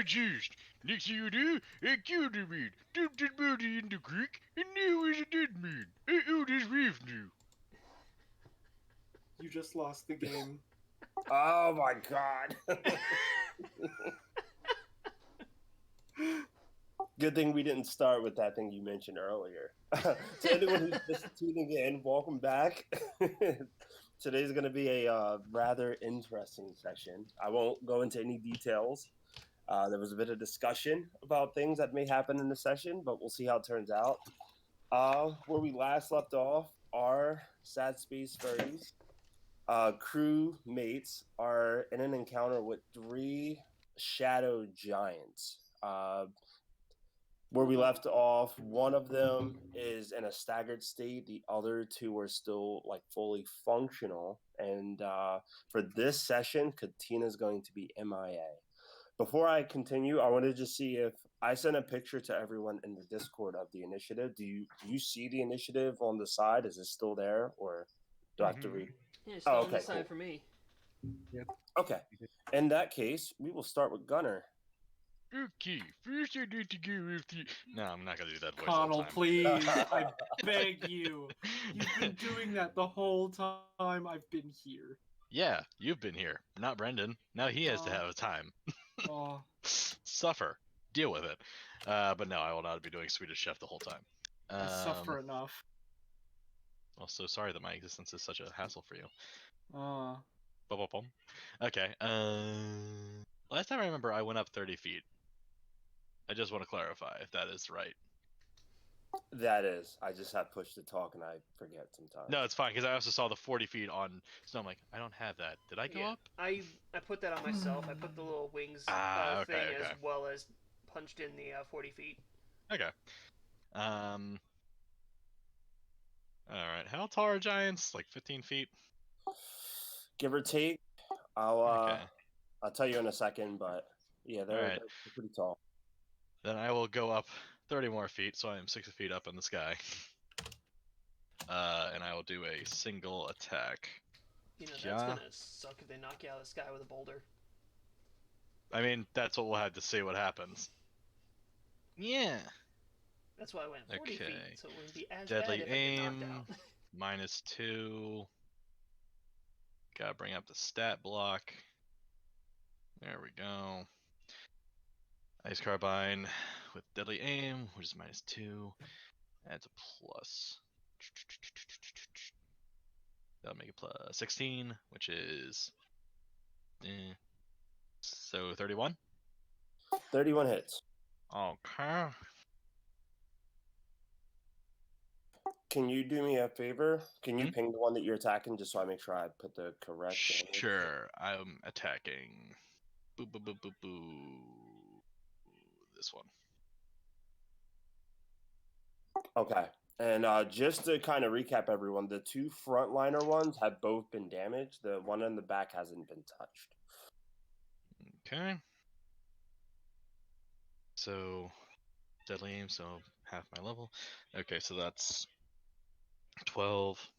just. Next thing you know, I killed a man, dumped his body in the creek, and now he's a dead man. I own his wife now. You just lost the game. Oh my god. Good thing we didn't start with that thing you mentioned earlier. To anyone who's just tuning in, welcome back. Today's going to be a rather interesting session. I won't go into any details. There was a bit of discussion about things that may happen in the session, but we'll see how it turns out. Where we last left off, our Sad Space Furries crew mates are in an encounter with 3 shadow giants. Where we left off, one of them is in a staggered state. The other 2 are still like fully functional. And for this session, Katina is going to be MIA. Before I continue, I want to just see if I sent a picture to everyone in the Discord of the initiative. Do you see the initiative on the side? Is it still there, or do I have to read? Yeah, it's still on okay, this side cool. for me. Yep. Okay. In that case, we will start with Gunner. Okay, first I need to go with the... No, I'm not gonna do that voice all Connell, the time. please. I beg you. You've been doing that the whole time I've been here. Yeah, you've been here, not Brendan. Now he has to have a time. Oh, Suffer. Deal with it. But no, I will not be doing Swedish Chef the whole time. I suffer enough. Well, so sorry that my existence is such a hassle for you. Uh, Okay. Last time I remember, I went up 30 feet. I just want to clarify if that is right. That is. I just have push to talk and I forget sometimes. No, it's fine because I also saw the 40 feet on. So I'm like, I don't have that. Did I go up? I put that on myself. I put the little wings Okay, thing okay. as well as punched in the 40 feet. Okay. All right. How tall are giants? Like 15 feet? Give or take. I'll tell you in a second, but yeah, they're pretty tall. Then I will go up 30 more feet, so I am 6 feet up in the sky. And I will do a single attack. You know, that's gonna suck if they knock you out of the sky with a boulder. I mean, that's what we'll have to see what happens. Yeah. That's why I went 40 feet, so it wouldn't be as Deadly bad if aim, I get knocked out. -2. Gotta bring up the stat block. There we go. Ice Carbine with Deadly Aim, which is -2. Adds a plus. That'll make it plus 16, which is... So 31? 31 hits. Okay. Can you do me a favor? Can you ping the one that you're attacking just so I make sure I put the correct... Sure, I'm attacking... Boo, boo, boo, boo, boo. This one. Okay. And just to kind of recap everyone, the 2 frontliner ones have both been damaged. The one in the back hasn't been touched. Okay. So, deadly aim, so half my level. Okay, so that's 12,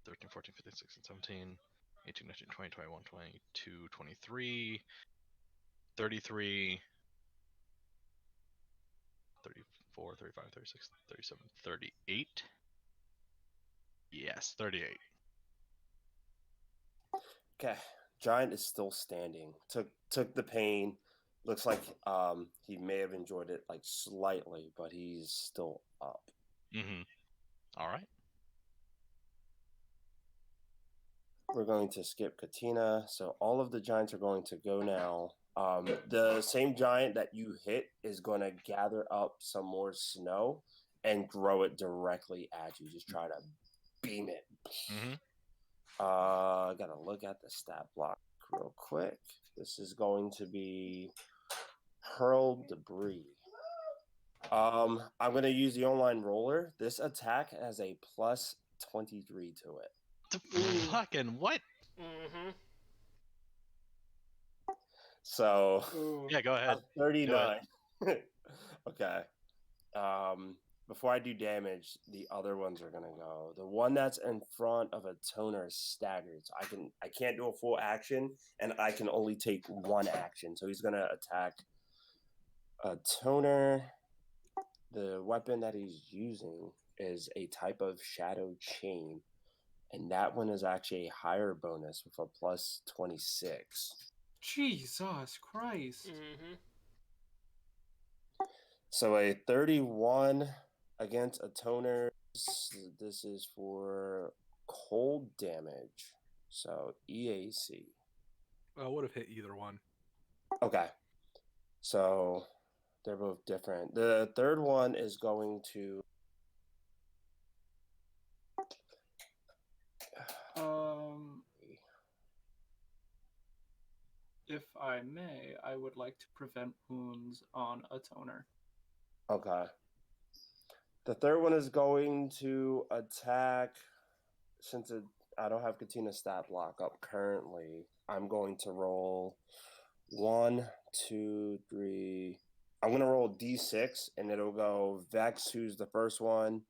13, 14, 15, 16, 17, 18, 19, 20, 21, 22, 23, 33, 34, 35, 36, 37, 38. Yes, 38. Okay. Giant is still standing. Took the pain. Looks like he may have enjoyed it like slightly, but he's still up. Mm-hmm. All right. We're going to skip Katina. So all of the giants are going to go now. The same giant that you hit is going to gather up some more snow and throw it directly at you. Just try to beam it. Mm-hmm. I got to look at the stat block real quick. This is going to be hurl debris. I'm going to use the online roller. This attack has a plus 23 to it. Fucking what? Mm-hmm. So yeah, go ahead. 39. Okay. before I do damage, the other ones are gonna go. The one that's in front of a toner is staggered, so I can't do a full action, and I can only take one action. So he's gonna attack a toner. The weapon that he's using is a type of shadow chain, and that one is actually a higher bonus with a plus 26. Jesus Christ. Mm-hmm. So a 31 against a toner. This is for cold damage. So EAC. I would have hit either one. Okay. So they're both different. The third one is going to If I may, I would like to prevent wounds on a toner. okay. The third one is going to attack. Since I don't have Katina's stat block up currently, I'm going to roll 1, 2, 3. I'm going to roll D6, and it'll go Vex, who's the first one,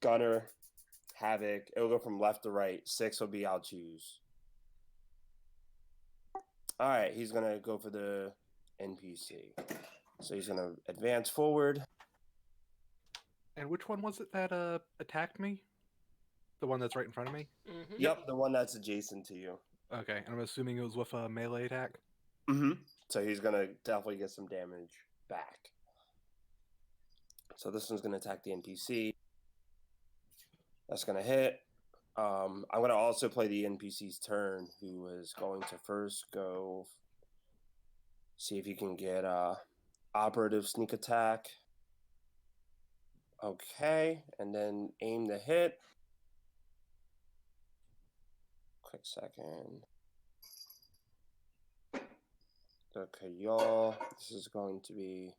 Gunner, Havoc. It'll go from left to right. 6 will be I'll choose. All right, he's going to go for the NPC. So he's going to advance forward. And which one was it that attacked me? The one that's right in front of me? Mm-hmm. Yep, the one that's adjacent to you. Okay, and I'm assuming it was with a melee attack? Mm-hmm. So he's going to definitely get some damage back. So this one's going to attack the NPC. That's going to hit. I'm going to also play the NPC's turn, who is going to first go see if he can get operative sneak attack. Okay, and then aim the hit. Quick second. Okay, y'all. This is going to be...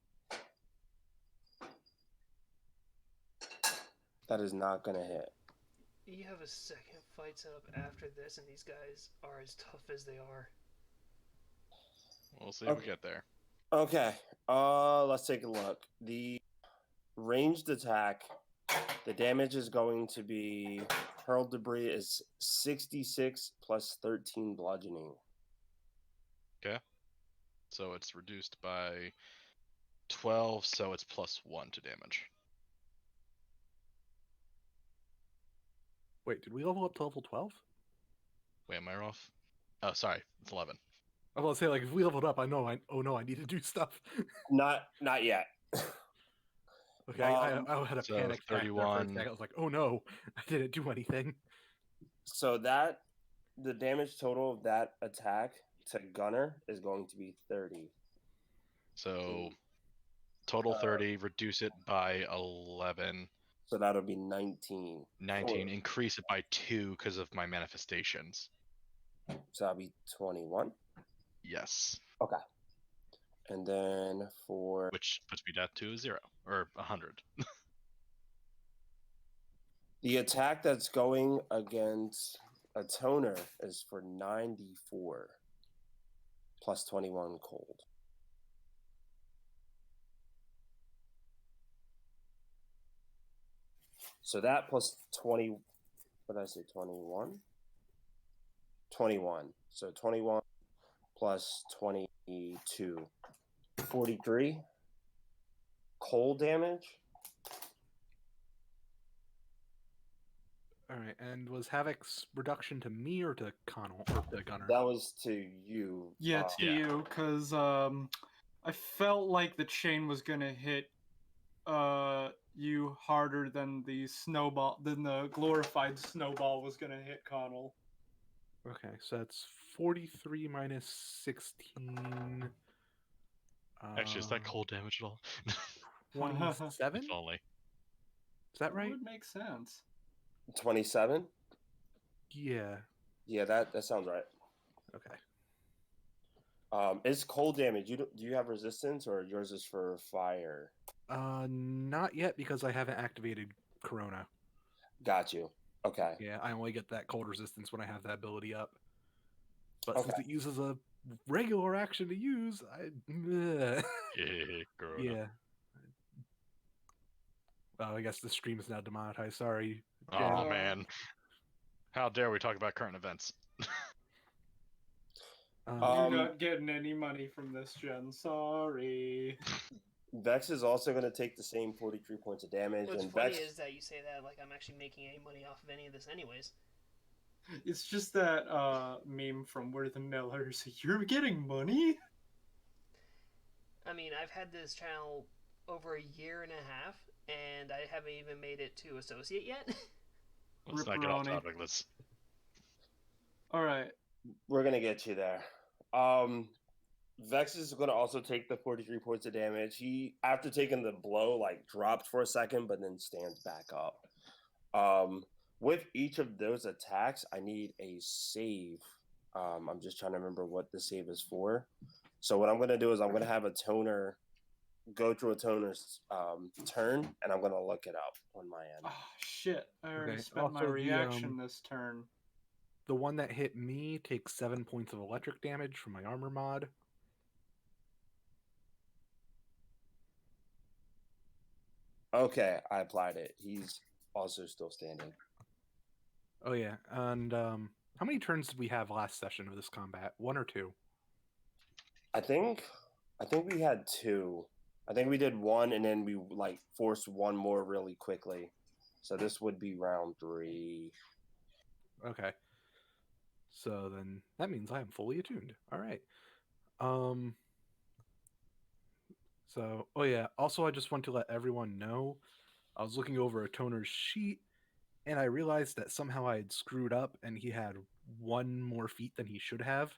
That is not going to hit. You have a second fight set up after this, and these guys are as tough as they are. We'll see if we get there. Okay, let's take a look. The ranged attack, the damage is going to be hurled debris is 66 plus 13 bludgeoning. Okay. So it's reduced by 12, so it's plus 1 to damage. Wait, did we level up to level 12? Wait, am I off? Oh, sorry. It's 11. I was about to say, like, if we leveled up, I need to do stuff. Not yet. Okay, I had a so panic attack there for a 31. second. I was like, oh no, I didn't do anything. So the damage total of that attack to Gunner is going to be 30. So total 30, reduce it by 11. So that'll be 19. 19, increase it by 2 because of my manifestations. So that'll be 21. Yes. Okay. And then for... Which puts me down to 0, or 100. The attack that's going against a toner is for 94 plus 21 cold. So that plus 20, what did I say, 21? 21. So 21 plus 22, 43 cold damage. All right, and was Havoc's reduction to me or to Connell or to Gunner? That was to you. Yeah, to Yeah. you, because I felt like the chain was gonna hit you harder than the glorified snowball was gonna hit Connell. Okay, so that's 43 minus 16. Actually, is that cold damage at all? 27? If only. Is that right? Would make sense. 27? Yeah. Yeah, that sounds right. Okay. It's cold damage. Do you have resistance, or yours is for fire? Not yet because I haven't activated Corona. Got you. Okay. Yeah, I only get that cold resistance when I have that ability up. But Okay. since it uses a regular action to use, Yeah, Corona. yeah. Well, I guess the stream is now demonetized. Sorry, Oh Jen. Sorry. man, how dare we talk about current events? You're Um, not getting any money from this, Jen. Sorry. Vex is also going to take the same 43 points of damage, What's and funny Vex. is that you say that like I'm actually making any money off of any of this, anyways. It's just that meme from We're the Millers. You're getting money? I mean, I've had this channel over a year and a half, and I haven't even made it to associate yet. Let's not get off Ripperoni. topic. Let's. All right. We're going to get you there. Vex is going to also take the 43 points of damage. He, after taking the blow, like dropped for a second, but then stands back up. With each of those attacks, I need a save. I'm just trying to remember what the save is for. So what I'm going to do is I'm going to have a toner go through a toner's turn, and I'm going to look it up on my end. Oh, shit. I already Okay, spent my also the, reaction this turn. The one that hit me takes 7 points of electric damage from my armor mod. Okay, I applied it. He's also still standing. Oh yeah, and how many turns did we have last session of this combat? 1 or 2? I think we had 2. I think we did 1, and then we like forced 1 more really quickly. So this would be round 3. Okay. So then that means I am fully attuned. All right. Um. So, oh yeah. Also, I just want to let everyone know, I was looking over a toner's sheet, and I realized that somehow I had screwed up, and he had 1 more feat than he should have.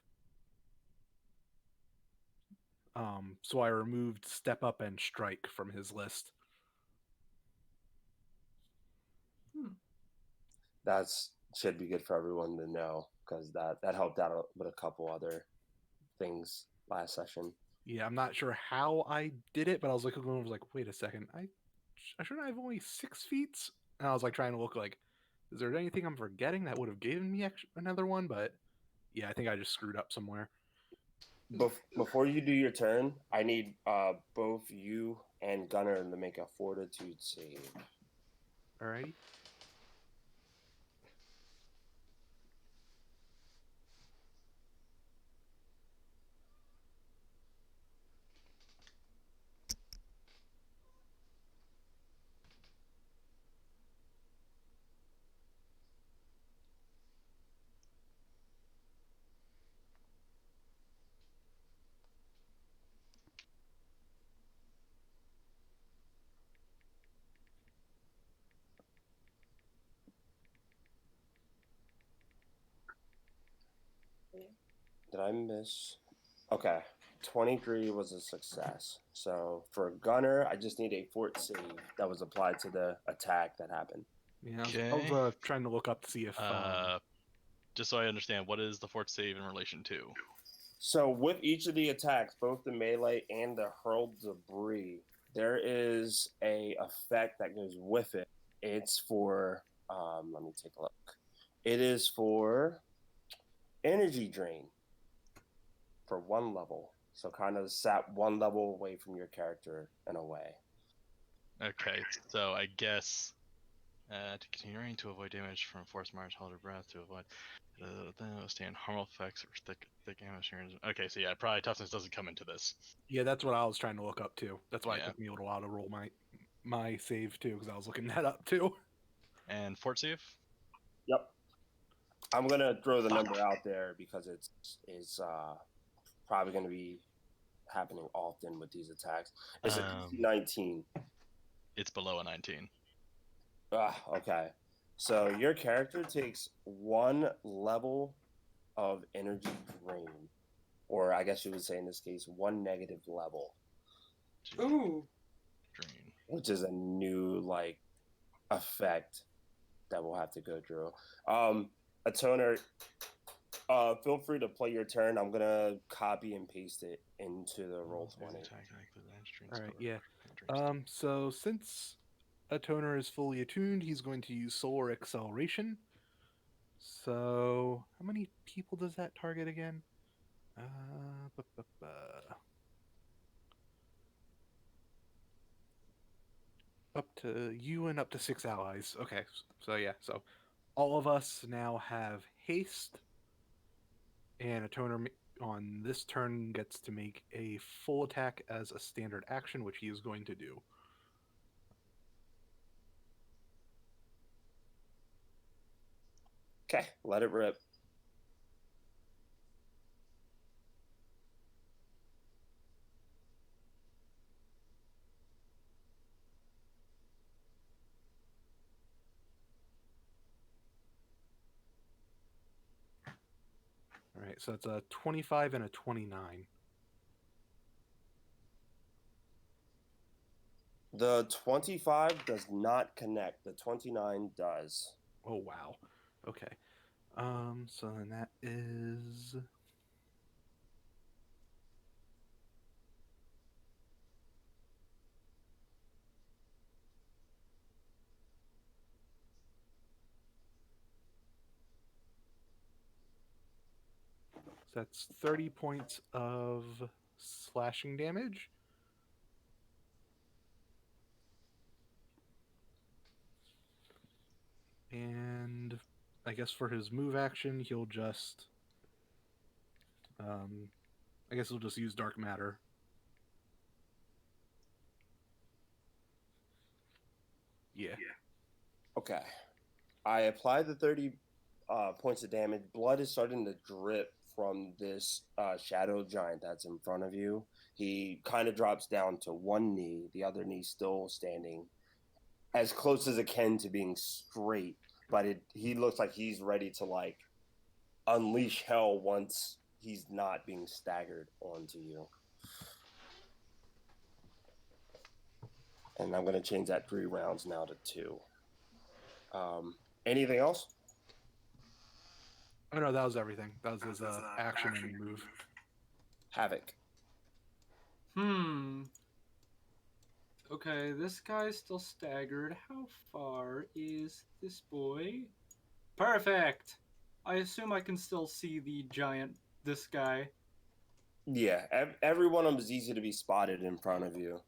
So I removed Step Up and Strike from his list. That's should be good for everyone to know because that helped out with a couple other things last session. Yeah, I'm not sure how I did it, but I was like, looking over, like, wait a second, I shouldn't I have only 6 feats? And I was like trying to look like, is there anything I'm forgetting that would have given me another one? But yeah, I think I just screwed up somewhere. Before you do your turn, I need both you and Gunner to make a fortitude save. Alrighty. Did I miss? Okay, 23 was a success. So for Gunner, I just need a fort save that was applied to the attack that happened. Yeah, I was Okay. trying to look up to see if Just so I understand, what is the fort save in relation to? So with each of the attacks, both the melee and the hurled debris, there is a effect that goes with it. It's for let me take a look. It is for energy drain for 1 level. So kind of sat 1 level away from your character in a way. Okay, so I guess to continuing to avoid damage from force march, hold your breath to avoid stand harmful effects or thick atmosphere. Okay, so yeah, probably toughness doesn't come into this. yeah, that's what I was trying to look up too. That's why it Yeah. took me a little while to roll my save too, because I was looking that up too. And fort save? Yep. I'm gonna throw the number out there because it's probably gonna be happening often with these attacks. It's a DC 19. It's below a 19. Okay. So your character takes 1 level of energy drain, or I guess you would say in this case 1 negative level, Ooh. Drain. which is a new like effect that we'll have to go through. A toner, feel free to play your turn. I'm gonna copy and paste it into the roll 20. All right, yeah. So since a toner is fully attuned, he's going to use solar acceleration. So how many people does that target again? Bu- bu- bu. Up to you and up to 6 allies. Okay, so yeah, so all of us now have haste, and a toner on this turn gets to make a full attack as a standard action, which he is going to do. Okay, let it rip. All right, so it's a 25 and a 29. The 25 does not connect. The 29 does. Oh wow. Okay. So then that is that's 30 points of slashing damage. And I guess for his move action, he'll just I guess he'll just use dark matter. Yeah. Okay. I apply the 30 points of damage. Blood is starting to drip from this shadow giant that's in front of you. He kind of drops down to one knee, the other knee still standing, as close as it can to being straight. But he looks like he's ready to like unleash hell once he's not being staggered onto you. And I'm going to change that 3 rounds now to 2. Anything else? Oh no, that was everything. That was his action and move. Havoc. Okay, this guy's still staggered. How far is this boy? Perfect! I assume I can still see the giant, this guy. Yeah, every one of them is easy to be spotted in front of you.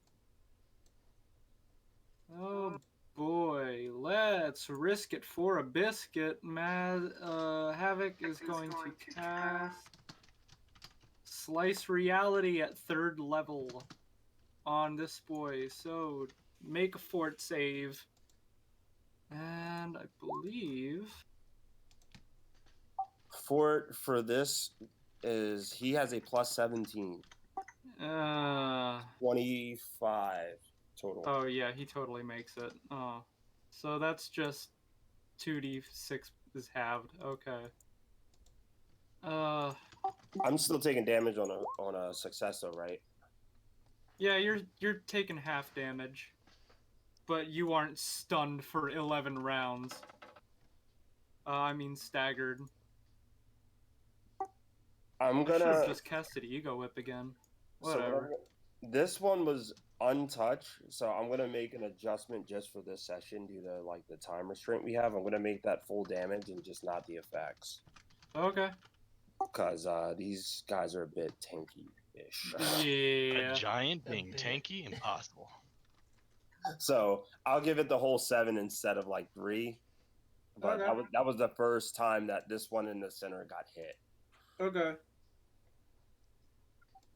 Oh boy, let's risk it for a biscuit. Havoc is going to cast Slice Reality at 3rd level on this boy. So make a fort save. And I believe For this is he has a plus 17. 25 total. Oh yeah, he totally makes it. Oh. So that's just 2d6 is halved. Okay. I'm still taking damage on a success though, right? Yeah, you're taking half damage. But you aren't stunned for 11 rounds. I mean staggered. I'm I should gonna have just casted Ego Whip again. so Whatever. this one was untouched, so I'm gonna make an adjustment just for this session due to like the time restraint we have. I'm gonna make that full damage and just not the effects. Okay. Because these guys are a bit tanky-ish. Yeah. A giant A being bit. tanky? Impossible. So I'll give it the whole 7 instead of like 3. But Okay. that was the first time that this one in the center got hit. Okay.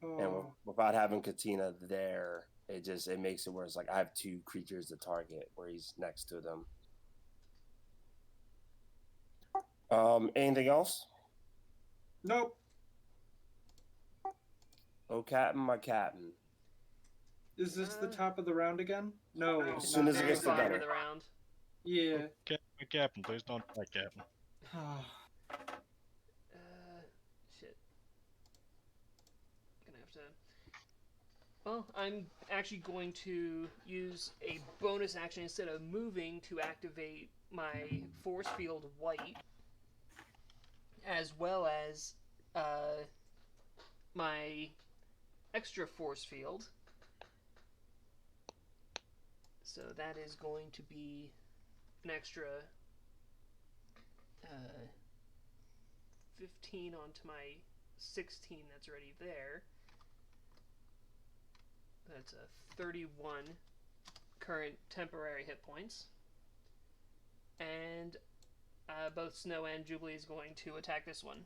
And without having Katina there, it makes it where it's like I have 2 creatures to target where he's next to them. Anything else? Nope. Oh, Captain, my Captain. Is this the top of the round again? No. As soon as it gets to Bottom gunner. of the round. Yeah. Captain, please don't die, Captain. Shit. Gonna have to. Well, I'm actually going to use a bonus action instead of moving to activate my force field white, as well as my extra force field. So that is going to be an extra 15 onto my 16 that's already there. That's a 31 current temporary hit points. And both Snow and Jubilee is going to attack this one.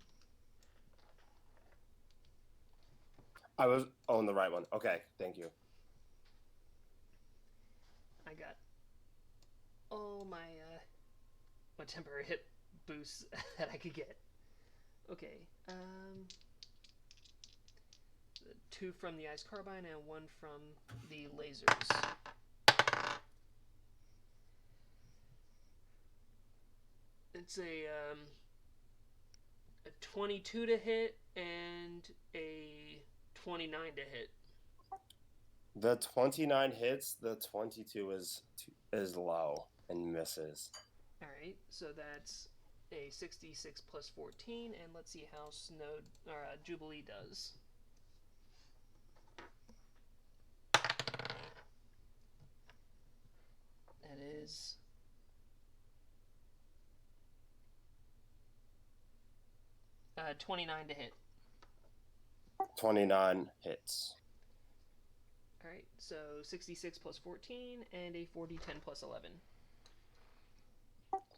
I was on the right one. Okay, thank you. I got all my temporary hit boosts that I could get. Okay, 2 from the ice carbine and 1 from the lasers. It's a 22 to hit and a 29 to hit. The 29 hits. The 22 is low and misses. All right, so that's a 66 plus 14, and let's see how Jubilee does. That is 29 to hit. 29 hits. All right, so 66 plus 14 and a 40, 10 plus 11.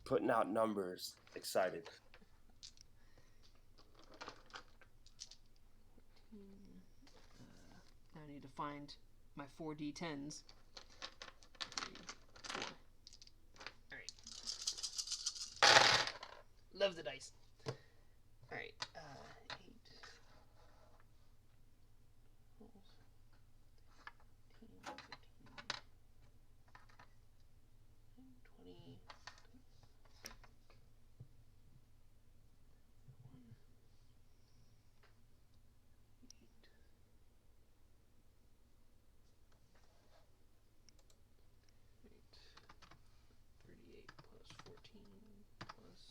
Putting out numbers. Excited. I need to find my 4d10s. 3, 4. All right. Love the dice. All right. 8. 12, 15, 20. 38 plus 14 plus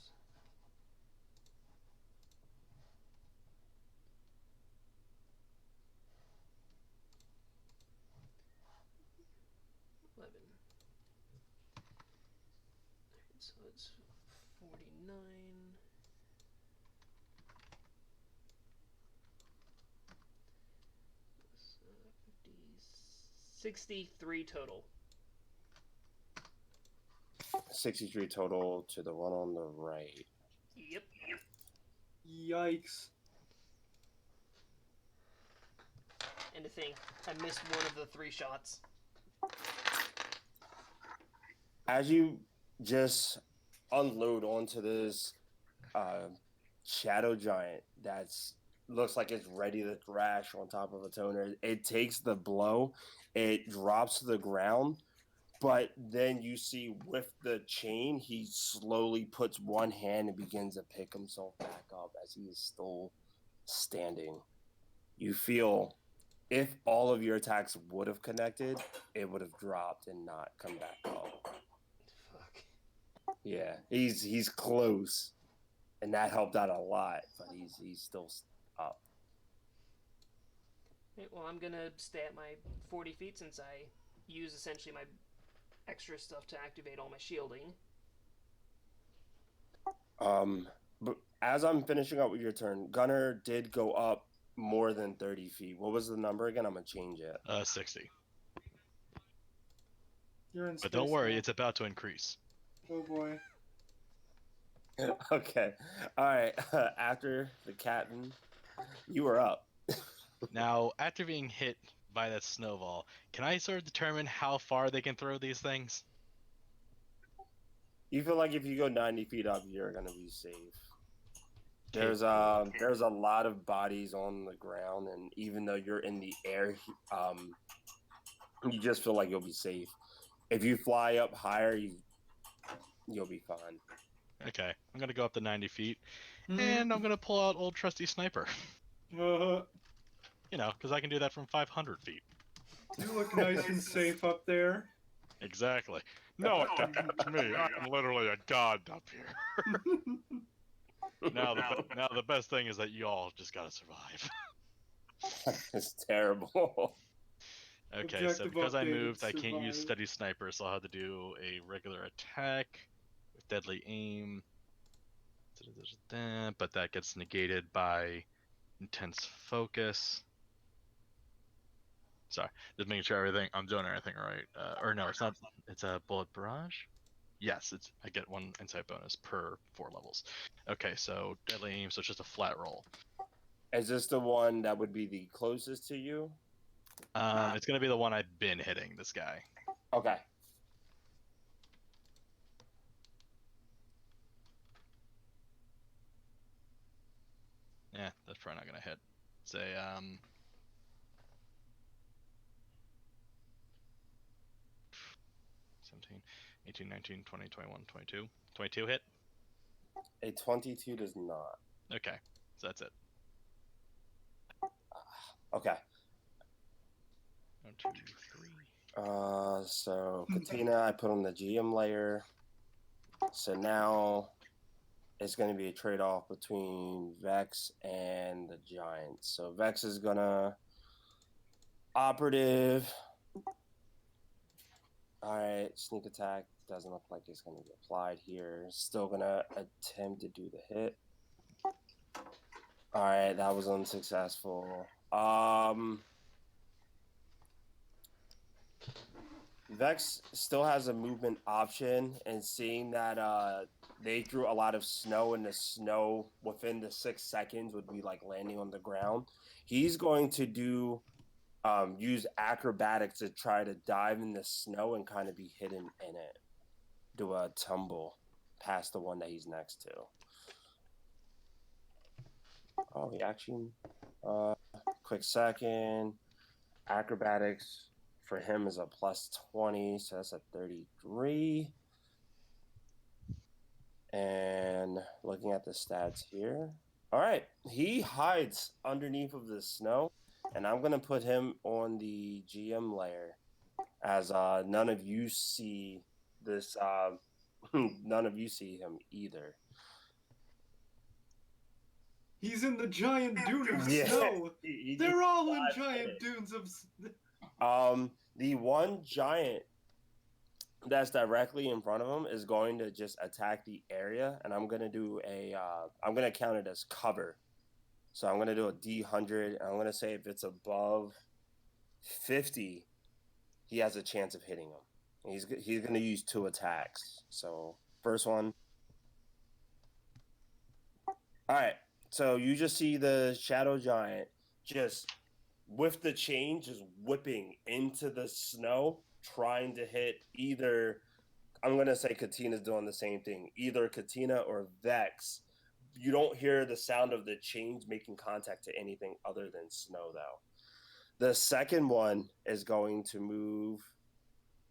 11. Alright, so it's 49. Plus, 50, 63 total. 63 total to the one on the right. Yep. Yikes. And to think, I missed one of the 3 shots. As you just unload onto this shadow giant that's looks like it's ready to thrash on top of a toner, it takes the blow, it drops to the ground, but then you see with the chain, he slowly puts one hand and begins to pick himself back up as he is still standing. You feel if all of your attacks would have connected, it would have dropped and not come back up. Fuck. Yeah, he's close, and that helped out a lot, but he's still up. Right, well, I'm gonna stay at my 40 feet since I use essentially my extra stuff to activate all my shielding. But as I'm finishing up with your turn, Gunner did go up more than 30 feet. What was the number again? I'm gonna change it. 60. You're in But don't space worry, now. it's about to increase. Oh boy. Okay, all right. After the captain, you are up. Now, after being hit by that snowball, can I sort of determine how far they can throw these things? You feel like if you go 90 feet up, you're gonna be safe. There's Okay. a lot of bodies on the ground, and even though you're in the air, you just feel like you'll be safe. If you fly up higher, you'll be fine. Okay, I'm gonna go up to 90 feet, Hmm. and I'm gonna pull out old trusty sniper. Uh, You know, because I can do that from 500 feet. you look nice and safe up there. Exactly. No attention to me. I am literally a god up here. Now the best thing is that you all just gotta survive. It's terrible. Okay, so Objective because I updated, moved, I can't use survive. steady sniper, so I'll have to do a regular attack with deadly aim. But that gets negated by intense focus. Sorry, just making sure I'm doing everything right. Or no, it's not. It's a bullet barrage. Yes, I get 1 insight bonus per 4 levels. Okay, so deadly aim, so it's just a flat roll. Is this the one that would be the closest to you? It's gonna be the one I've been hitting. This guy. Okay. Yeah, that's probably not gonna hit. Say 17, 18, 19, 20, 21, 22. 22 hit. A 22 does not. Okay, so that's it. Okay. 1, 2, 3. So Katina, I put on the GM layer. So now it's going to be a trade-off between Vex and the Giant. So Vex is going to operative. All right, sneak attack doesn't look like it's going to be applied here. Still going to attempt to do the hit. All right, that was unsuccessful. Vex still has a movement option, and seeing that they threw a lot of snow, and the snow within the 6 seconds would be like landing on the ground, he's going to do use acrobatics to try to dive in the snow and kind of be hidden in it. Do a tumble past the one that he's next to. Oh, he actually, quick second, acrobatics for him is a +20, so that's a 33. And looking at the stats here. All right, he hides underneath of the snow, and I'm going to put him on the GM layer as none of you see this. None of you see him either. He's in the giant dune of Yeah, snow. he They're all in survived giant it. dunes of. The one giant that's directly in front of him is going to just attack the area, and I'm gonna do I'm gonna count it as cover. So I'm gonna do a D100, and I'm gonna say if it's above 50, he has a chance of hitting him. And he's gonna use 2 attacks. So first one. All right. So you just see the shadow giant just with the chain just whipping into the snow, trying to hit either. I'm gonna say Katina's doing the same thing. Either Katina or Vex. You don't hear the sound of the chains making contact to anything other than snow, though. The second one is going to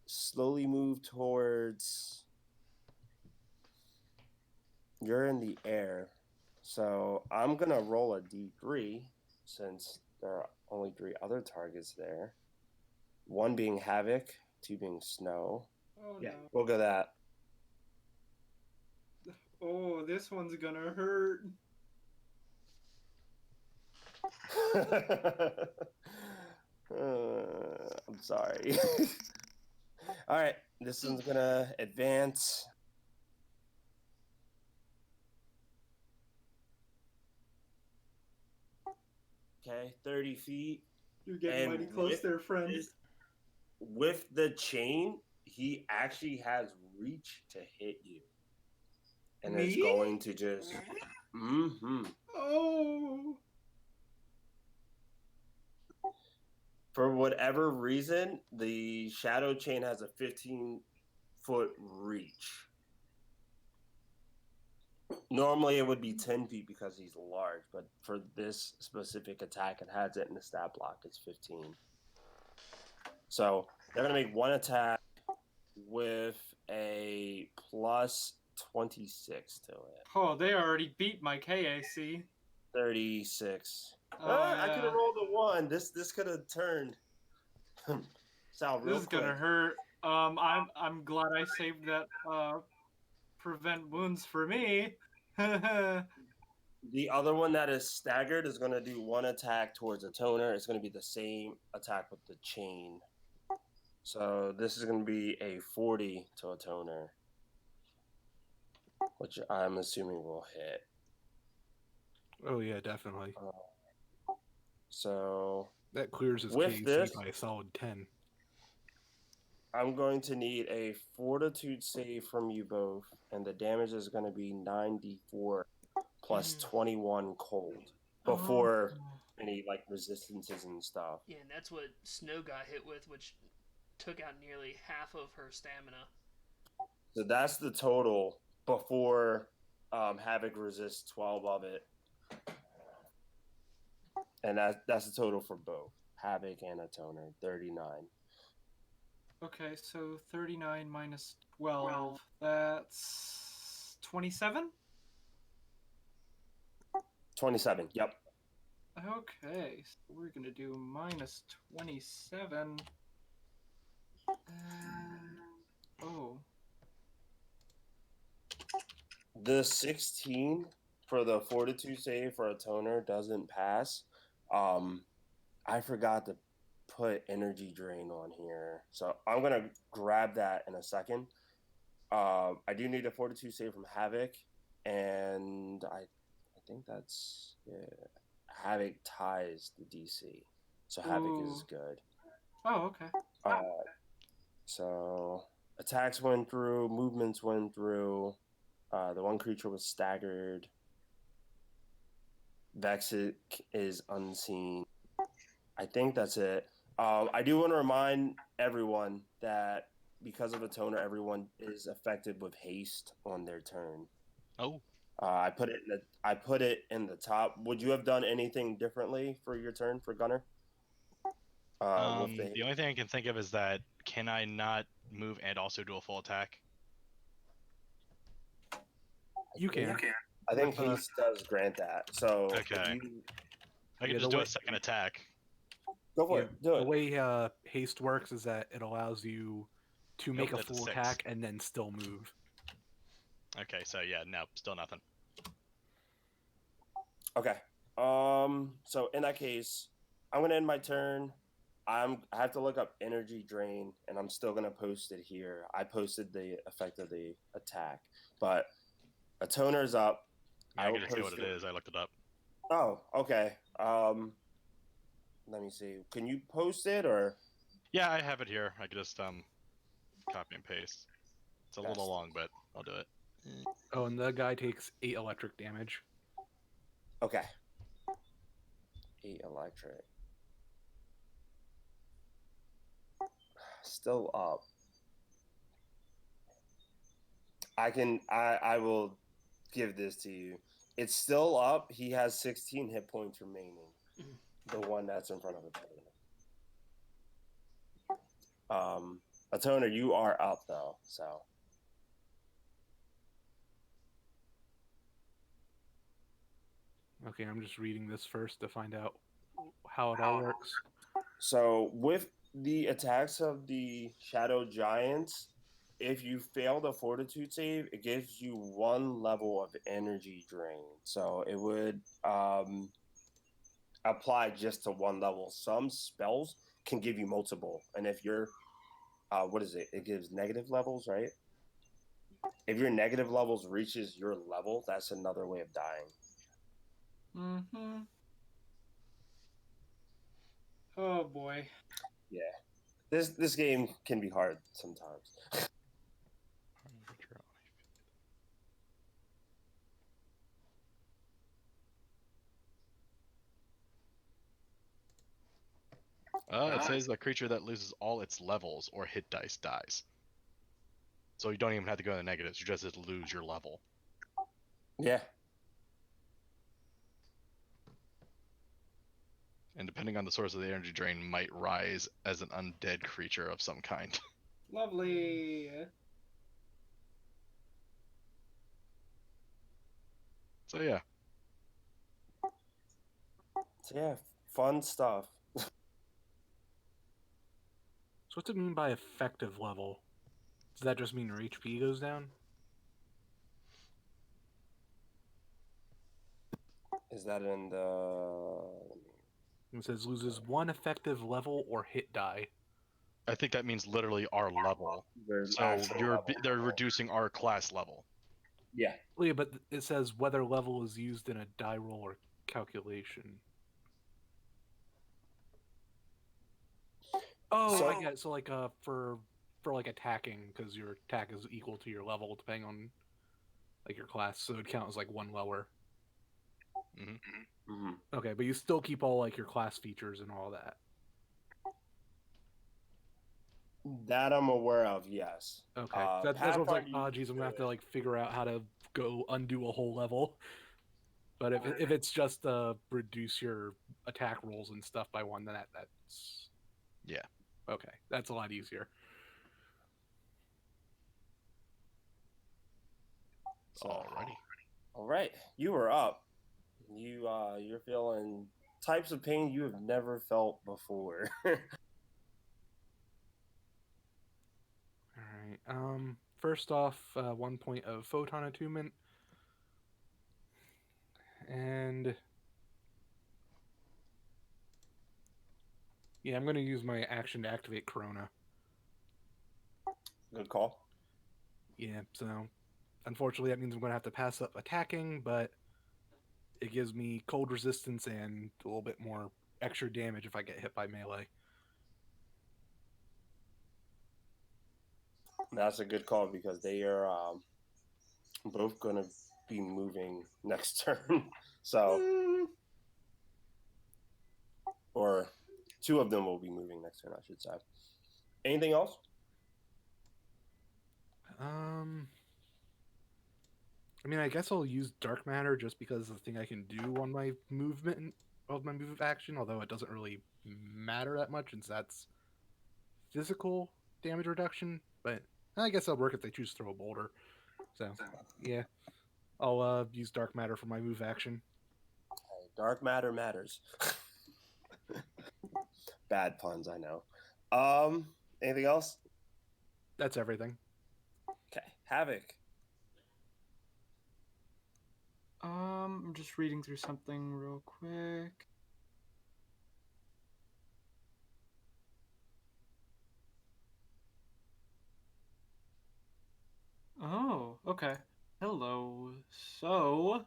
slowly move towards. You're in the air, so I'm gonna roll a D3 since there are only 3 other targets there. 1 being Havoc, 2 being Snow. Oh Yeah, no. we'll go that. Oh, this one's gonna hurt. I'm sorry. All right, this one's gonna advance. Okay, 30 feet. You're getting And mighty close there, friend. With the chain, he actually has reach to hit you. And it's Me? going to just. Oh. For whatever reason, the shadow chain has a 15-foot reach. Normally it would be 10 feet because he's large, but for this specific attack, it has it in the stat block. It's 15. So they're going to make 1 attack with a +26 to it. Oh, they already beat my KAC. 36. Oh, I yeah. could have rolled a 1. This could have turned south real This is quick. gonna hurt. I'm glad I saved that prevent wounds for me. The other one that is staggered is going to do 1 attack towards a toner. It's going to be the same attack with the chain. So this is going to be a 40 to a toner, which I'm assuming will hit. Oh yeah, definitely. So That clears his with KC this, by a solid 10. I'm going to need a fortitude save from you both, and the damage is going to be 9d4 plus 21 cold before any like resistances and stuff. Yeah, and that's what Snow got hit with, which took out nearly half of her stamina. So that's the total before Havoc resists 12 of it. And that's the total for both Havoc and a toner, 39. Okay, so 39 minus 12. That's 27? 27, yep. Okay, so we're gonna do minus 27. Oh. The 16 for the fortitude save for a toner doesn't pass. I forgot to put energy drain on here. So I'm going to grab that in a second. I do need a fortitude save from Havoc, and I think that's Havoc ties the DC, so Havoc is Ooh. good. Oh, okay. So attacks went through, movements went through. The one creature was staggered. Vexic is unseen. I think that's it. I do want to remind everyone that because of a toner, everyone is affected with haste on their turn. Oh. I put it in the top. Would you have done anything differently for your turn for Gunner? The only thing I can think of is that can I not move and also do a full attack? You can. I think haste does grant that. So Okay. I can Yeah, just do a second attack. Go for it. Do it. The way haste works is that it allows you to make a that's a full 6. attack and then still move. Okay, so yeah, no, still nothing. Okay. So in that case, I'm gonna end my turn. I have to look up energy drain, and I'm still gonna post it here. I posted the effect of the attack, but a toner's up. Yeah, I will can just see what post it is. I looked it up. Oh, okay. Let me see. Can you post it or? Yeah, I have it here. I can just copy and paste. It's a little long, but I'll do it. Oh, and the guy takes 8 electric damage. Okay. 8 electric. Still up. I will give this to you. It's still up. He has 16 hit points remaining. The one that's in front of a toner. A toner, you are up though, so. Okay, I'm just reading this first to find out how it all works. So with the attacks of the Shadow Giants, if you fail the Fortitude save, it gives you 1 level of energy drain. So it would apply just to 1 level. Some spells can give you multiple, and if you're, what is it? It gives negative levels, right? If your negative levels reaches your level, that's another way of dying. Mm-hmm. Oh boy. Yeah, this game can be hard sometimes. It says the creature that loses all its levels or hit dice dies. So you don't even have to go to the negatives. You just have to lose your level. Yeah. And depending on the source of the energy drain, might rise as an undead creature of some kind. Lovely. So yeah. So yeah, fun stuff. So what's it mean by effective level? Does that just mean your HP goes down? Is that in the? It says loses 1 effective level or hit die. I think that means literally our level. There's So actual level. they're reducing our class level. Yeah. Well, yeah, but it says whether level is used in a die roll or calculation. Oh, So- I get it. So like for like attacking, because your attack is equal to your level depending on like your class, so it'd count as like one lower. hmm Okay, but you still keep all like your class features and all that. That I'm aware of, yes. Okay, that's what I was like. Pathfinder, Oh, geez, I'm gonna have to like figure out how to go undo a whole level. But if it's just reduce your attack rolls and stuff by one, then that's Yeah. okay. That's a lot easier. So, Alrighty. all right, you were up. You're feeling types of pain you have never felt before. All right. First off, 1 point of photon attunement, and yeah, I'm gonna use my action to activate Corona. Good call. Yeah. So, unfortunately, that means I'm gonna have to pass up attacking, but it gives me cold resistance and a little bit more extra damage if I get hit by melee. That's a good call because they are both going to be moving next turn. So, or two of them will be moving next turn, I should say. Anything else? I mean, I guess I'll use dark matter just because it's the thing I can do on my movement of my move action. Although it doesn't really matter that much since that's physical damage reduction. But I guess that'll work if they choose to throw a boulder. So yeah, I'll use dark matter for my move action. Dark matter matters. Bad puns, I know. Anything else? That's everything. Okay, Havoc. I'm just reading through something real quick. Oh, okay. Hello. So,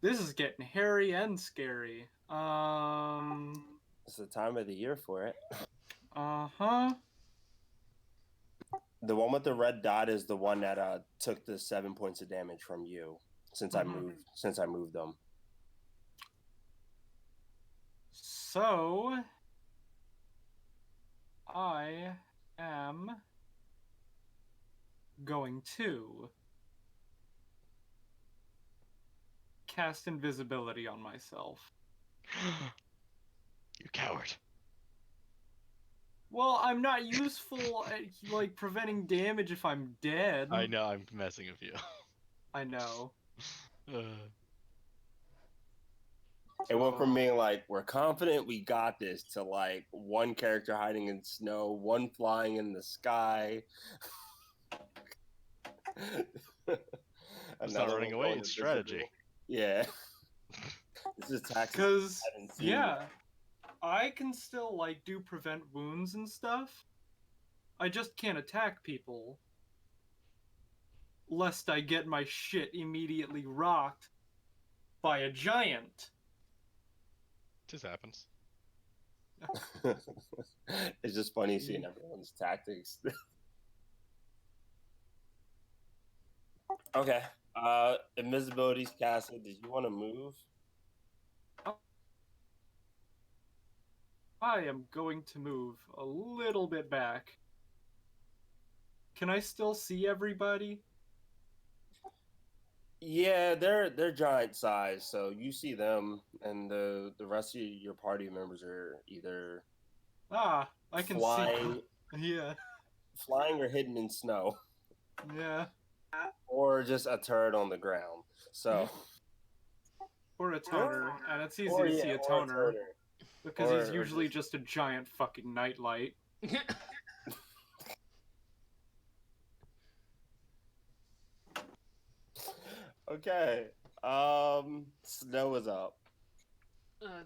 this is getting hairy and scary. It's the time of the year for it. Uh-huh. The one with the red dot is the one that took the 7 points of damage from you since I moved them. So, I am going to cast invisibility on myself. You coward. Well, I'm not useful at like preventing damage if I'm dead. I know I'm messing with you. I know. It went from being like, we're confident we got this, to like one character hiding in snow, one flying in the sky. It's not running one away, going it's invisible. strategy. Yeah. This is tactics. Because, I haven't seen. yeah, I can still, like, do prevent wounds and stuff. I just can't attack people. Lest I get my shit immediately rocked by a giant. Just happens. It's just funny seeing everyone's tactics. Okay. Invisibility's casted. Did you want to move? I am going to move a little bit back. Can I still see everybody? Yeah, they're giant size, so you see them, and the rest of your party members are either Ah, I can flying, see. Yeah, flying or hidden in snow, yeah. or just a turret on the ground. So, Or a toner, and it's easy or, to yeah, see a or toner. toner. Because Or- he's or usually just- just a giant fucking nightlight. Okay. Snow is up.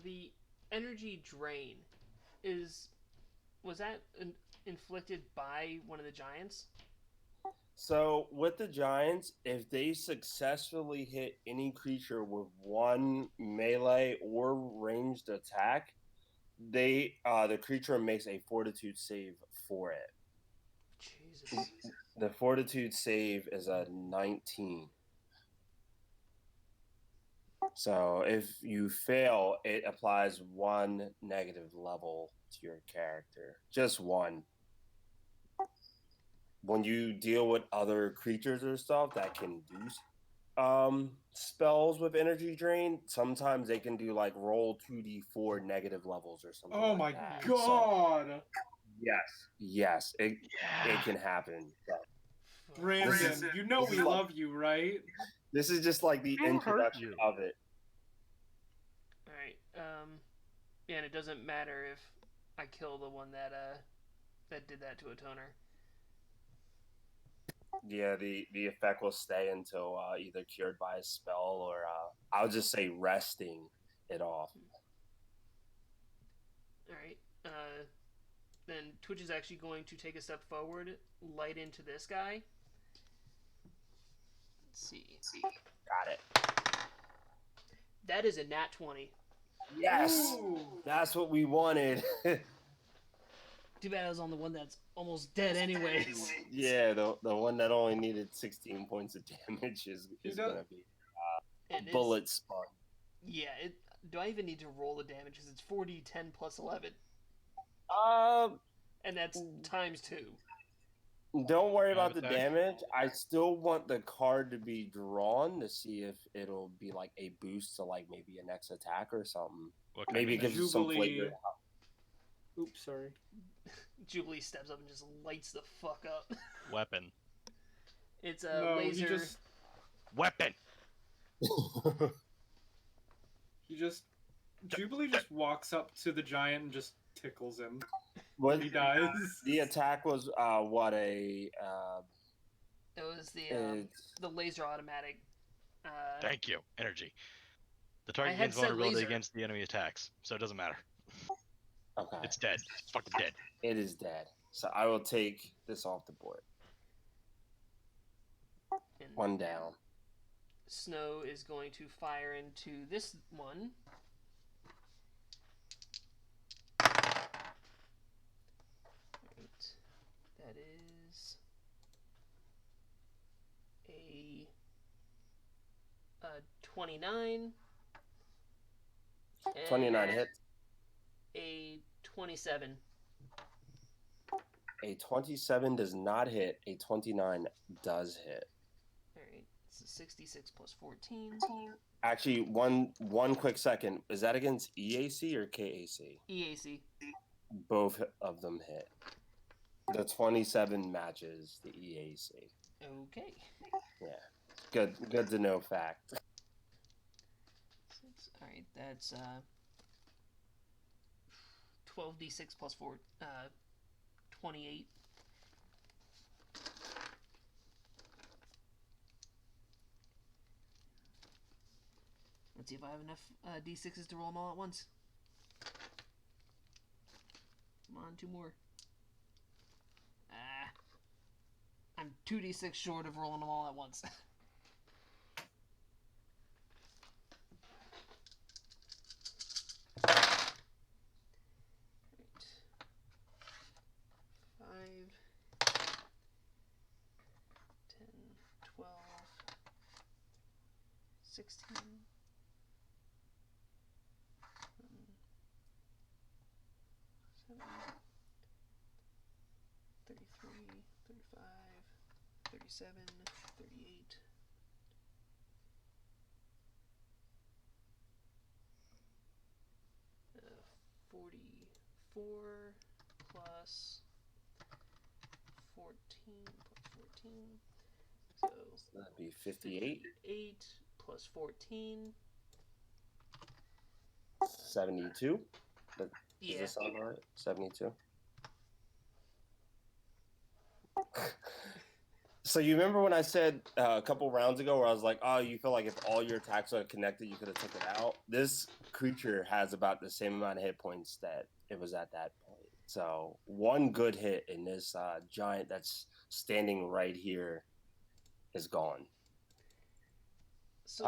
The energy drain was that inflicted by one of the giants? So with the giants, if they successfully hit any creature with one melee or ranged attack, the creature makes a fortitude save for it. Jesus. The fortitude save is a 19. So if you fail, it applies 1 negative level to your character. Just 1. When you deal with other creatures or stuff that can do spells with energy drain, sometimes they can do like roll 2d4 negative levels or something Oh like my that. god! So, yes, it can happen. So, Brandon, you know we love you, right? this is just like the Who hurt introduction you? of it. Alright, yeah, and it doesn't matter if I kill the one that did that to a toner. Yeah, the effect will stay until either cured by a spell or I'll just say resting it off. Alright, then Twitch is actually going to take a step forward, light into this guy. Let's see. Got it. That is a nat 20. Yes, Ooh. that's what we wanted. Too bad I was on the one that's almost dead anyways. Yeah, the one that only needed 16 points of damage is gonna be And bullet spun. Yeah, do I even need to roll the damage? Because it's 4d10 plus 11. And that's times 2. Don't worry about the Attack? damage. I still want the card to be drawn to see if it'll be like a boost to like maybe a next attack or something. What kind Maybe it of gives you some flavor. Oops, sorry. Jubilee steps up and just lights the fuck up. weapon? It's a No, laser. Weapon. Jubilee just walks up to the giant and just tickles him. What He dies. the attack was? What a? It was It's- the laser automatic. Thank you. Energy. The target had gains said vulnerability laser. against the enemy attacks, so it doesn't matter. Okay, It's dead. It's fucking dead. it is dead. So I will take this off the board. And 1 down. Snow is going to fire into this one. Right. That is a 29. 29 and hits. A 27. A 27 does not hit. A 29 does hit. Alright, it's a 66 plus 14. Actually, one quick second. Is that against EAC or KAC? EAC. Both of them hit. The 27 matches the EAC. Okay. Yeah. Good to know fact. Alright, that's 12d6 plus 4, 28. Let's see if I have enough d6s to roll them all at once. Come on, 2 more. I'm 2d6 short of rolling them all at once. Right. 5, 10, 12, 16, 7, 33, 35, 37, 38. Uh, 44 plus 14 plus 14. So That'd be 58. 8 plus 14. 72. Does Yeah. this sound right? 72. So you remember when I said a couple rounds ago where I was like, oh, you feel like if all your attacks are connected, you could have taken it out? This creature has about the same amount of hit points that it was at that point. So one good hit in this giant that's standing right here is gone. So,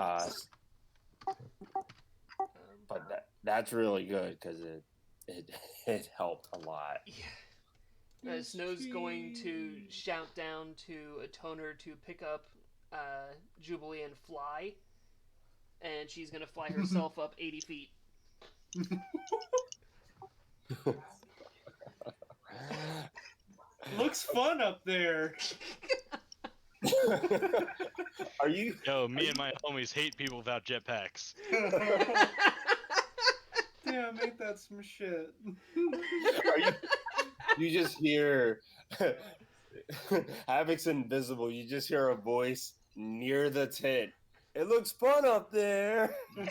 But that's really good because it helped a lot. Yeah. Snow's going to shout down to a toner to pick up Jubilee and fly, and she's gonna fly herself up 80 feet. Looks fun up there. Are you? Yo, me and my homies hate people without jetpacks. Damn, ain't that some shit? Are you? You just hear Havoc's invisible. You just hear a voice near the tent. It looks fun up there. Nose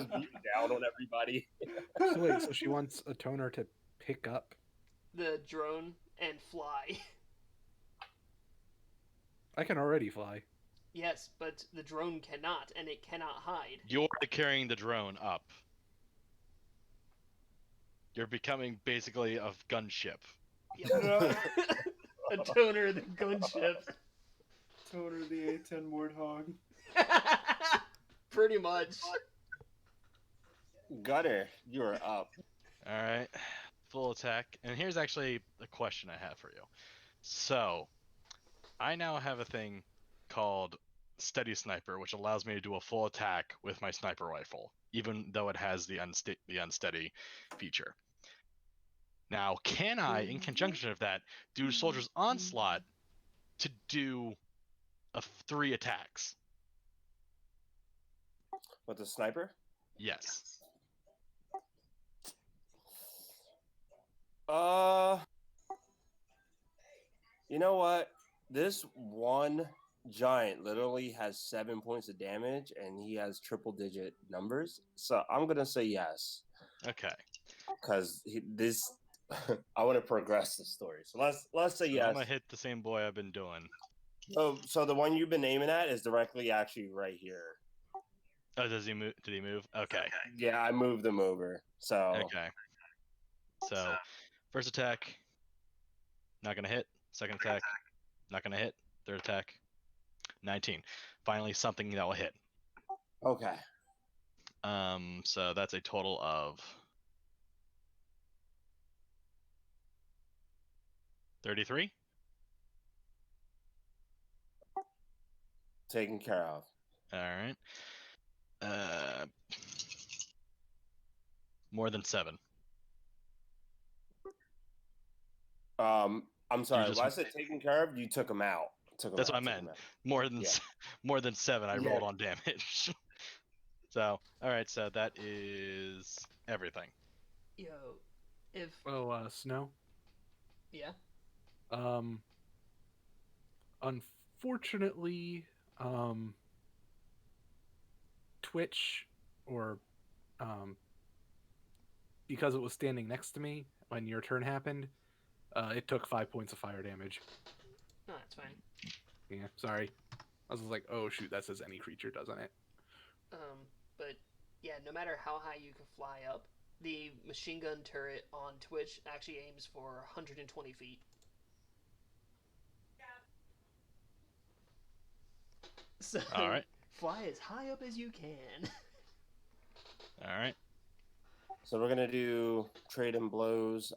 beating down on everybody. So wait, so she wants a toner to pick up. The drone and fly. I can already fly. Yes, but the drone cannot, and it cannot hide. You're carrying the drone up. You're becoming basically a gunship. Yep. A toner of the gunship. Toner the A10 Warthog. Pretty much. Gunner, you're up. All right, full attack. And here's actually a question I have for you. So, I now have a thing called Steady Sniper, which allows me to do a full attack with my sniper rifle, even though it has the unsteady feature. Now, can I, in conjunction with that, do Soldier's Onslaught to do 3 attacks? With the sniper? Yes. You know what? This one giant literally has 7 points of damage, and he has triple-digit numbers. So I'm gonna say yes, Okay. because this. I want to progress the story. So let's say So yes. I'm gonna hit the same boy I've been doing. So the one you've been aiming at is directly actually right here. Oh, does he move? Did he move? Okay. Yeah, I moved them over. So Okay. So, first attack, not gonna hit. Second attack, not gonna hit. Third attack, 19. Finally, something that will hit. okay. So that's a total of 33. Taken care of. All right. More than 7. I'm sorry. just- When I said taken care of, you took him out. That's what I meant. More than Yeah. more than 7. I Yeah. rolled on damage. So, all right. So that is everything. Yo, if Oh, Snow. yeah, Unfortunately, Twitch, or because it was standing next to me when your turn happened, it took 5 points of fire damage. no, that's fine. Yeah, sorry. I was like, oh shoot, that says any creature, doesn't it? But yeah, no matter how high you can fly up, the machine gun turret on Twitch actually aims for 120 feet. So All right. fly as high up as you can. All right. So we're gonna do trade and blows.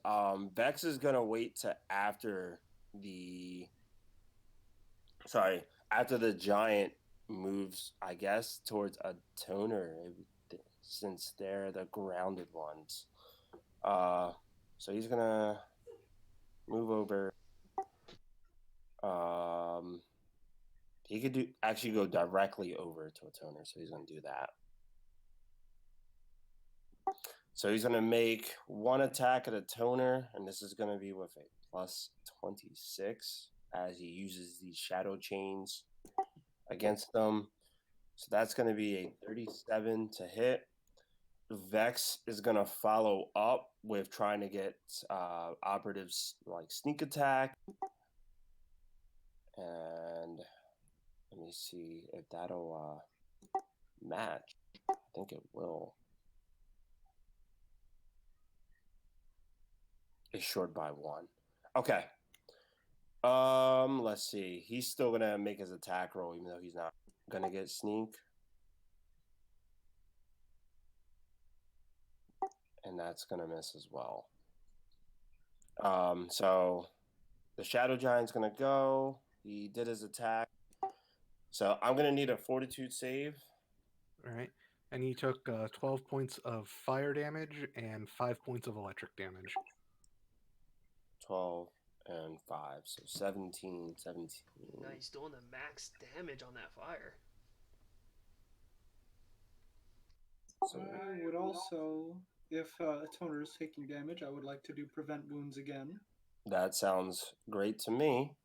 Vex is gonna wait to after the giant moves, I guess, towards a toner, since they're the grounded ones. So he's gonna move over. He could actually go directly over to a toner, so he's gonna do that. So he's gonna make 1 attack at a toner, and this is gonna be with a plus 26 as he uses these shadow chains against them. So that's gonna be a 37 to hit. Vex is gonna follow up with trying to get operatives like sneak attack, and let me see if that'll match. I think it will. It's short by 1. Okay. Let's see. He's still gonna make his attack roll, even though he's not gonna get sneak. and that's gonna miss as well. So the Shadow Giant's gonna go. He did his attack. So I'm gonna need a Fortitude save. All right. And he took 12 points of fire damage and 5 points of electric damage. 12 and 5, so 17. Nice, doing the max damage on that fire. So I would also, if a toner is taking damage, I would like to do prevent wounds again. that sounds great to me.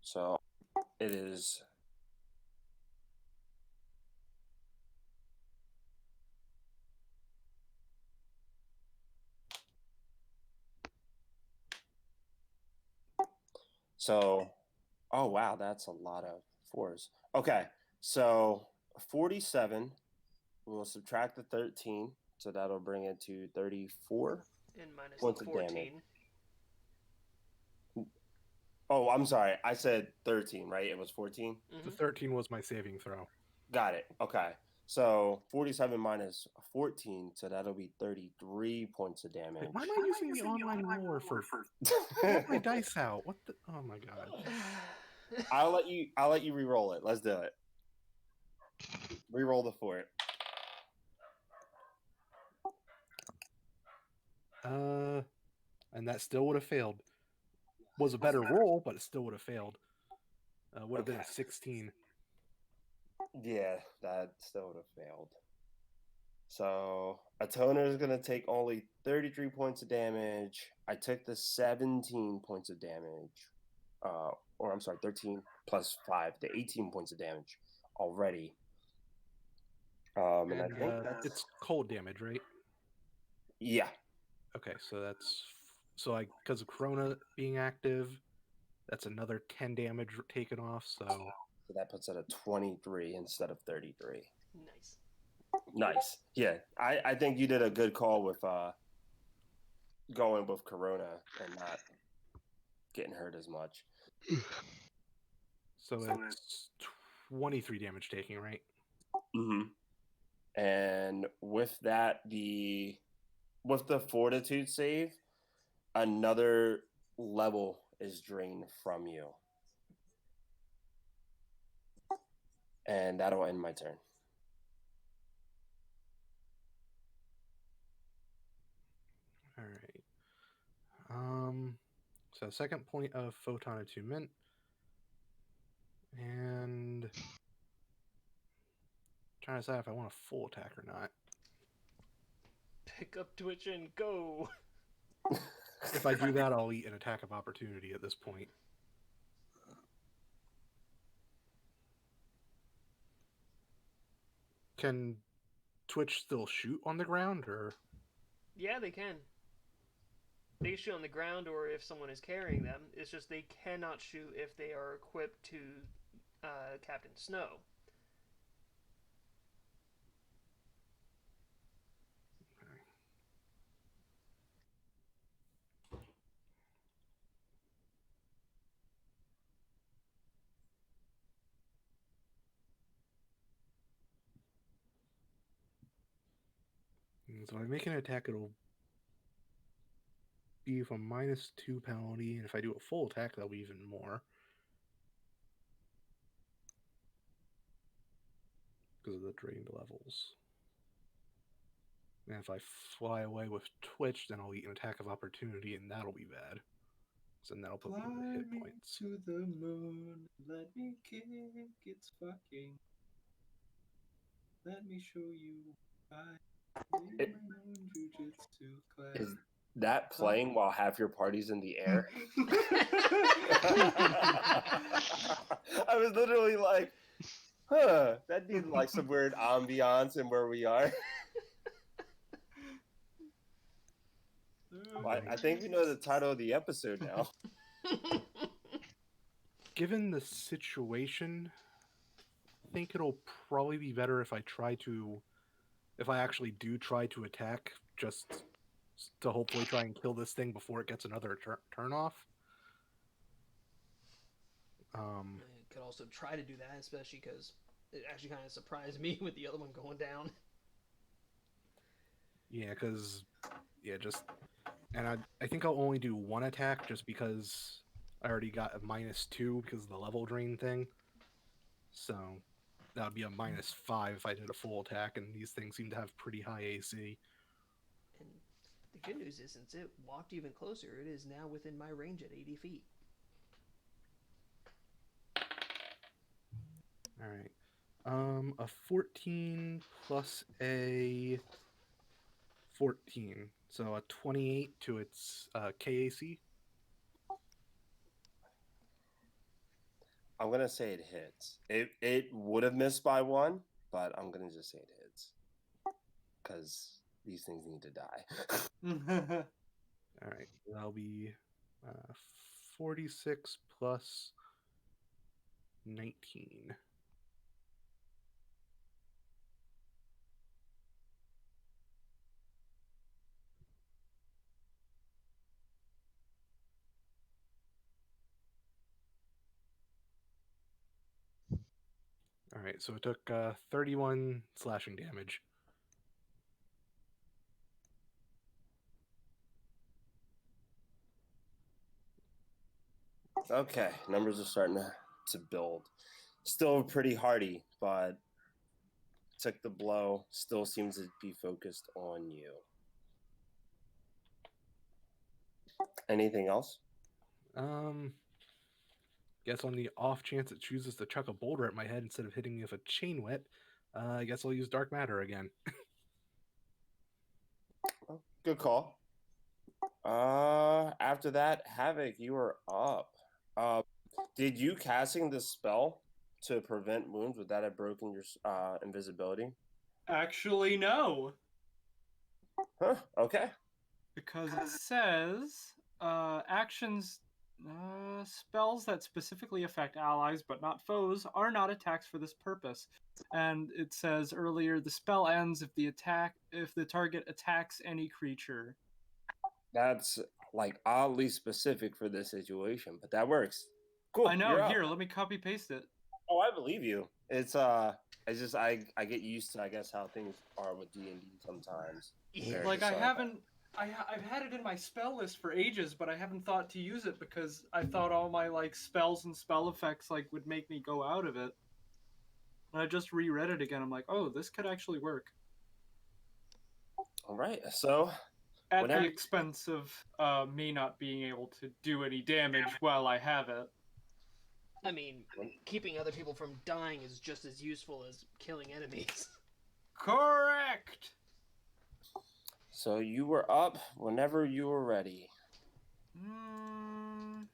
So it is. So, oh wow, that's a lot of fours. Okay, so 47. We'll subtract the 13, so that'll bring it to 34 And minus points the of damage. 14. Oh, I'm sorry. I said 13, right? It was 14? The 13 was my saving throw. Got it. Okay. So 47 minus 14, so that'll be 33 points of damage. Like, why am I using the online roller for? I have my dice out. What the? Oh my god. I'll let you re-roll it. Let's do it. Re-roll the fort. And that still would have failed. Was a better roll, but it still would have failed. Would have been a Okay. 16. Yeah, that still would have failed. So a toner is gonna take only 33 points of damage. I took the 17 points of damage. Or I'm sorry, 13 plus 5, the 18 points of damage already. And I think that's It's cold damage, right? yeah. Okay, so that's because of Corona being active, that's another 10 damage taken off. So So that puts it at 23 instead of 33. Nice. Nice. Yeah. I think you did a good call with going with Corona and not getting hurt as much. so it's 23 damage taking, right? Mm-hmm. And with that, with the fortitude save, another level is drained from you. And that'll end my turn. All right. So second point of photon attunement, and trying to decide if I want a full attack or not. Pick up Twitch and go. If I do that, I'll eat an attack of opportunity at this point. Can Twitch still shoot on the ground, or? Yeah, they can. They can shoot on the ground or if someone is carrying them. It's just they cannot shoot if they are equipped to Captain Snow. So if I make an attack, it'll be a -2 penalty, and if I do a full attack, that'll be even more. Because of the drained levels. And if I fly away with Twitch, then I'll eat an attack of opportunity, and that'll be bad. So then that'll put me into hit Fly me points. to the moon, let me kick its fucking. Let me show you I It- my own jujitsu class. Is that playing while half your party's in the air? I was literally like, huh, that needs like some weird ambiance in where we are. Well, I think we know the title of the episode now. Given the situation, I think it'll probably be better if I actually do try to attack, just to hopefully try and kill this thing before it gets another turn off. I could also try to do that, especially because it actually kind of surprised me with the other one going down. Yeah, because just and I think I'll only do one attack just because I already got a -2 because of the level drain thing. So that would be a -5 if I did a full attack, and these things seem to have pretty high AC. And the good news is, since it walked even closer, it is now within my range at 80 feet. All right. A 14 plus a 14, so a 28 to its KAC. I'm gonna say it hits. It would have missed by one, but I'm gonna just say it hits because these things need to die. All right, that'll be 46 plus 19. All right, so it took 31 slashing damage. Okay, numbers are starting to build. Still pretty hardy, but took the blow. Still seems to be focused on you. Anything else? Guess on the off chance it chooses to chuck a boulder at my head instead of hitting me with a chain whip, I guess I'll use dark matter again. Good call. After that, Havoc, you are up. Did you casting the spell to prevent wounds, would that have broken your invisibility? Actually, no. Huh? Okay. Because it says actions, spells that specifically affect allies but not foes are not attacks for this purpose. And it says earlier the spell ends if the target attacks any creature. That's like oddly specific for this situation, but that works. Cool. I know. You're up. Here, let me copy paste it. Oh, I believe you. It's just I get used to I guess how things are with D&D sometimes. compared Like to I some. haven't. I've had it in my spell list for ages, but I haven't thought to use it because I thought all my like spells and spell effects like would make me go out of it. And I just reread it again. I'm like, oh, this could actually work. All right. So At whenever the expense of me not being able to do any damage while I have it. I mean, keeping other people from dying is just as useful as killing enemies. Correct! So you were up whenever you were ready. Ooh.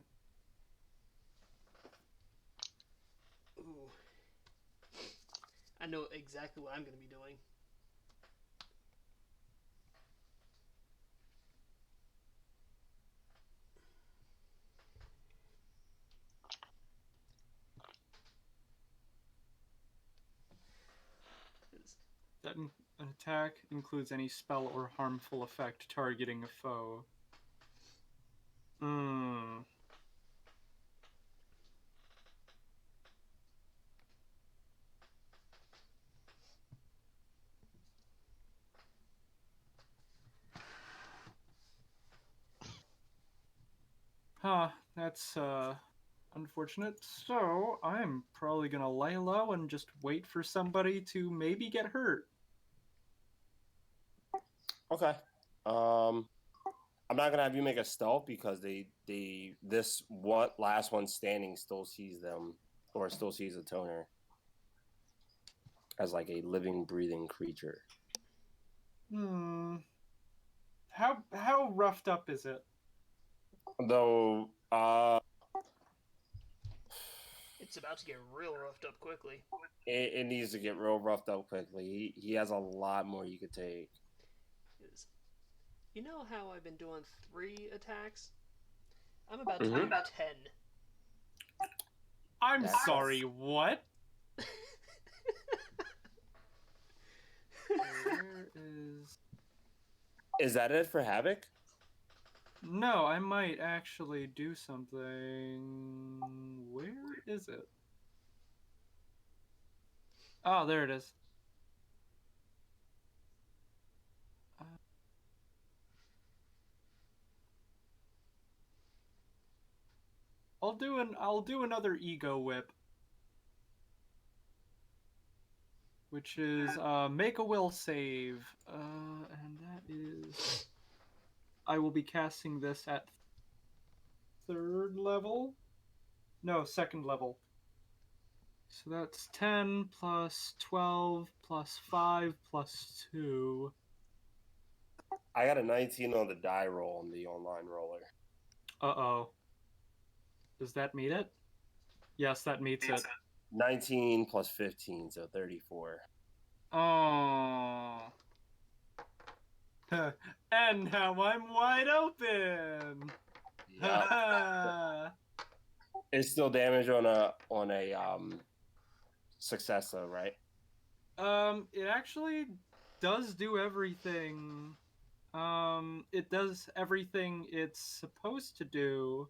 I know exactly what I'm going to be doing. That an attack includes any spell or harmful effect targeting a foe. Huh, that's unfortunate. So I'm probably gonna lay low and just wait for somebody to maybe get hurt. Okay. I'm not gonna have you make a stealth because this what last one standing still sees them or still sees a toner as like a living, breathing creature. How roughed up is it? Though It's about to get real roughed up quickly. it needs to get real roughed up quickly. He has a lot more you could take. You know how I've been doing 3 attacks? I'm about to do 10. I'm sorry, what? Where is... Is that it for Havoc? No, I might actually do something. Where is it? Oh, there it is. I'll do another ego whip, which is make a will save, and that is I will be casting this at 3rd level. No, 2nd level. So that's 10 plus 12 plus 5 plus 2. I got a 19 on the die roll on the online roller. Uh-oh. Does that meet it? Yes, that meets it. 19 plus 15, so 34. Oh. And now I'm wide open. Yeah. It's still damage on a success though, right? It actually does do everything. It does everything it's supposed to do,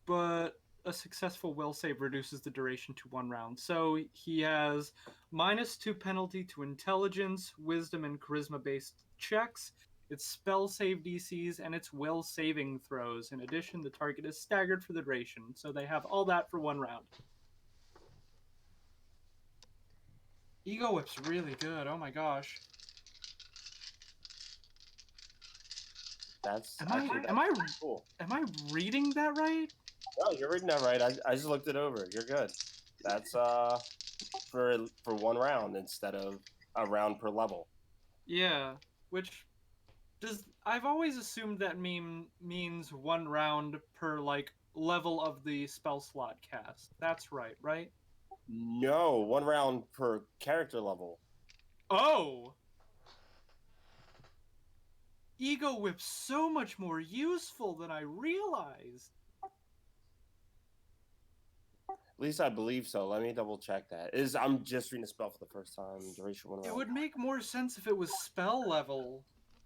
but a successful will save reduces the duration to 1 round. So he has -2 penalty to intelligence, wisdom, and charisma based checks, its spell save DCs, and its will saving throws. In addition, the target is staggered for the duration, so they have all that for 1 round. Ego Whip's really good, oh my gosh. That's Am I reading that right? No, you're reading that right. I just looked it over. You're good. That's for 1 round instead of a round per level. Yeah, which I've always assumed that means 1 round per like level of the spell slot cast. That's right? No, 1 round per character level. Oh! Ego Whip's so much more useful than I realized. At least I believe so. Let me double check that. I'm just reading the spell for the first time. Duration 1 round. It would make more sense if it was spell level.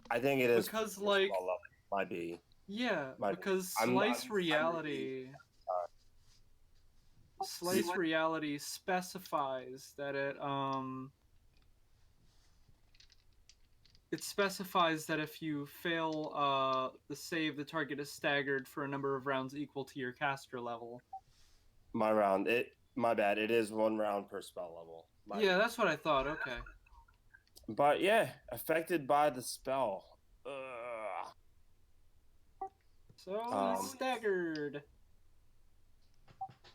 I think it is Because spell like level. Might be. yeah, Might because I'm Slice Reality specifies that it specifies that if you fail the save, the target is staggered for a number of rounds equal to your caster level. My bad. It is 1 round per spell level. Yeah, that's what I thought. Okay. But yeah, affected by the spell. Ugh. So he's staggered.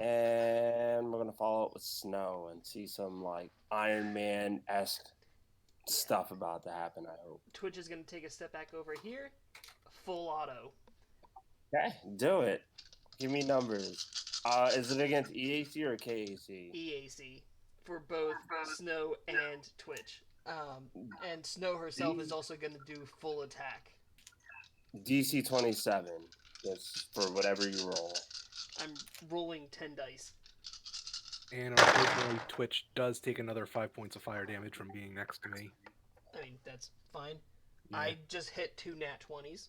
And we're gonna follow up with snow and see some like Iron Man-esque stuff about to happen. I hope. Twitch is going to take a step back over here. Full auto. Okay, do it. Give me numbers. Is it against EAC or KAC? EAC for both Snow and Twitch. And Snow herself is also going to do full attack. DC 27. Just for whatever you roll. I'm rolling 10 dice. And unfortunately, Twitch does take another 5 points of fire damage from being next to me. I mean, that's fine. Yeah. I just hit 2 nat 20s.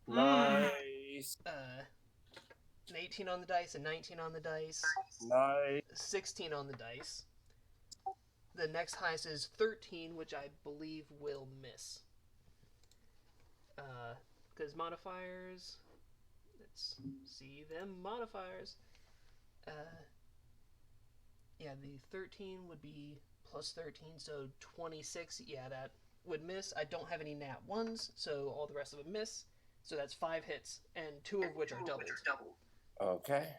Nice. An 18 on the dice, a 19 on the dice, Nice. 16 on the dice. The next highest is 13, which I believe will miss. Because modifiers... Let's see them modifiers. Yeah, the 13 would be plus 13, so 26. Yeah, that would miss. I don't have any nat 1s, so all the rest of them miss. So that's 5 hits, and 2 of which are doubled. Okay.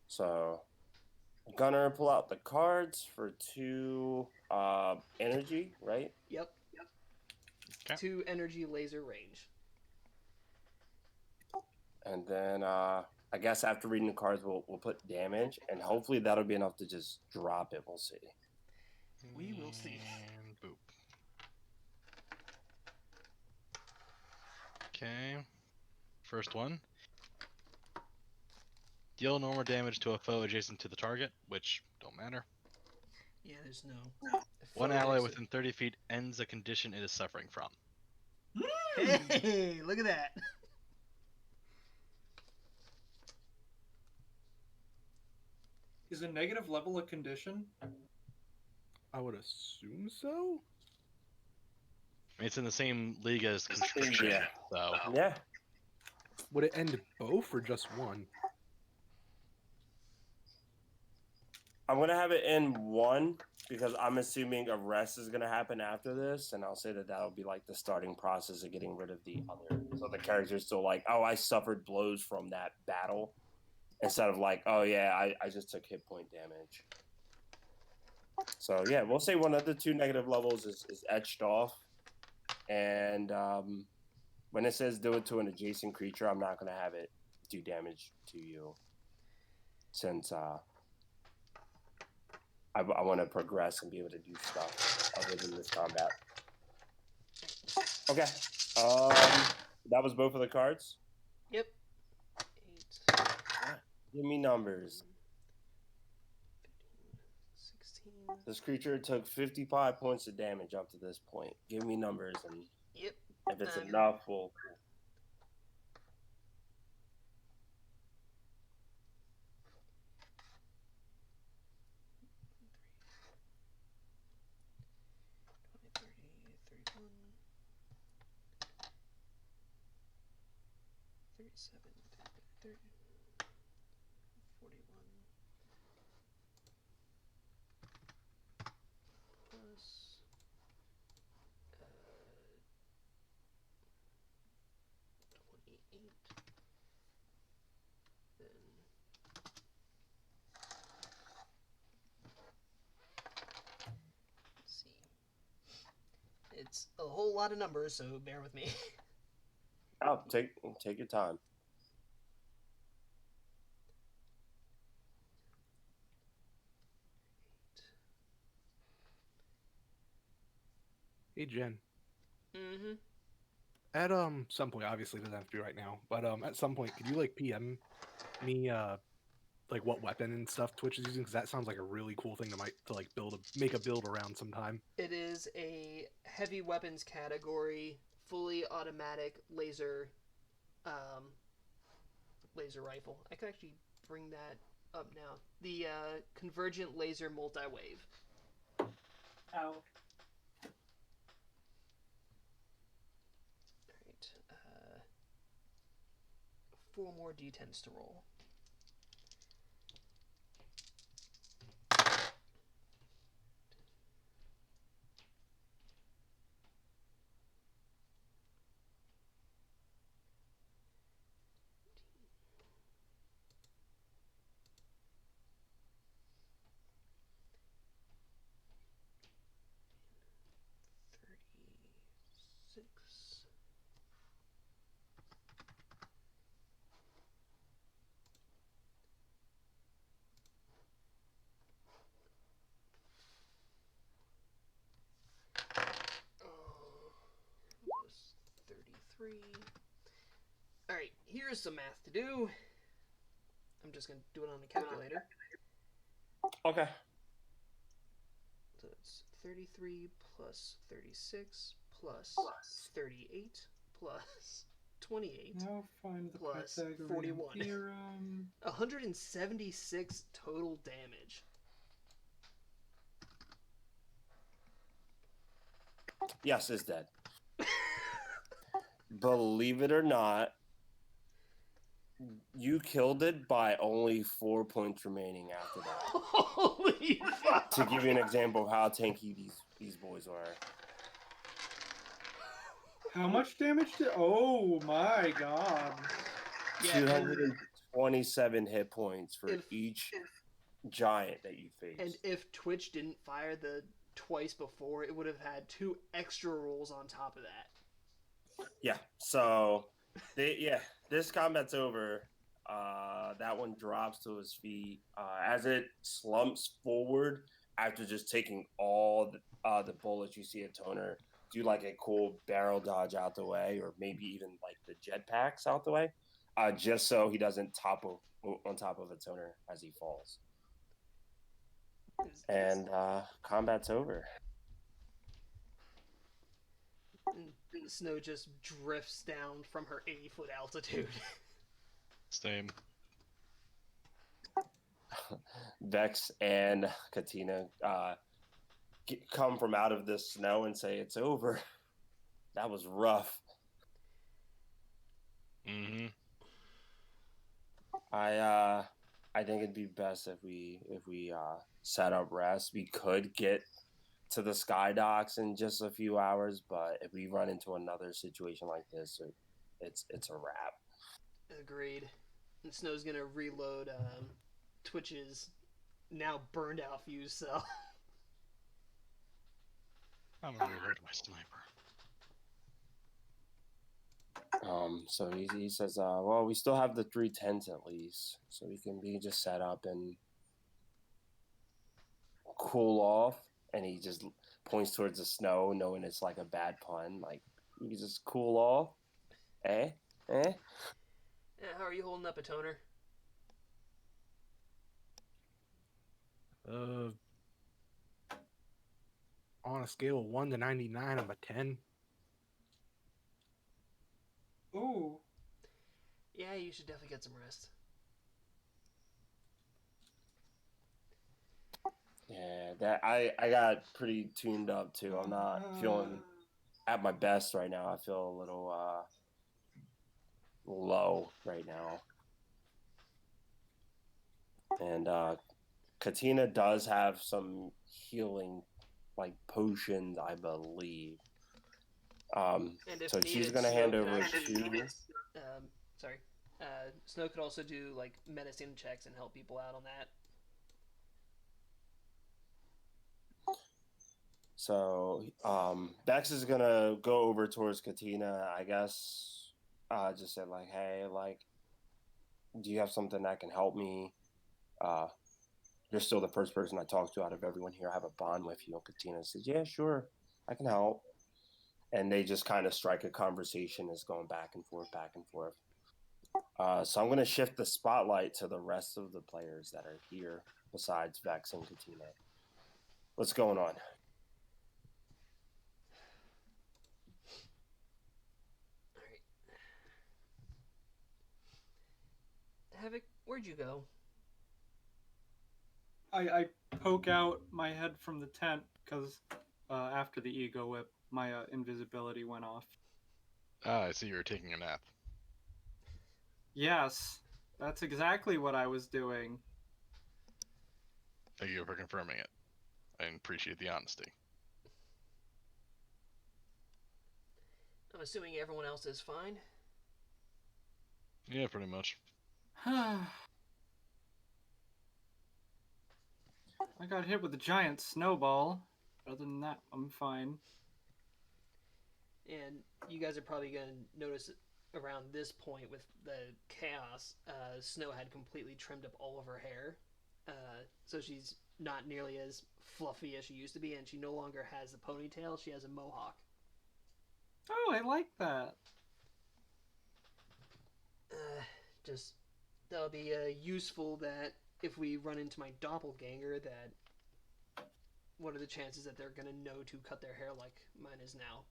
So, gonna pull out the cards for 2 energy, right? Yep. Okay. 2 energy laser range. And then I guess after reading the cards, we'll put damage, and hopefully that'll be enough to just drop it. We'll see. We will see. And boop. Okay. First one. Deal normal damage to a foe adjacent to the target, which don't matter. Yeah, there's no... One ally within 30 feet ends a condition it is suffering from. Hey, look at that. Is a negative level a condition? I would assume so. It's in the same league as constriction, Yeah. so Yeah. would it end both or just one? I'm gonna have it in one because I'm assuming a rest is gonna happen after this, and I'll say that that'll be like the starting process of getting rid of the other. So the character's still like, oh, I suffered blows from that battle, instead of like, oh yeah, I just took hit point damage. So yeah, we'll say one of the 2 negative levels is etched off, and when it says do it to an adjacent creature, I'm not gonna have it do damage to you, since I want to progress and be able to do stuff other than this combat. Okay. That was both of the cards. Yep. 8, Give me numbers. 16. This creature took 55 points of damage up to this point. Give me numbers, and Yep. if it's enough, we'll. 20, 30, 31, 37, 30, 41, plus 28, then let's see. It's a whole lot of numbers, so bear with me. Oh, take your time. Hey Jen. Mm-hmm. At some point, obviously it doesn't have to be right now, but at some point, could you like PM me like what weapon and stuff Twitch is using? Because that sounds like a really cool thing to like make a build around sometime. It is a heavy weapons category, fully automatic laser rifle. I could actually bring that up now. The convergent laser multi-wave. Ow. Alright. 4 more d10s to roll. Six. Plus 33. Alright, here's some math to do. I'm just going to do it on a calculator. Okay. So it's 33 plus 36 plus 38 plus 28 Now find the plus Pythagorean 41. theorem. 176 total damage. Yes, it's dead. Believe it or not, you killed it by only 4 points remaining after that. Holy fuck! To give you an example of how tanky these boys are. How much damage did? Oh my god. Yeah, 227 hit points for each giant that you face. And if Twitch didn't fire the twice before, it would have had 2 extra rolls on top of that. Yeah, so this combat's over. That one drops to his feet as it slumps forward after just taking all the bullets. You see a toner do like a cool barrel dodge out the way, or maybe even like the jetpacks out the way, just so he doesn't topple on top of a toner as he falls. And combat's over. And Snow just drifts down from her 80-foot altitude. Same. Vex and Katina come from out of the snow and say, "It's over. That was rough." Mm-hmm. I think it'd be best if we set up rest. We could get to the sky docks in just a few hours, but if we run into another situation like this, it's a wrap. Agreed. And Snow's gonna reload Twitch's now burned out fuse cell. I'm gonna reload my sniper. So he says, well, we still have the 3 tents at least, so we can just set up and cool off. And he just points towards the snow, knowing it's like a bad pun. Like, we can just cool off. Eh? How are you holding up, a toner? On a scale of 1 to 99, I'm a 10. Ooh. Yeah, you should definitely get some rest. Yeah, that I got pretty tuned up too. I'm not feeling at my best right now. I feel a little low right now. And Katina does have some healing like potions, I believe. And if So needed, she's gonna Snow hand could over actually, to sorry. Snow could also do like medicine checks and help people out on that. So Bex is gonna go over towards Katina, I guess. Just said like, hey, like, do you have something that can help me? You're still the first person I talked to out of everyone here. I have a bond with you. And Katina says, yeah, sure, I can help. And they just kind of strike a conversation is going back and forth, back and forth. So I'm gonna shift the spotlight to the rest of the players that are here besides Vex and Katina. What's going on? Alright. Havoc, where'd you go? I poke out my head from the tent because after the ego whip, my invisibility went off. Ah, I see you were taking a nap. Yes, that's exactly what I was doing. Thank you for confirming it. I appreciate the honesty. I'm assuming everyone else is fine. Yeah, pretty much. I got hit with a giant snowball. Other than that, I'm fine. And you guys are probably going to notice around this point with the chaos, Snow had completely trimmed up all of her hair. So she's not nearly as fluffy as she used to be, and she no longer has a ponytail. She has a mohawk. Oh, I like that. Just that'll be useful that if we run into my doppelganger, that what are the chances that they're going to know to cut their hair like mine is now?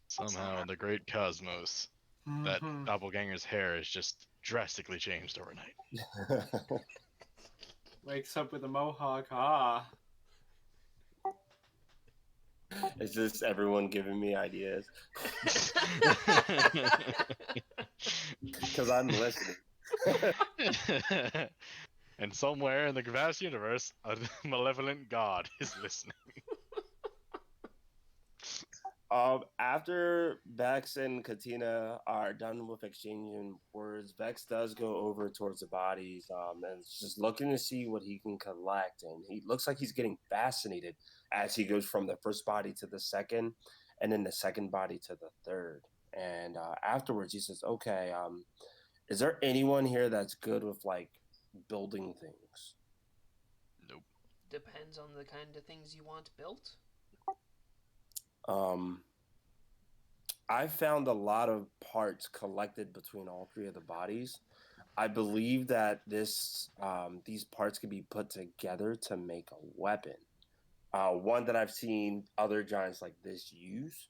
Somehow, in the great cosmos, that doppelganger's hair is just drastically changed overnight. Wakes up with a mohawk. Ah. It's just everyone giving me ideas because I'm listening. And somewhere in the vast universe, a malevolent god is listening. After Vex and Katina are done with exchanging words, Vex does go over towards the bodies and is just looking to see what he can collect. And he looks like he's getting fascinated as he goes from the first body to the second, and then the second body to the third. And afterwards, he says, "Okay, is there anyone here that's good with like building things?" Nope. Depends on the kind of things you want built. I found a lot of parts collected between all 3 of the bodies. I believe that these parts can be put together to make a weapon. One that I've seen other giants like this use.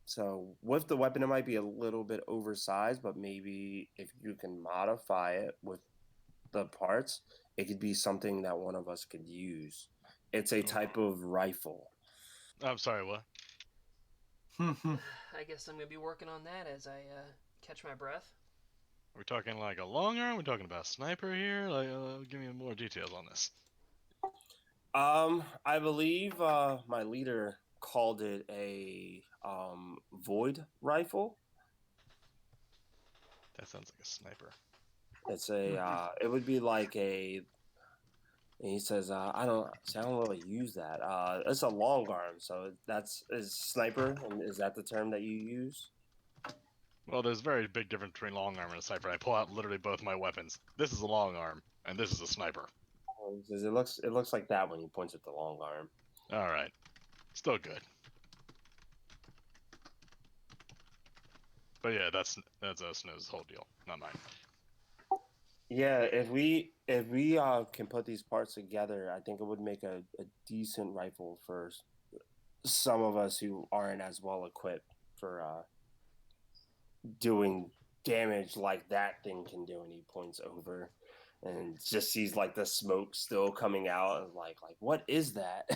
So with the weapon, it might be a little bit oversized, but maybe if you can modify it with the parts, it could be something that one of us could use. It's a type of rifle. I'm sorry, what? I guess I'm gonna be working on that as I catch my breath. Are we talking like a long arm? We're talking about a sniper here? Like, give me more details on this. I believe my leader called it a void rifle. That sounds like a sniper. It's a it would be like a. And he says, I don't really use that. It's a long arm, so that's is sniper, and is that the term that you use? Well, there's a very big difference between long arm and a sniper. I pull out literally both my weapons. This is a long arm, and this is a sniper. He says it looks like that when he points at the long arm. All right, still good. But yeah, that's Snow's whole deal, not mine. Yeah, if we can put these parts together, I think it would make a decent rifle for some of us who aren't as well equipped for doing damage like that thing can do. And he points over and just sees like the smoke still coming out, and like what is that?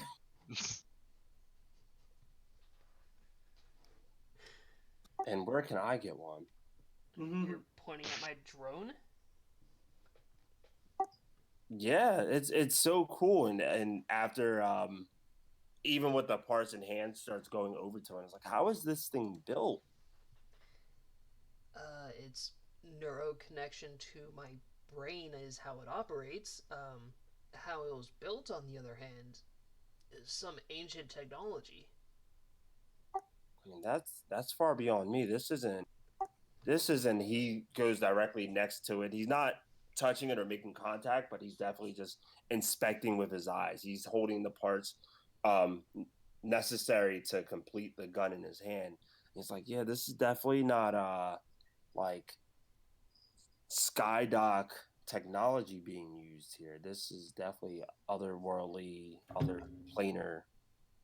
And where can I get one? You're pointing at my drone? Yeah, it's so cool, and after even with the parts in hand starts going over to it, it's like, how is this thing built? Its neuro connection to my brain is how it operates. How it was built, on the other hand, is some ancient technology. I mean, that's far beyond me. This isn't he goes directly next to it. He's not touching it or making contact, but he's definitely just inspecting with his eyes. He's holding the parts um, necessary to complete the gun in his hand. He's like, yeah, this is definitely not like Skydock technology being used here. This is definitely otherworldly, other planar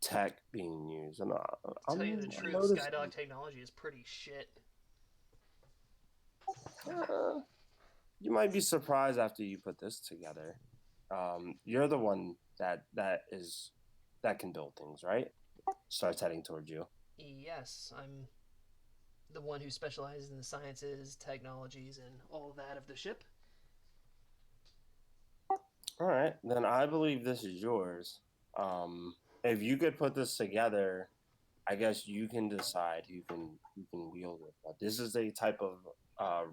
tech being used. And To tell you the I'm truth, noticing. Skydog technology is pretty shit. You might be surprised after you put this together. You're the one that can build things, right? Starts heading towards you. Yes, I'm the one who specializes in the sciences, technologies, and all that of the ship. All right, then I believe this is yours. If you could put this together, I guess you can decide who can wield it. But this is a type of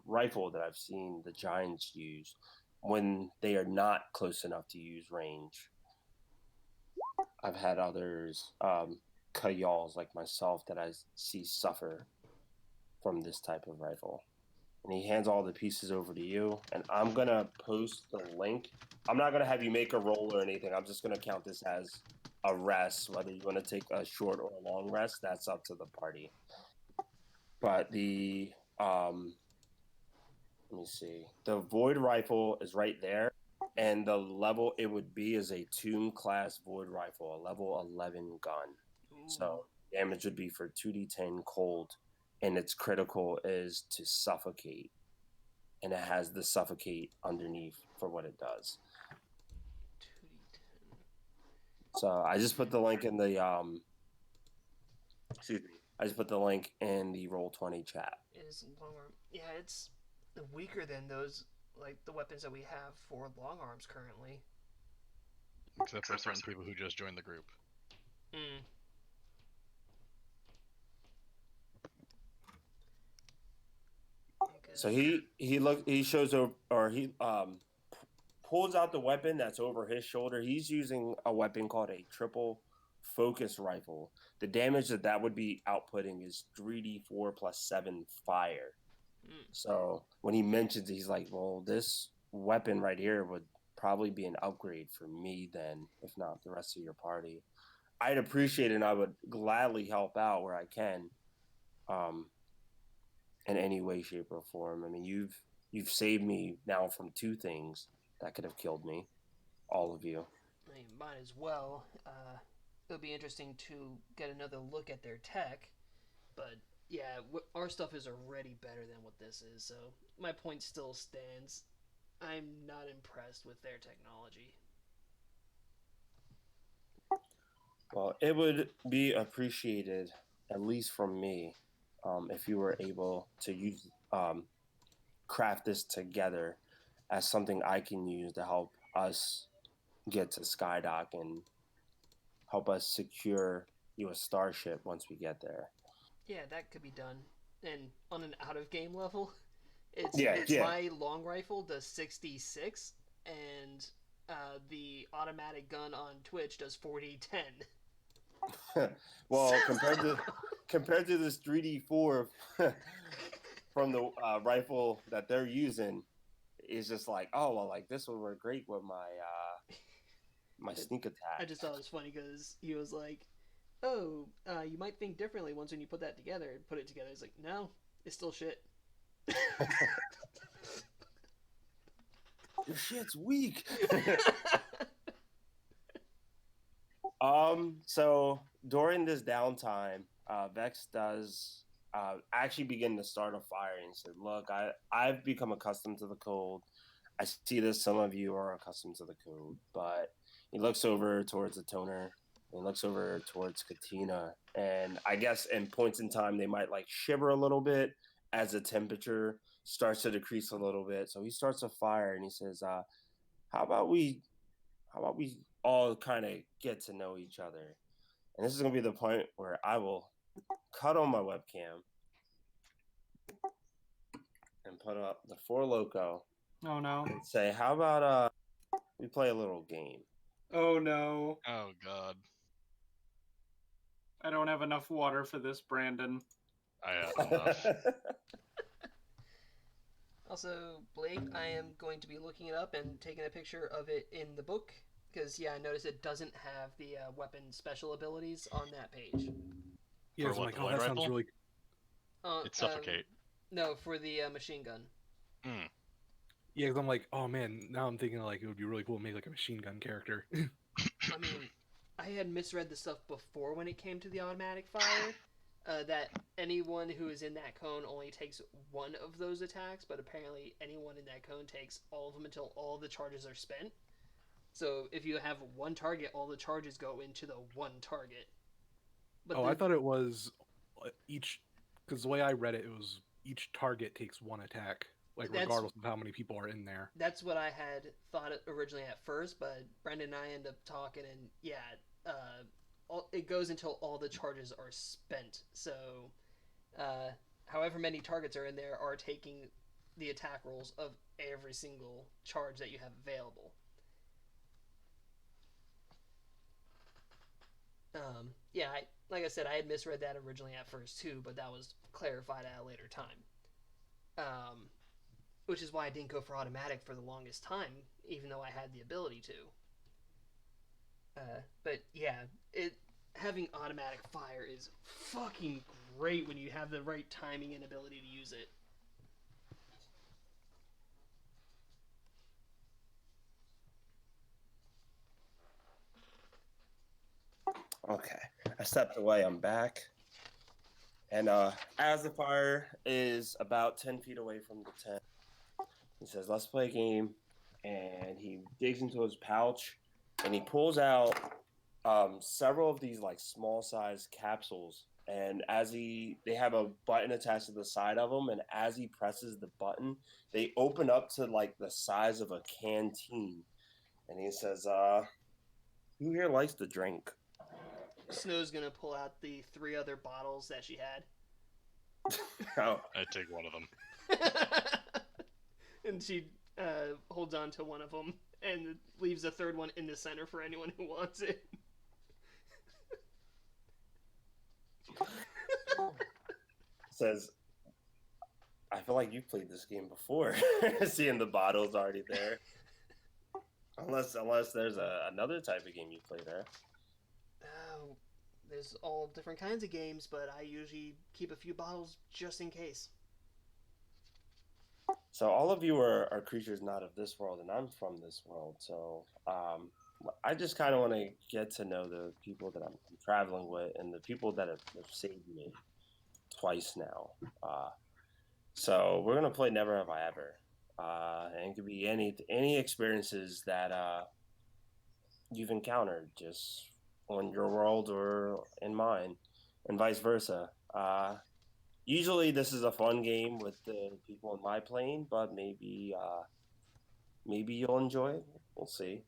rifle that I've seen the giants use when they are not close enough to use range. I've had others, Kayals like myself, that I see suffer from this type of rifle. And he hands all the pieces over to you, and I'm gonna post the link. I'm not gonna have you make a roll or anything. I'm just gonna count this as a rest. Whether you want to take a short or a long rest, that's up to the party. But the let me see. The void rifle is right there, and the level it would be is a tomb class void rifle, a level 11 gun. Ooh. So damage would be for 2d10 cold, and its critical is to suffocate, and it has the suffocate underneath for what it does. 2d10. So I just put the link in the excuse me. I just put the link in the Roll20 chat. It is long arm. Yeah, it's weaker than those, like the weapons that we have for long arms currently. Except for certain people who just joined the group. Mm. So he shows or he pulls out the weapon that's over his shoulder. He's using a weapon called a triple focus rifle. The damage that would be outputting is 3d4 plus 7 fire. So when he mentions it, he's like, well, this weapon right here would probably be an upgrade for me then, if not the rest of your party. I'd appreciate it, and I would gladly help out where I can, in any way, shape, or form. I mean, you've saved me now from two things that could have killed me, all of you. I mean, might as well. It'll be interesting to get another look at their tech, but yeah, our stuff is already better than what this is, so my point still stands. I'm not impressed with their technology. Well, it would be appreciated at least from me, if you were able to use craft this together as something I can use to help us get to Skydock and help us secure you a starship once we get there. Yeah, that could be done. And on an out of game level, it's Yeah, it's yeah. my long rifle does 66, and the automatic gun on Twitch does 40-10. Well, compared to this 3D4 from the rifle that they're using, it's just like, oh well, like this would work great with my sneak I attack. just thought it was funny because he was like, "Oh, you might think differently once when you put that together." And put it together. He's like, "No, it's still shit." Your shit's weak. So during this downtime, Vex does actually begin to start a fire and said, "Look, I've become accustomed to the cold. I see that some of you are accustomed to the cold." But he looks over towards the toner. He looks over towards Katina, and I guess in points in time they might like shiver a little bit as the temperature starts to decrease a little bit. So he starts a fire and he says, "How about we all kind of get to know each other?" And this is going to be the point where I will cut on my webcam and put up the Four Loco Oh no. and say, "How about we play a little game?" Oh no. Oh God. I don't have enough water for this, Brandon. I have enough. Also, Blake, I am going to be looking it up and taking a picture of it in the book because yeah, I noticed it doesn't have the weapon special abilities on that page. Yeah, For so I'm what, like, the oh, void that sounds rifle? really. It suffocate. No, for the machine gun. Mm. Yeah, because I'm like, oh man, now I'm thinking like it would be really cool to make like a machine gun character. I mean, I had misread the stuff before when it came to the automatic fire. That anyone who is in that cone only takes one of those attacks, but apparently anyone in that cone takes all of them until all the charges are spent. So if you have one target, all the charges go into the one target. But Oh, I thought it was each, because the way I read it, it was each target takes one attack, like That's regardless of how many people are in there. that's what I had thought originally at first, but Brendan and I end up talking, and yeah, it goes until all the charges are spent. So, however many targets are in there are taking the attack rolls of every single charge that you have available. Yeah, like I said, I had misread that originally at first too, but that was clarified at a later time. Um, which is why I didn't go for automatic for the longest time, even though I had the ability to. But yeah, it having automatic fire is fucking great when you have the right timing and ability to use it. Okay, I stepped away. I'm back, and as the fire is about 10 feet away from the tent, he says, "Let's play a game." And he digs into his pouch, and he pulls out several of these like small size capsules. And they have a button attached to the side of them, and as he presses the button, they open up to like the size of a canteen. And he says, "Who here likes to drink?" Snow's gonna pull out the 3 other bottles that she had. Oh, I take one of them. And she holds on to one of them and leaves the third one in the center for anyone who wants it. says, "I feel like you've played this game before." Seeing the bottles already there. Unless there's another type of game you play there. There's all different kinds of games, but I usually keep a few bottles just in case. So all of you are creatures not of this world, and I'm from this world. So I just kind of want to get to know the people that I'm traveling with and the people that have saved me twice now. So we're gonna play Never Have I Ever, and it could be any experiences that you've encountered just on your world or in mine. and vice versa. Usually this is a fun game with the people in my plane, but maybe you'll enjoy it. We'll see.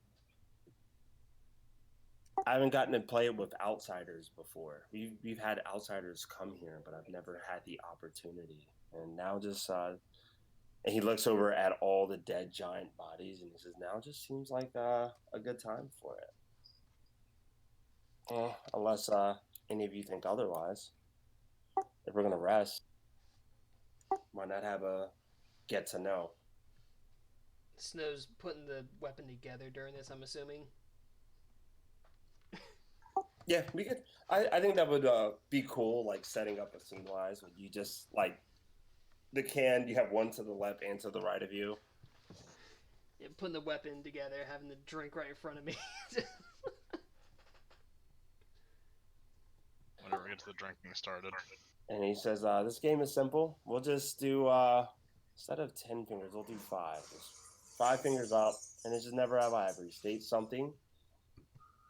I haven't gotten to play it with outsiders before. We've had outsiders come here, but I've never had the opportunity. And now and he looks over at all the dead giant bodies and he says, "Now just seems like a good time for it." Unless any of you think otherwise. If we're gonna rest, why not have a get to know? Snow's putting the weapon together during this, I'm assuming. Yeah, we could. I think that would be cool, like setting up a scene wise. When you just like the can, you have one to the left and to the right of you. Yeah, putting the weapon together, having the drink right in front of me. Whenever we get to the drinking started. And he says, "This game is simple. We'll just do instead of 10 fingers, we'll do 5. Just 5 fingers up, and it's just never have I ever. You state something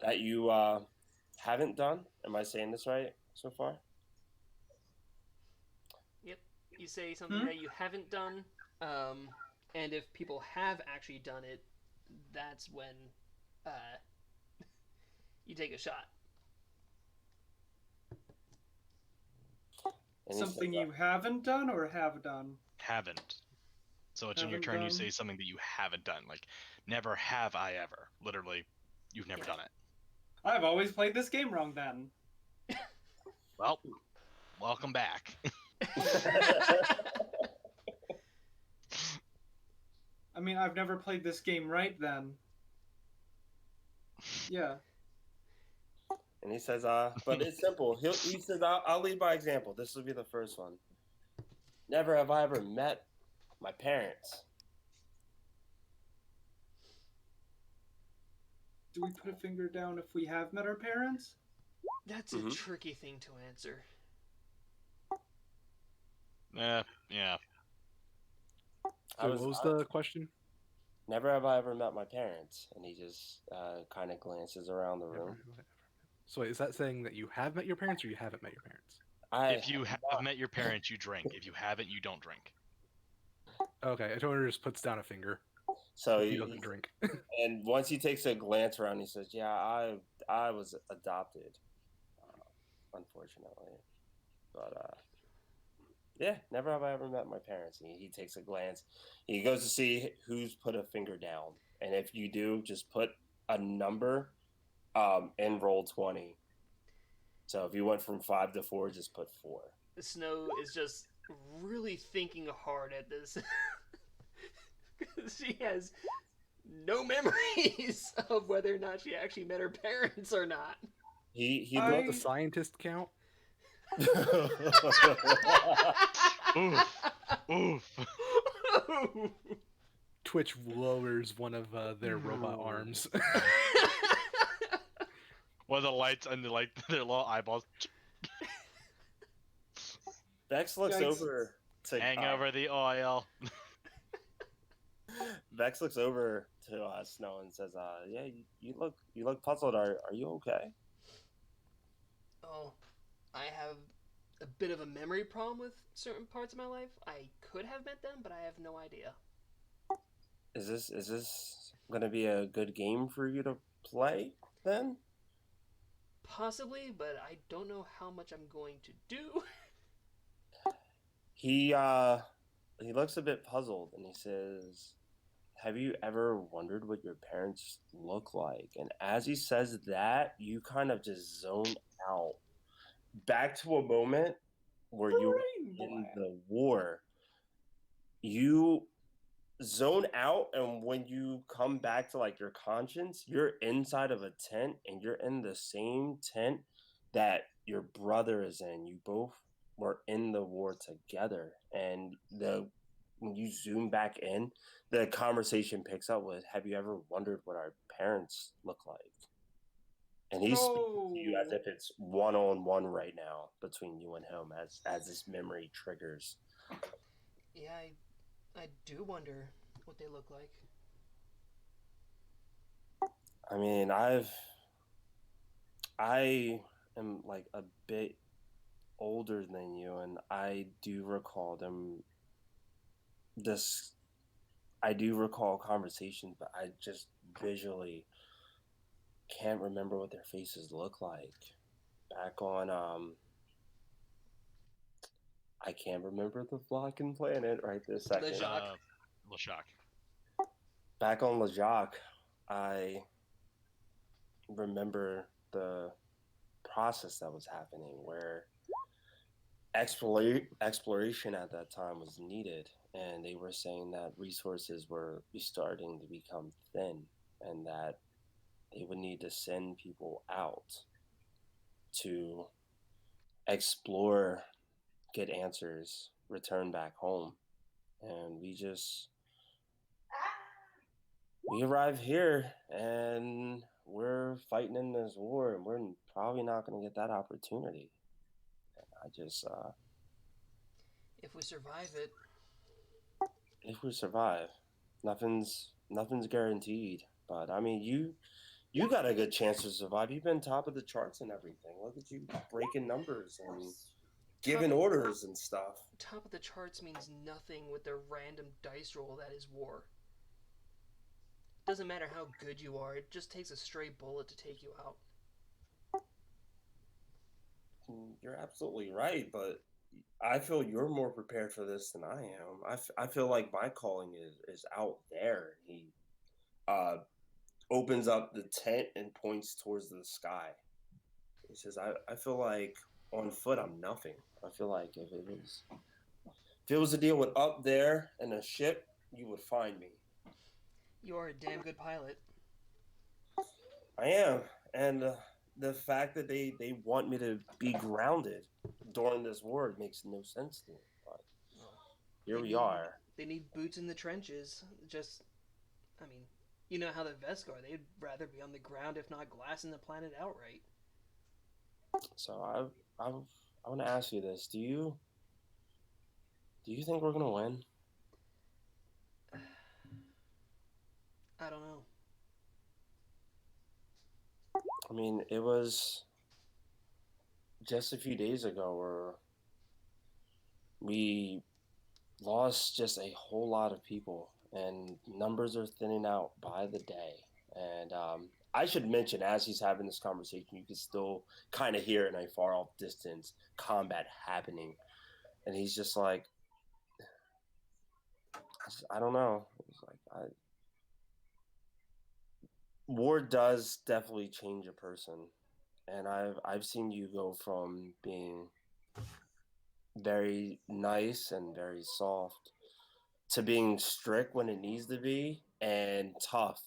that you haven't done. Am I saying this right so far? Yep. You say something that you haven't done, and if people have actually done it, that's when you take a shot. And he Something says, you haven't done or have done? Haven't. So it's in your Haven't turn, you done. say something that you haven't done. Like, never have I ever. Literally, you've never done it. I've always played this game wrong then. Well, welcome back. I mean, I've never played this game right then. Yeah. And he says, but it's simple. He says, I'll lead by example. This will be the first one. Never have I ever met my parents. Do we put a finger down if we have met our parents? That's a tricky thing to answer. Yeah. So what was the question? Never have I ever met my parents. And he just kind of glances around the room. So wait, is that saying that you have met your parents or you haven't met your parents? If you have met your parents, you drink. If you haven't, you don't drink. Okay, Toner just puts down a finger. So he doesn't drink. And once he takes a glance around, he says, "Yeah, I was adopted, unfortunately, but yeah, never have I ever met my parents." And he takes a glance. He goes to see who's put a finger down, and if you do, just put a number and roll 20. So if you went from 5 to 4, just put 4. Snow is just really thinking hard at this. She has no memories of whether or not she actually met her parents or not. He Does the scientist count? Oof. Twitch lowers one of their robot arms. One of the lights and their little eyeballs. Vex looks over to hang over the oil. Vex looks over to Snow and says, "Yeah, you look puzzled. Are you okay?" Oh, I have a bit of a memory problem with certain parts of my life. I could have met them, but I have no idea. Is this going to be a good game for you to play then? Possibly, but I don't know how much I'm going to do. He looks a bit puzzled and he says, "Have you ever wondered what your parents look like?" And as he says that, you kind of just zone out back to a moment where you were in the war. You zone out, and when you come back to like your conscience, you're inside of a tent and you're in the same tent that your brother is in. You both were in the war together, and when you zoom back in, the conversation picks up with, "Have you ever wondered what our parents look like?" And he's speaking to you as if it's one-on-one right now between you and him as this memory triggers. Yeah, I do wonder what they look like. I mean, I am like a bit older than you, and I do recall them. This I do recall conversations, but I just visually can't remember what their faces look like. Back on I can't remember the flocking planet right this second. Jacques. Lashak. Back on Lejac, I remember the process that was happening where exploration at that time was needed, and they were saying that resources were starting to become thin, and that they would need to send people out to explore, get answers, return back home. And we arrive here and we're fighting in this war, and we're probably not going to get that opportunity. I just, If we survive it, if we survive, nothing's guaranteed. But I mean, you got a good chance to survive. You've been top of the charts and everything. Look at you breaking numbers and giving orders and stuff. top of the charts means nothing with the random dice roll that is war. Doesn't matter how good you are, it just takes a stray bullet to take you out. You're absolutely right, but I feel you're more prepared for this than I am. I feel like my calling is out there. He uh, opens up the tent and points towards the sky. He says, I feel like on foot I'm nothing. I feel like if it was a deal with up there and a ship, you would find me. You are a damn good pilot. I am, and the fact that they want me to be grounded during this war makes no sense to me. But here we are. They need boots in the trenches. Just, I mean, you know how the Vescar, they'd rather be on the ground if not glassing the planet outright. So I want to ask you this: Do you think we're gonna win? I don't know. I mean, it was just a few days ago where we lost just a whole lot of people, and numbers are thinning out by the day. And I should mention, as he's having this conversation, you can still kind of hear in a far off distance combat happening, and he's just like, I don't know. It's like war does definitely change a person, and I've seen you go from being very nice and very soft to being strict when it needs to be and tough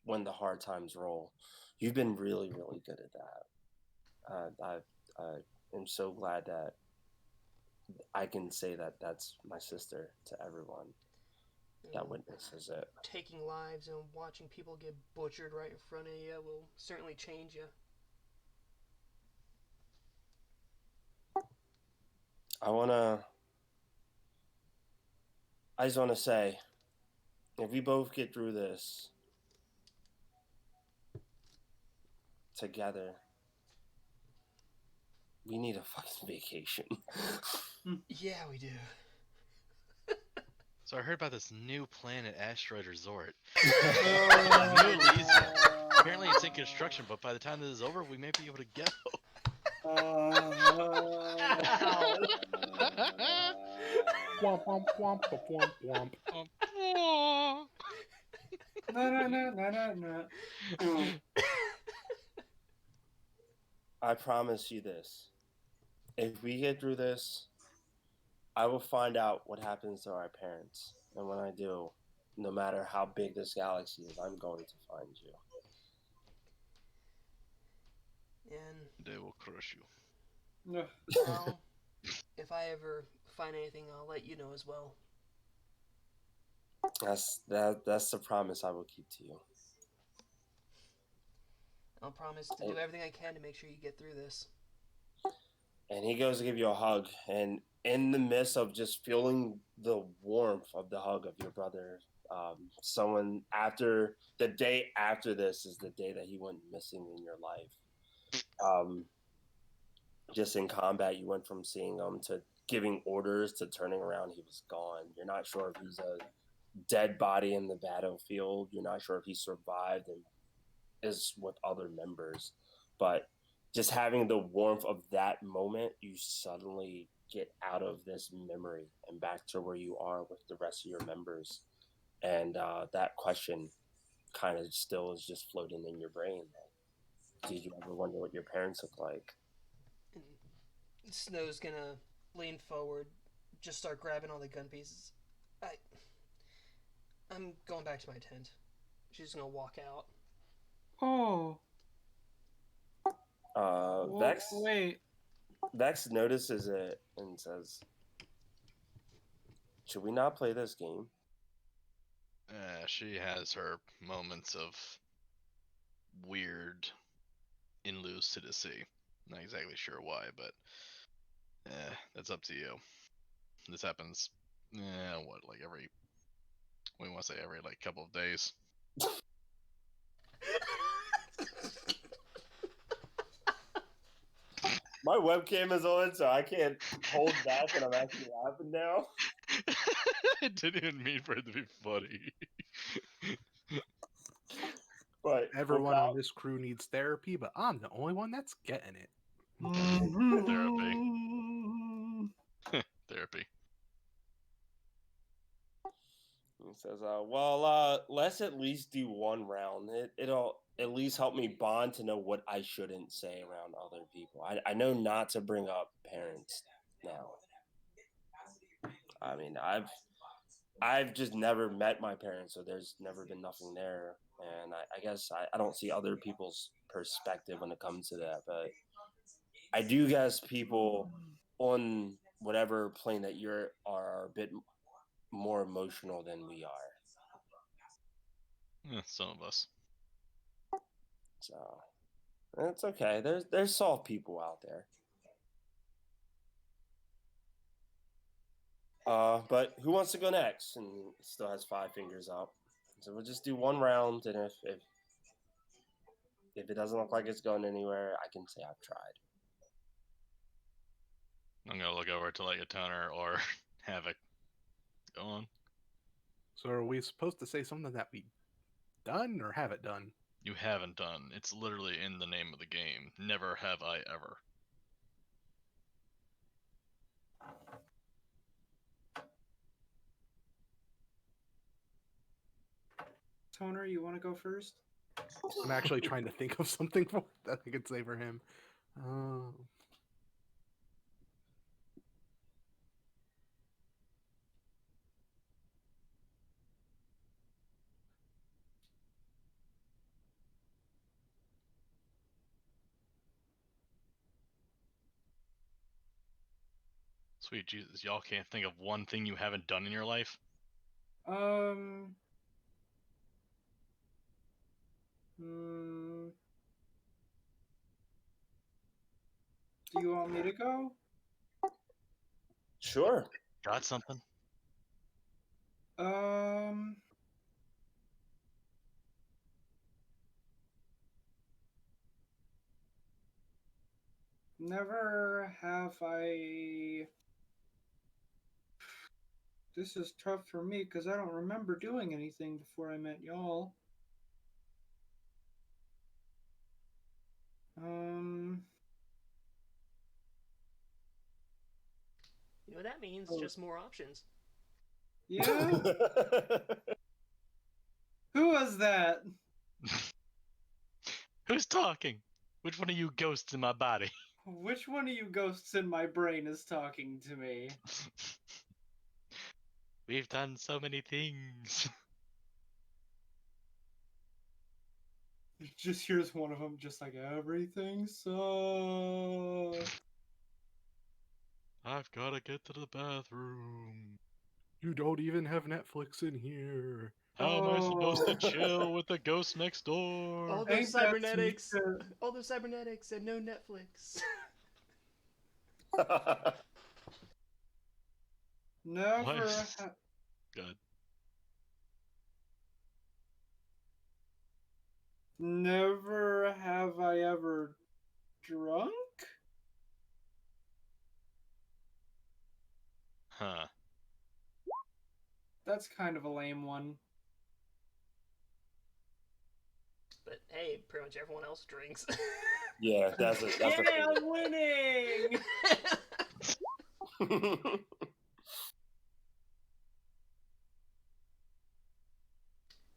when the hard times roll. You've been really, really good at that. I am so glad that I can say that that's my sister to everyone that witnesses it. Taking lives and watching people get butchered right in front of you will certainly change you. I just want to say, if we both get through this together, we need a fucking vacation. Yeah, we do. So I heard about this new planet asteroid resort. Oh, New Elysium. Apparently it's in construction, but by the time this is over, we may be able to go. Womp womp womp womp womp. no. I promise you this. If we get through this, I will find out what happens to our parents. And when I do, no matter how big this galaxy is, I'm going to find you. And They will crush you. well, if I ever find anything, I'll let you know as well. That's the promise I will keep to you. I'll promise to do everything I can to make sure you get through this. And he goes to give you a hug, and in the midst of just feeling the warmth of the hug of your brother, someone after the day after this is the day that he went missing in your life. just in combat, you went from seeing him to giving orders to turning around, he was gone. You're not sure if he's a dead body in the battlefield. You're not sure if he survived and is with other members. But just having the warmth of that moment, you suddenly get out of this memory and back to where you are with the rest of your members. And that question kind of still is just floating in your brain. Did you ever wonder what your parents look like? And Snow's gonna lean forward, just start grabbing all the gun pieces. I'm going back to my tent. She's gonna walk out. Oh. Vex Wait. Vex notices it and says, "Should we not play this game?" She has her moments of weird in lucidity. Not exactly sure why, but that's up to you. This happens, like every, we want to say every like couple of days. My webcam is on, so I can't hold back, and I'm actually laughing now. I didn't even mean for it to be funny. But Everyone on this crew needs therapy, but I'm the only one that's getting it. Therapy. he says, let's at least do one round. It'll at least help me bond to know what I shouldn't say around other people. I know not to bring up parents now. I mean, I've just never met my parents, so there's never been nothing there. And I guess I don't see other people's perspective when it comes to that. But I do guess people on whatever plane that you're are a bit more emotional than we are. Some of us. So it's okay. There's soft people out there. But who wants to go next? And still has 5 fingers up. So we'll just do one round, and if it doesn't look like it's going anywhere, I can say I've tried. I'm gonna look over to like a toner or Havoc. Go on. So are we supposed to say something that we done or haven't done? You haven't done. It's literally in the name of the game. Never have I ever. Toner, you want to go first? I'm actually trying to think of something that I could say for him. Sweet Jesus, y'all can't think of one thing you haven't done in your life? Hmm, do you want me to go? Sure. Got something? Never have I. This is tough for me because I don't remember doing anything before I met y'all. You know what that means? Oh. Just more options. Yeah? Who was that? Who's talking? Which one of you ghosts in my body? Which one of you ghosts in my brain is talking to me? We've done so many things. Just here's one of them, just like everything sucks. I've gotta get to the bathroom. You don't even have Netflix in here. How am I supposed to Oh. chill with the ghost next door? All those Ain't that some cybernetics. shit? All those cybernetics and no Netflix. Never. What? Good. Never have I ever drunk? Huh. That's kind of a lame one. But hey, pretty much everyone else drinks. Yeah, that's a Yeah, I'm winning!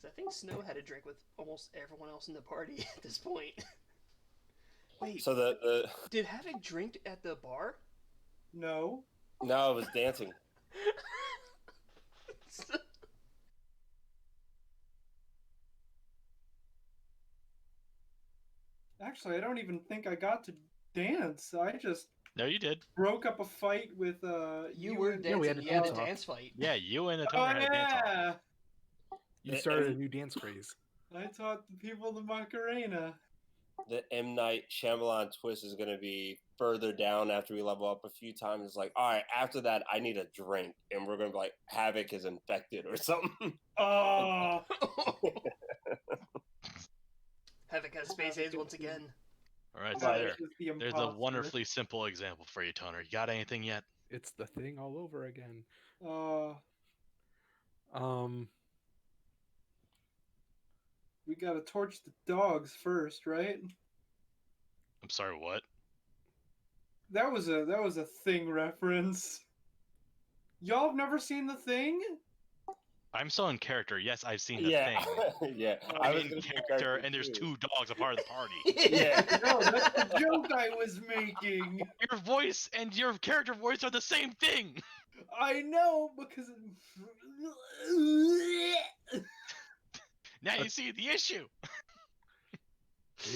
I think Snow had a drink with almost everyone else in the party at this point. Wait, So the did Havoc drink at the bar? No. no, it was dancing. Actually, I don't even think I got to dance. I just No, you did. broke up a fight with You were and- Yeah, we dancing. had a You had a dance-off. dance fight. Yeah, you and the Oh toner had a dance off. yeah! You The started a M- new dance craze. I taught the people the Macarena. the M Night Shyamalan twist is gonna be further down after we level up a few times. It's like, all right, after that, I need a drink, and we're gonna be like, Havoc is infected or something. Oh, Havoc has space AIDS once again. All right, so that there. is the There's a imposter. wonderfully simple example for you, Toner. You got anything yet? It's the thing all over again. We gotta torch the dogs first, right? I'm sorry, what? That was a Thing reference. Y'all have never seen the Thing? I'm still in character. Yes, I've seen the Yeah, thing. yeah. I'm was in gonna say character, and there's too. 2 dogs a part of the party. Yeah. No, that's the joke I was making. Your voice and your character voice are the same thing. I know because. Now you see the issue.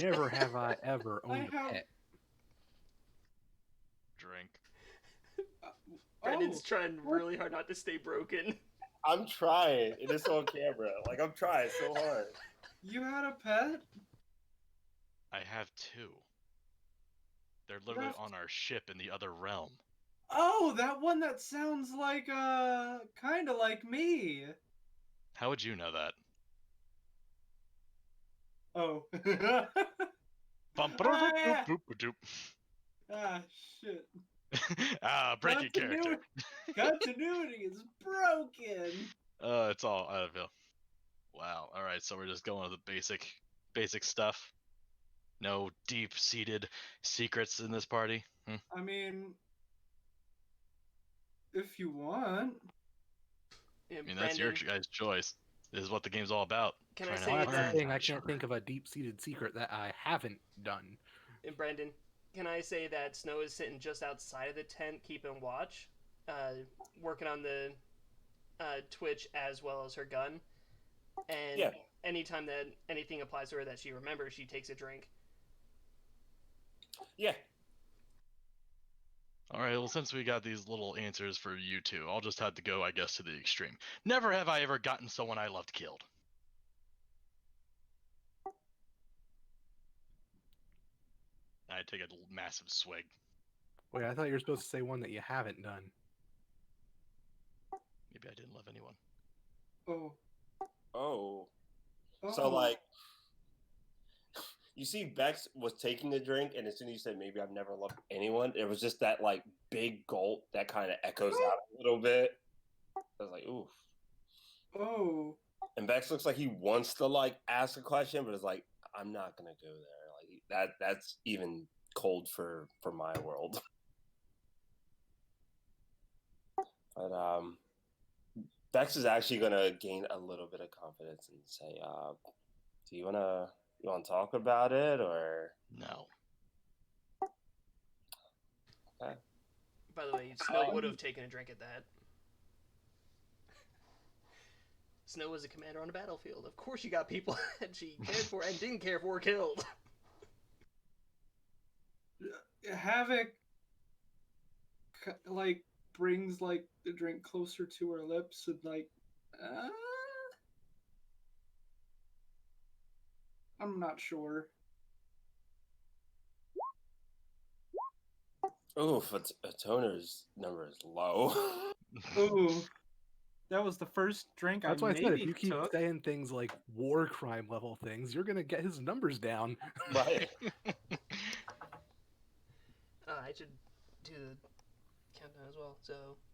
Never have I ever owned a have- pet. Drink. Brendan's Oh, trying really hard not to stay broken. I'm trying. It is on camera. Like I'm trying so hard. you had a pet? I have 2. They're literally Left. on our ship in the other realm. Oh, that one that sounds like kind of like me. How would you know that? Oh. Bum, Ah, yeah. boop, boop, doop. Ah, shit. Breaking character. Continuity is broken. It's all out of it. Wow. All right, so we're just going with the basic stuff. No deep-seated secrets in this party. I mean, if you want. Yeah, I mean, that's your Brandon, guys' choice. This is what the game's all about. Can I Trying to say Well, learn that's the that- thing. I and can't learn. think of a deep-seated secret that I haven't done. and Brandon, can I say that Snow is sitting just outside of the tent, keeping watch, working on the Twitch as well as her gun, and Yeah. anytime that anything applies to her that she remembers, she takes a drink. Yeah. All right, well, since we got these little answers for you two, I'll just have to go, I guess, to the extreme. Never have I ever gotten someone I loved killed. I take a massive swig. Wait, I thought you were supposed to say one that you haven't done. Maybe I didn't love anyone. Oh. Oh. Oh. So like, you see, Bex was taking a drink, and as soon as you said maybe I've never loved anyone, it was just that like big gulp that kind of echoes out a little bit. I was like, oof. Oh. And Bex looks like he wants to like ask a question, but it's like I'm not gonna go there. Like that's even cold for my world. But Bex is actually gonna gain a little bit of confidence and say, "Do you wanna talk about it or?" No. By the way, Snow would have taken a drink at that. Snow was a commander on a battlefield. Of course, you got people that she cared for and didn't care for killed. Havoc like brings like the drink closer to her lips and like I'm not sure. Oof, a toner's number is low. Ooh. That was the first drink That's I why I said maybe if you keep took. saying things like war crime level things, you're gonna get his numbers down. Right. I should do the countdown as well. So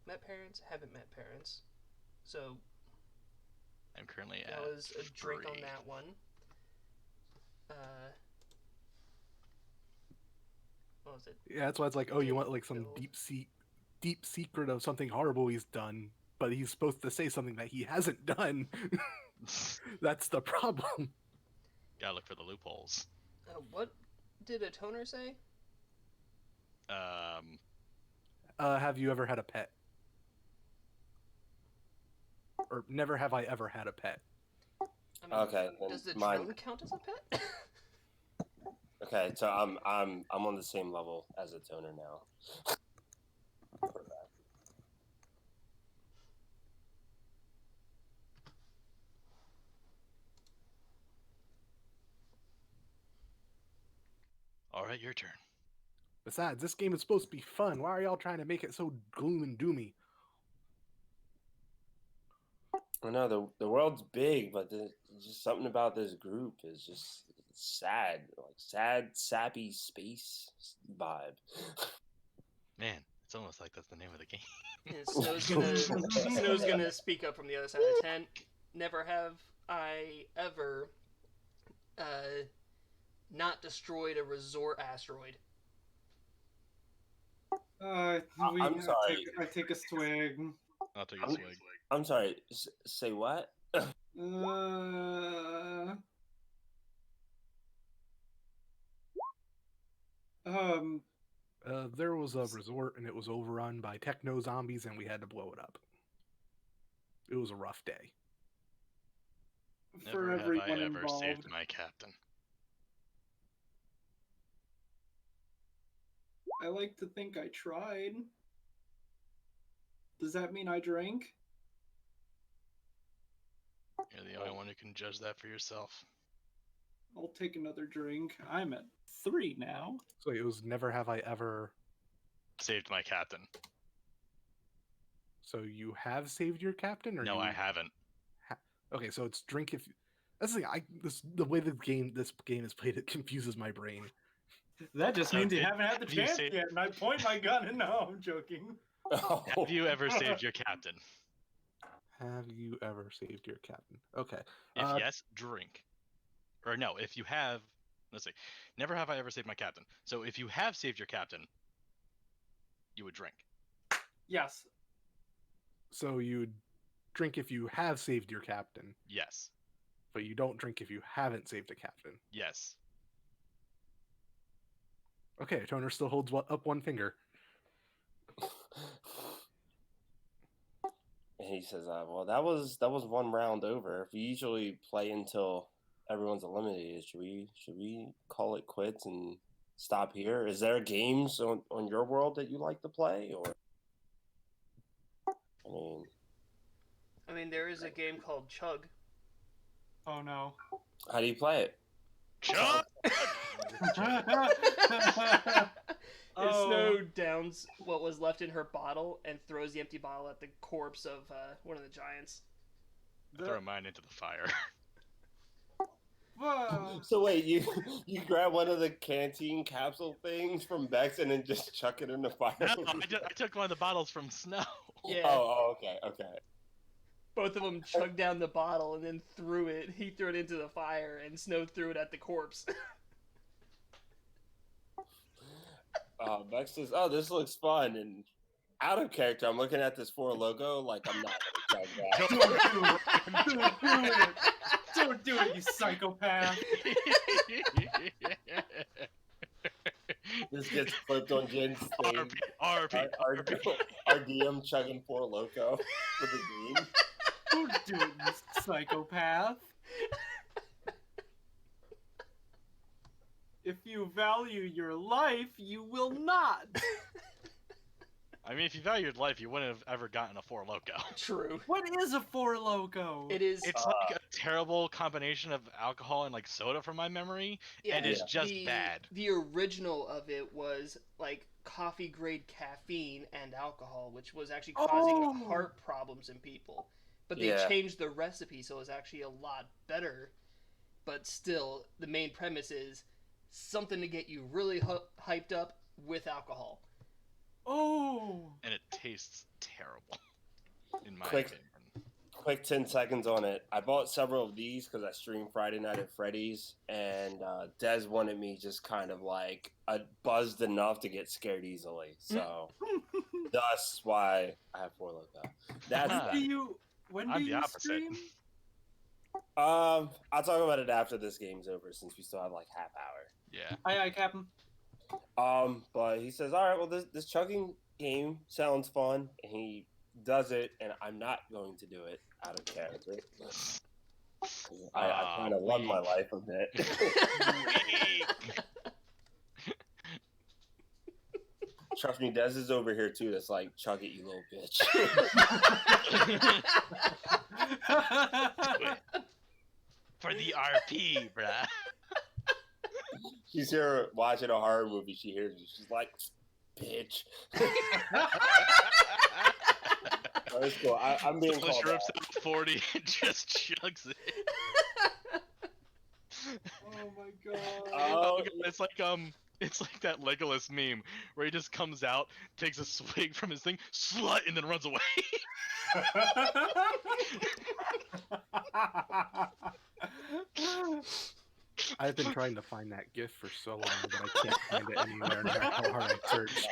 met parents, haven't met parents. So I'm currently that at was a drink 3. on that one. What was it? Yeah, that's why it's like, oh, you want like some Filled. deep secret of something horrible he's done, but he's supposed to say something that he hasn't done. That's the problem. Gotta look for the loopholes. What did a toner say? Have you ever had a pet? Or never have I ever had a pet? I mean, Okay, then does the mine. drone count as a pet? Okay, so I'm on the same level as a toner now. All right, your turn. Besides, this game is supposed to be fun. Why are y'all trying to make it so gloom and doomy? I know the world's big, but just something about this group is just sad, like sad, sappy space vibe. Man, it's almost like that's the name of the game. And Snow's gonna speak up from the other side of the tent. Never have I ever not destroyed a resort asteroid. I'm I'm sorry. I take a swig. I'll take a swig. I'm sorry. Say what? Um, There was a resort and it was overrun by techno zombies and we had to blow it up. It was a rough day. for Never have I everyone ever involved. saved my captain. I like to think I tried. Does that mean I drank? You're the only one who can judge that for yourself. I'll take another drink. I'm at 3 now. So it was never have I ever. Saved my captain. So you have saved your captain, or No, you... I haven't. Okay, so it's drink if. That's the thing. The way this game is played, it confuses my brain. That just So means you did- haven't had the have you chance saved- yet, and I point my gun and no, I'm joking. Have you ever saved your captain? Have you ever saved your captain? Okay. If yes, drink. Or no, if you have, let's see. Never have I ever saved my captain. So if you have saved your captain, you would drink. Yes. So you drink if you have saved your captain, Yes. but you don't drink if you haven't saved a captain. Yes. Okay, Toner still holds up one finger. And he says, "Well, that was one round over. We usually play until everyone's eliminated. Should we call it quits and stop here? Is there games on your world that you like to play, or I mean, there is a game called Chug. Oh no. how do you play it?" Chug! And Snow downs what was left in her bottle and throws the empty bottle at the corpse of one of the giants. I throw mine into the fire. So wait, you grab one of the canteen capsule things from Bex and then just chuck it in the fire? No, I took one of the bottles from Snow. Yeah. Oh, okay. Both of them chugged down the bottle and then threw it. He threw it into the fire, and Snow threw it at the corpse. Bex says, "Oh, this looks fun." And out of character, I'm looking at this 4 logo like I'm not gonna chug that. Don't do it! Don't do it, you psychopath! This gets flipped on Jen's thing. RP. Our DM chugging 4 loco for the game. Don't do it, you psychopath! If you value your life, you will not! I mean, if you valued life, you wouldn't have ever gotten a 4 Loco. True. What is a 4 Loco? It is. It's like a terrible combination of alcohol and like soda from my memory, and it's just bad. The original of it was like coffee grade caffeine and alcohol, which was actually causing heart problems in people. But they changed the recipe, so it was actually a lot better. But still, the main premise is something to get you really hyped up with alcohol. Oh. and it tastes terrible, in my Quick. opinion. Quick 10 seconds on it. I bought several of these because I streamed Friday Night at Freddy's, and Des wanted me just kind of like buzzed enough to get scared easily. So that's why I have 4 Loco. That's Ah. that. When do I'm the you opposite. stream? I'll talk about it after this game's over since we still have like half hour. Yeah. Aye, Captain. But he says, all right, well, this chugging game sounds fun, and he does it, and I'm not going to do it out of character. I kind of love my weak. life a bit. Weak. Trust me, Des is over here too. That's like, chug it, you little bitch. For the RP, bruh. She's here watching a horror movie. She hears you. She's like, bitch. Oh, it's cool. I'm being Someone called rips out. out 40 and just chugs it. Oh my god. Oh, It's like that Legolas meme where he just comes out, takes a swig from his thing, slut, and then runs away. I've been trying to find that GIF for so long, but I can't find it anywhere, no matter how hard I search.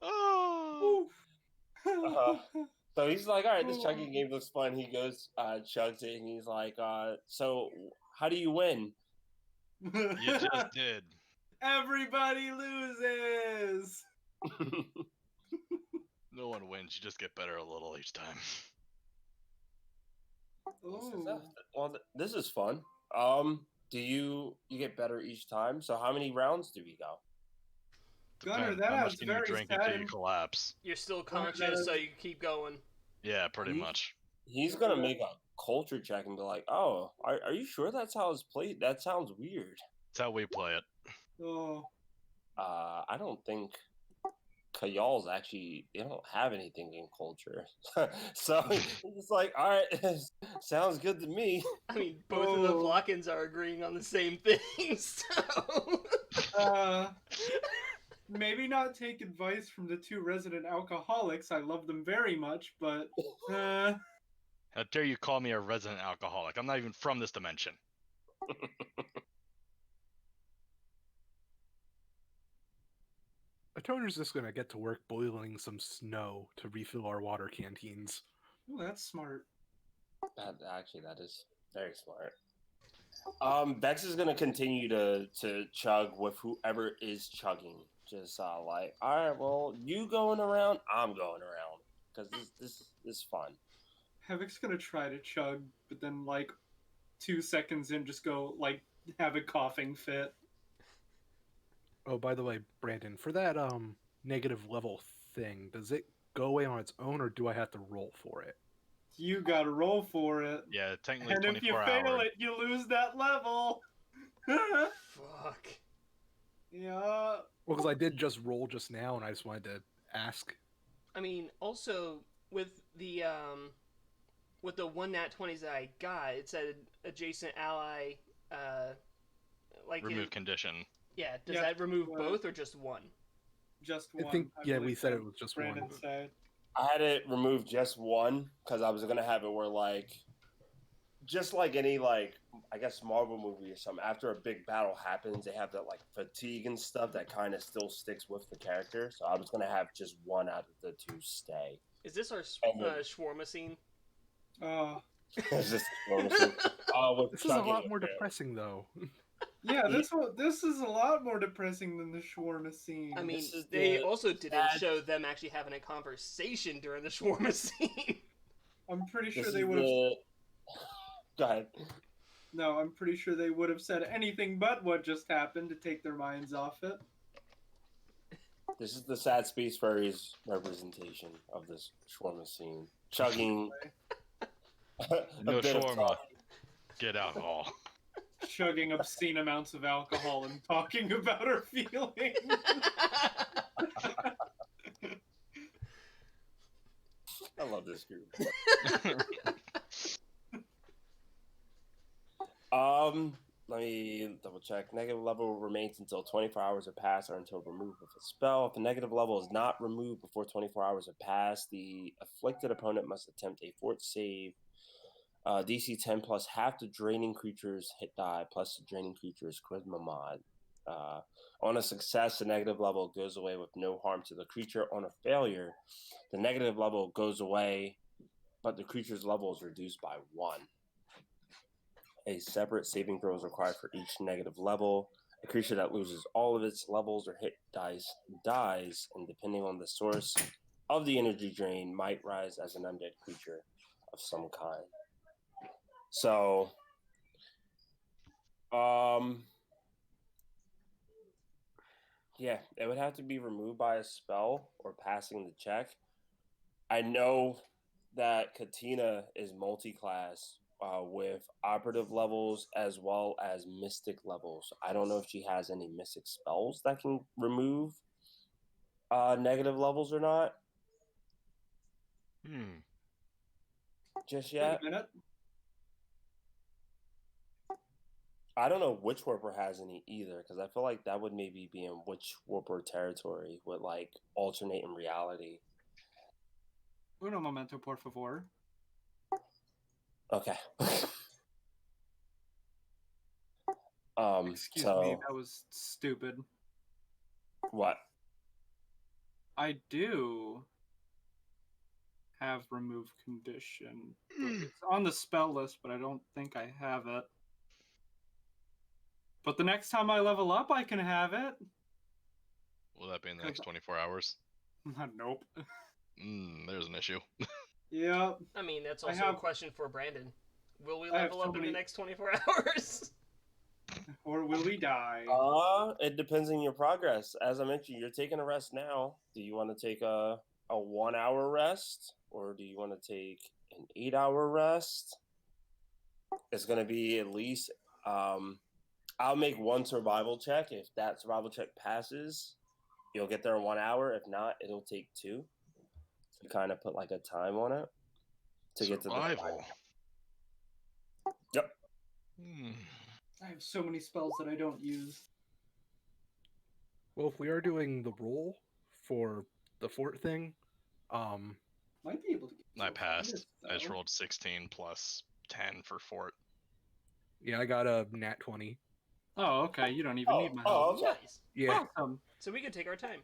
Oh. So he's like, all right, this chugging game looks fun. He goes, chugs it, and he's like, so how do you win? You just did. Everybody loses. No one wins. You just get better a little each time. Well, this is fun. Do you get better each time? So how many rounds do we go? Gunner, Depends. that How much has can you very drink until you sad. collapse? You're still conscious, so you keep going. Yeah, pretty He- much. He's gonna make a culture check and be like, "Oh, are you sure that's how it's played? That sounds weird." That's how we play it. Oh. I don't think Kayal's actually, they don't have anything in culture. So it's like, all right, sounds good to me. I mean, both of the Blockins are agreeing on the same thing, so... Maybe not take advice from the 2 resident alcoholics. I love them very much, but How dare you call me a resident alcoholic? I'm not even from this dimension. Atoner's just gonna get to work boiling some snow to refill our water canteens. ooh, that's smart. That is very smart. Bex is gonna continue to chug with whoever is chugging. Just like, all right, well, you going around, I'm going around, because this is fun. Havoc's gonna try to chug, but then like 2 seconds in, just go like have a coughing fit. Oh, by the way, Brandon, for that negative level thing, does it go away on its own, or do I have to roll for it? You gotta roll for it. Yeah, technically And if you 24 fail hours. it, you lose that level. Fuck. Yeah. Well, because I did just roll just now, and I just wanted to ask. I mean, also, with the 1 nat 20s that I got, it said adjacent ally, like... Remove condition. Yeah, does Yeah, that remove both or just one? Just I one. think, yeah, we believe said that it was just Brandon one. said. I had it remove just one because I was gonna have it where like, just like any like, I guess Marvel movie or something. After a big battle happens, they have that like fatigue and stuff that kind of still sticks with the character. So I was gonna have just one out of the 2 stay. Is this our And then- shawarma scene? Oh. It's just with This is a chugging lot it, more yeah. depressing, though. Yeah, this is a lot more depressing than the shawarma scene. I mean, This is they the also didn't sad- show them actually having a conversation during the shawarma scene. I'm pretty sure This they is would have. the... Go ahead. No, I'm pretty sure they would have said anything but what just happened to take their minds off it. This is the sad space furries representation of this shawarma scene. Chugging. a No bit of shawarma. talk. Get alcohol. Chugging obscene amounts of alcohol and talking about her feelings. I love this group. Let me double check. Negative level remains until 24 hours have passed or until removed with a spell. If the negative level is not removed before 24 hours have passed, the afflicted opponent must attempt a fort save. DC 10 plus half the draining creature's hit die plus the draining creature's charisma mod. On a success, the negative level goes away with no harm to the creature. On a failure, the negative level goes away, but the creature's level is reduced by 1. A separate saving throw is required for each negative level. A creature that loses all of its levels or hit dice dies, and depending on the source of the energy drain, might rise as an undead creature of some kind. So, yeah, it would have to be removed by a spell or passing the check. I know that Katina is multi-class with operative levels as well as mystic levels. I don't know if she has any mystic spells that can remove negative levels or not just Wait a yet. minute. I don't know Witch Warper has any either, because I feel like that would maybe be in Witch Warper territory with like alternating reality. Uno momento, por favor. Okay. Excuse so me, that was stupid. what? I do have remove condition. But it's on the spell list, but I don't think I have it. But the next time I level up, I can have it. Will that be in the next 24 hours? Nope. There's an issue. Yep. I mean, that's I also a have- question for Brandon. Will we I have level so up in many- the next 24 hours? Or will we die? It depends on your progress. As I mentioned, you're taking a rest now. Do you want to take a 1 hour rest, or do you want to take an 8 hour rest? It's going to be at least. I'll make one survival check. If that survival check passes, you'll get there in 1 hour. If not, it'll take 2. To kind of put like a time on it to get to the Survival. Yep. I have so many spells that I don't use. Well, if we are doing the roll for the fort thing, Might be able to get I so passed. fast, I just though. rolled 16 plus 10 for fort. yeah, I got a nat 20. Oh, okay. You don't even need my Oh, help. okay. Nice. Yeah, Awesome. So we can take our time.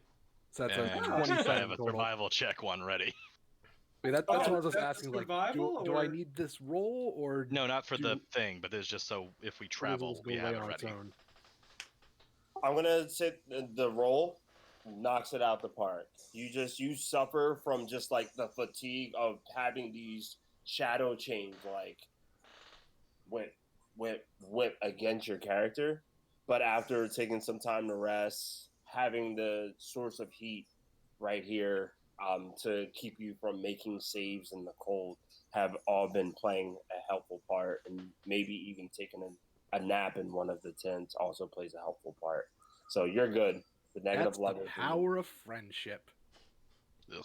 so that's And a I 27 have a total. survival check one ready. Wait, that's Okay. what I was just That's a asking. Like, survival, do I or- need this roll or No, not for the Do- thing, but it's just so if we or does it travel, just we go have away it on its ready. own? I'm gonna say the roll knocks it out the park. You suffer from just like the fatigue of having these shadow chains like whip against your character, but after taking some time to rest, having the source of heat right here to keep you from making saves in the cold have all been playing a helpful part, and maybe even taking a nap in one of the tents also plays a helpful part. So you're good. The negative That's the level. power of friendship. Ugh.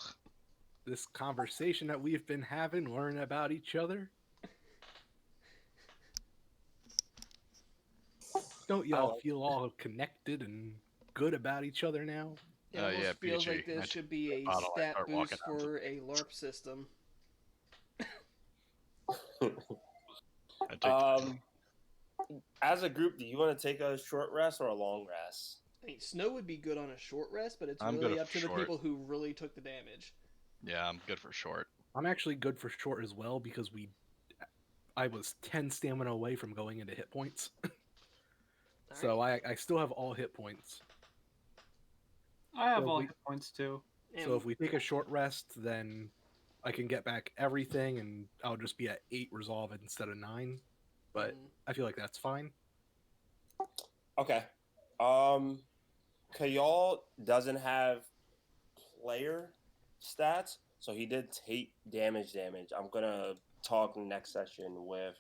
This conversation that we've been having, learning about each other. Don't y'all feel all connected and good about each other now? It Oh, almost yeah, feels Peachy. like this I should be a bottle, I stat start walking boost down to- for a LARP system. I take As a group, do you want to take a short rest or a long rest? I mean, Snow would be good on a short rest, but it's I'm really good up to the short. people who really took the damage. Yeah, I'm good for short. I'm actually good for short as well because I was 10 stamina away from going into hit points. So I still have all hit points. I have So all we- hit points too. So if we take a short rest, then I can get back everything and I'll just be at 8 resolve instead of 9. But I feel like that's fine. Okay. Kayal doesn't have player stats, so he did take damage. I'm gonna talk next session with,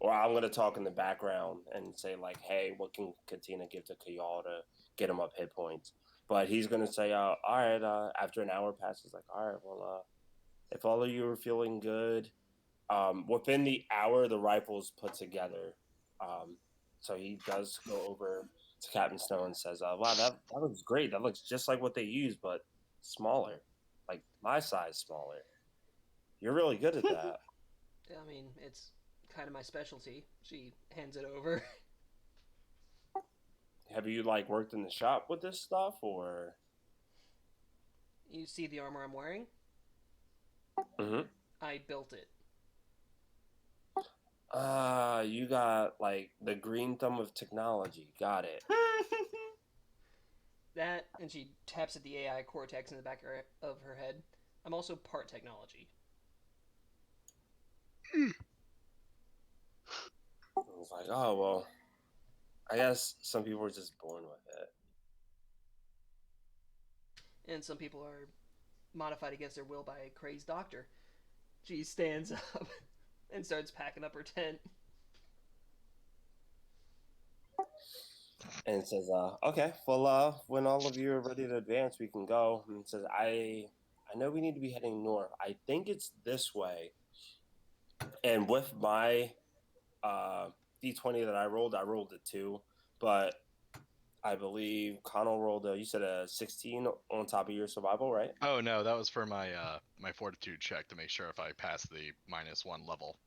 or I'm gonna talk in the background and say like, hey, what can Katina give to Kayal to get him up hit points? But he's gonna say, all right. After an hour passes, like, all right, well, if all of you are feeling good, within the hour the rifle's put together. So he does go over to Captain Snow and says, "Wow, that looks great. That looks just like what they use, but smaller, like my size smaller. You're really good at that." I mean, it's kind of my specialty. She hands it over. Have you like worked in the shop with this stuff, or? You see the armor I'm wearing? Mm-hmm. I built it. You got like the green thumb of technology. Got it. That, and she taps at the AI cortex in the back of her head. I'm also part technology. I was like, oh well, I guess some people are just born with it. And some people are modified against their will by a crazed doctor. She stands up and starts packing up her tent. And says, okay, well, when all of you are ready to advance, we can go. And says, I know we need to be heading north. I think it's this way. And with my D20 that I rolled a 2, but I believe Connell rolled you said a 16 on top of your survival, right? Oh no, that was for my my fortitude check to make sure if I pass the -1 level.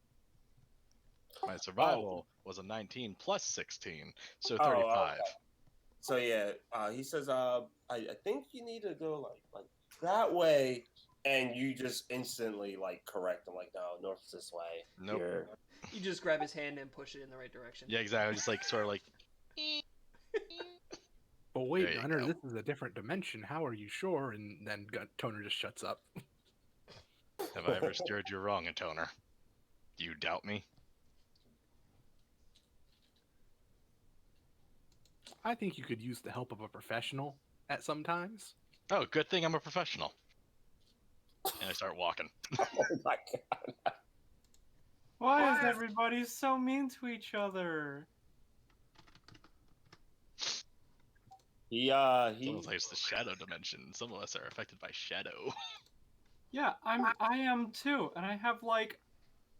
My survival was a 19 plus 16, so 35. Okay. So yeah, he says, I think you need to go like that way, and you just instantly like correct him, like, no, north is this way. Nope. You just grab his hand and push it in the right direction. Yeah, exactly. Just like sort of like. But wait, There you Gunner, go. this is a different dimension. How are you sure? And then Toner just shuts up. Have I ever steered you wrong, Toner? Do you doubt me? I think you could use the help of a professional at some times. Oh, good thing I'm a professional. And I start walking. Oh my god. Why is everybody so mean to each other? Someone likes the shadow dimension. Some of us are affected by shadow. Yeah, I am too, and I have like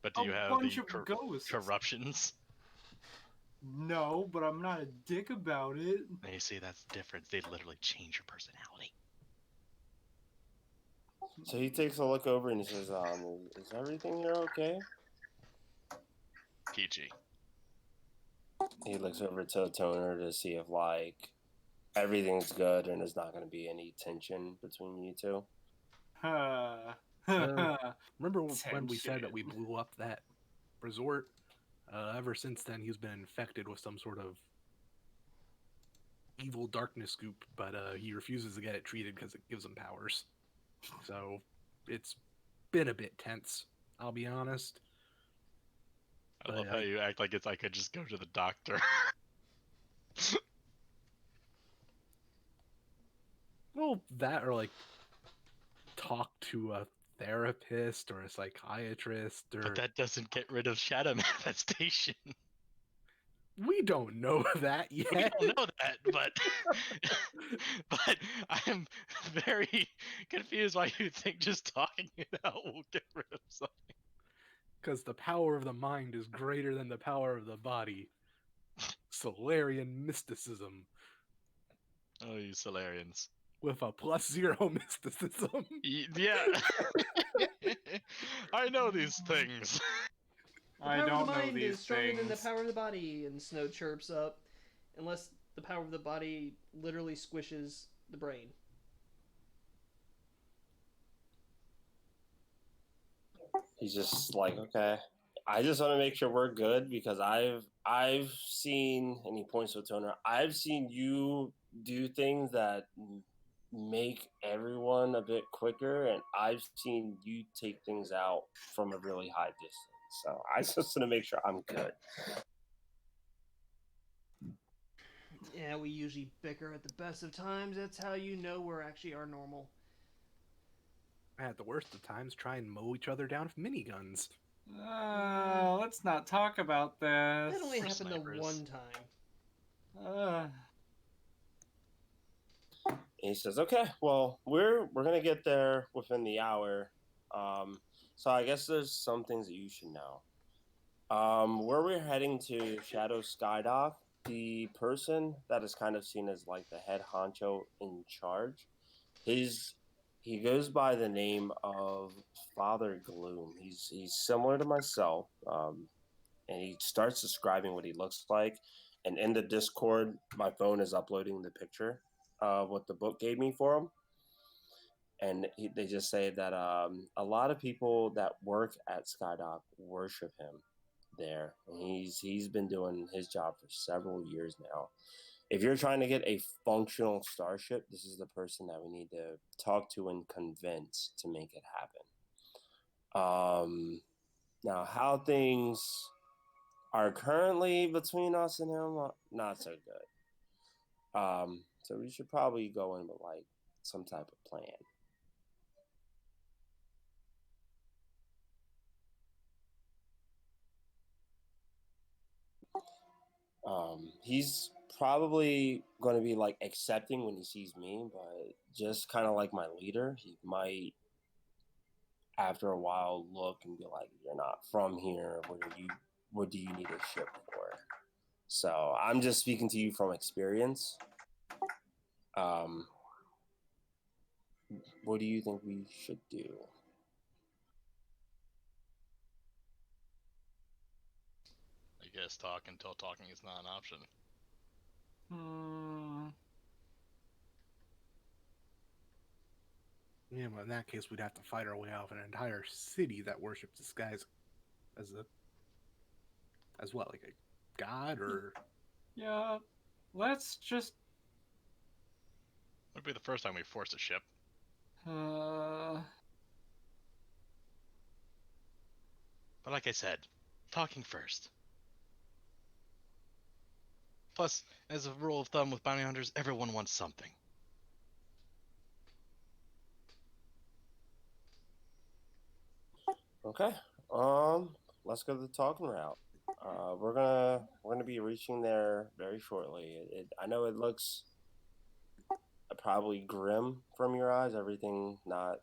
But do you a have bunch the of ghosts. corruptions? No, but I'm not a dick about it. And you see, that's the difference. They literally change your personality. So he takes a look over and he says, is everything here okay? Peachy. He looks over to Toner to see if like everything's good and there's not going to be any tension between you two. Remember when we said that we blew up that resort? Ever since then, he's been infected with some sort of evil darkness goop, but he refuses to get it treated because it gives him powers. So it's been a bit tense, I'll be honest. I love how you act like it's I could just go to the doctor. Well, that or like talk to a therapist or a psychiatrist or. But that doesn't get rid of shadow manifestation. We don't know that yet. We don't know that, but I am very confused why you think just talking it out will get rid of something. Because the power of the mind is greater than the power of the body. Solarian mysticism. Oh, you Solarians. With a +0 mysticism. Yeah. I know these things. I The power don't of the know mind these is stronger things. than the power of the body, and Snow chirps up. Unless the power of the body literally squishes the brain. He's just like, okay. I just want to make sure we're good because I've seen, and he points to a Toner, I've seen you do things that make everyone a bit quicker, and I've seen you take things out from a really high distance. So I just want to make sure I'm good. Yeah, we usually bicker at the best of times. That's how you know we're actually our normal. At the worst of times, try and mow each other down with miniguns. Let's not talk about this. That only We're happened snipers. the one time. And he says, okay, well, we're gonna get there within the hour. So I guess there's some things that you should know. Where we're heading to Shadow Skydock, the person that is kind of seen as like the head honcho in charge, his he goes by the name of Father Gloom. He's similar to myself, and he starts describing what he looks like. And in the Discord, my phone is uploading the picture of what the book gave me for him. And they just say that a lot of people that work at Skydock worship him there. And he's been doing his job for several years now. If you're trying to get a functional starship, this is the person that we need to talk to and convince to make it happen. Now, how things are currently between us and him, not so good. So we should probably go in with like some type of plan. He's probably going to be like accepting when he sees me, but just kind of like my leader, he might after a while look and be like, "You're not from here. What do you need a ship for?" So I'm just speaking to you from experience. Um, what do you think we should do? I guess talk until talking is not an option. Hmm. Yeah, but in that case, we'd have to fight our way out of an entire city that worships this guy as what, like a god or? Yeah. Let's just. Would be the first time we forced a ship. Uh. But like I said, talking first. Plus, as a rule of thumb with bounty hunters, everyone wants something. Okay. Let's go to the talking route. We're gonna be reaching there very shortly. I know it looks probably grim from your eyes, everything not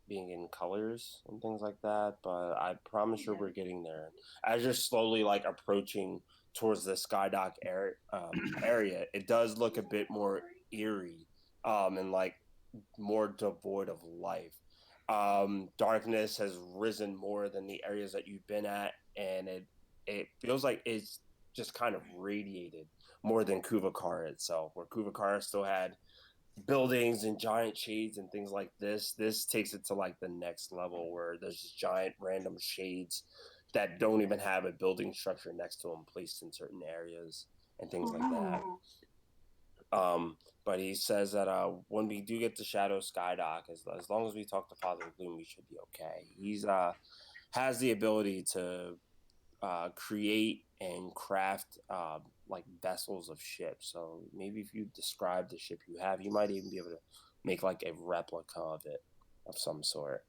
being in colors and things like that, but I promise you we're getting there. As you're slowly like approaching towards the Skydock area, it does look a bit more eerie, and like more devoid of life. Darkness has risen more than the areas that you've been at, and it feels like it's just kind of radiated more than Kuvakara itself, where Kuvakara still had buildings and giant shades and things like this. This takes it to like the next level where there's just giant random shades that don't even have a building structure next to them placed in certain areas and things like that. But he says that when we do get to Shadow Skydock, as long as we talk to Father Gloom, we should be okay. He's has the ability to create and craft like vessels of ships. So maybe if you describe the ship you have, you might even be able to make like a replica of it of some sort.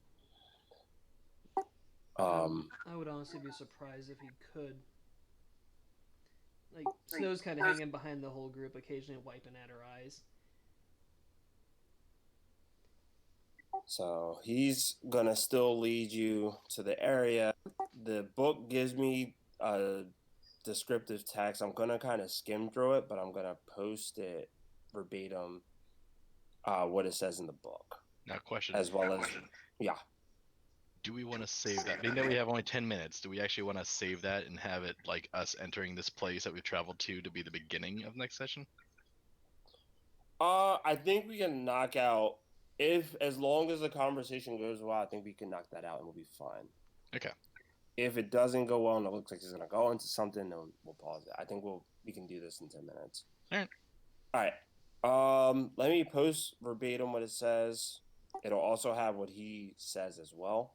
I would honestly be surprised if he could. Like, Snow's kind of hanging behind the whole group, occasionally wiping at her eyes. So he's gonna still lead you to the area. The book gives me a descriptive text. I'm gonna kind of skim through it, but I'm gonna post it verbatim, what it says in the book, Now, question: as well as yeah. do we want to save that? Being that we have only 10 minutes, do we actually want to save that and have it like us entering this place that we've traveled to be the beginning of next session? I think we can knock out if as long as the conversation goes well. I think we can knock that out and we'll be fine. Okay. If it doesn't go well and it looks like it's gonna go into something, then we'll pause it. I think we can do this in 10 minutes. All right. All right. Let me post verbatim what it says. It'll also have what he says as well.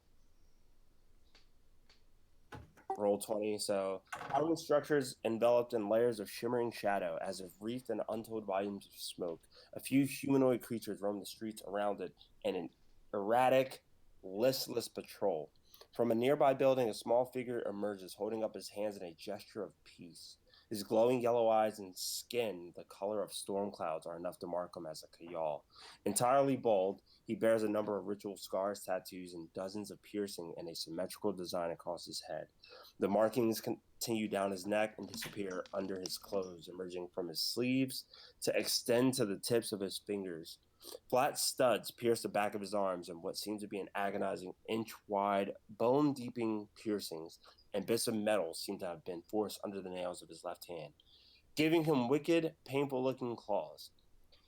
Roll 20. So, towering structures enveloped in layers of shimmering shadow, as if wreathed in untold volumes of smoke. A few humanoid creatures roam the streets around it in an erratic, listless patrol. From a nearby building, a small figure emerges, holding up his hands in a gesture of peace. His glowing yellow eyes and skin, the color of storm clouds, are enough to mark him as a Kayal. Entirely bald, he bears a number of ritual scars, tattoos, and dozens of piercings in a symmetrical design across his head. The markings continue down his neck and disappear under his clothes, emerging from his sleeves to extend to the tips of his fingers. Flat studs pierce the back of his arms in what seems to be an agonizing inch-wide, bone-deepening piercings, and bits of metal seem to have been forced under the nails of his left hand, giving him wicked, painful-looking claws.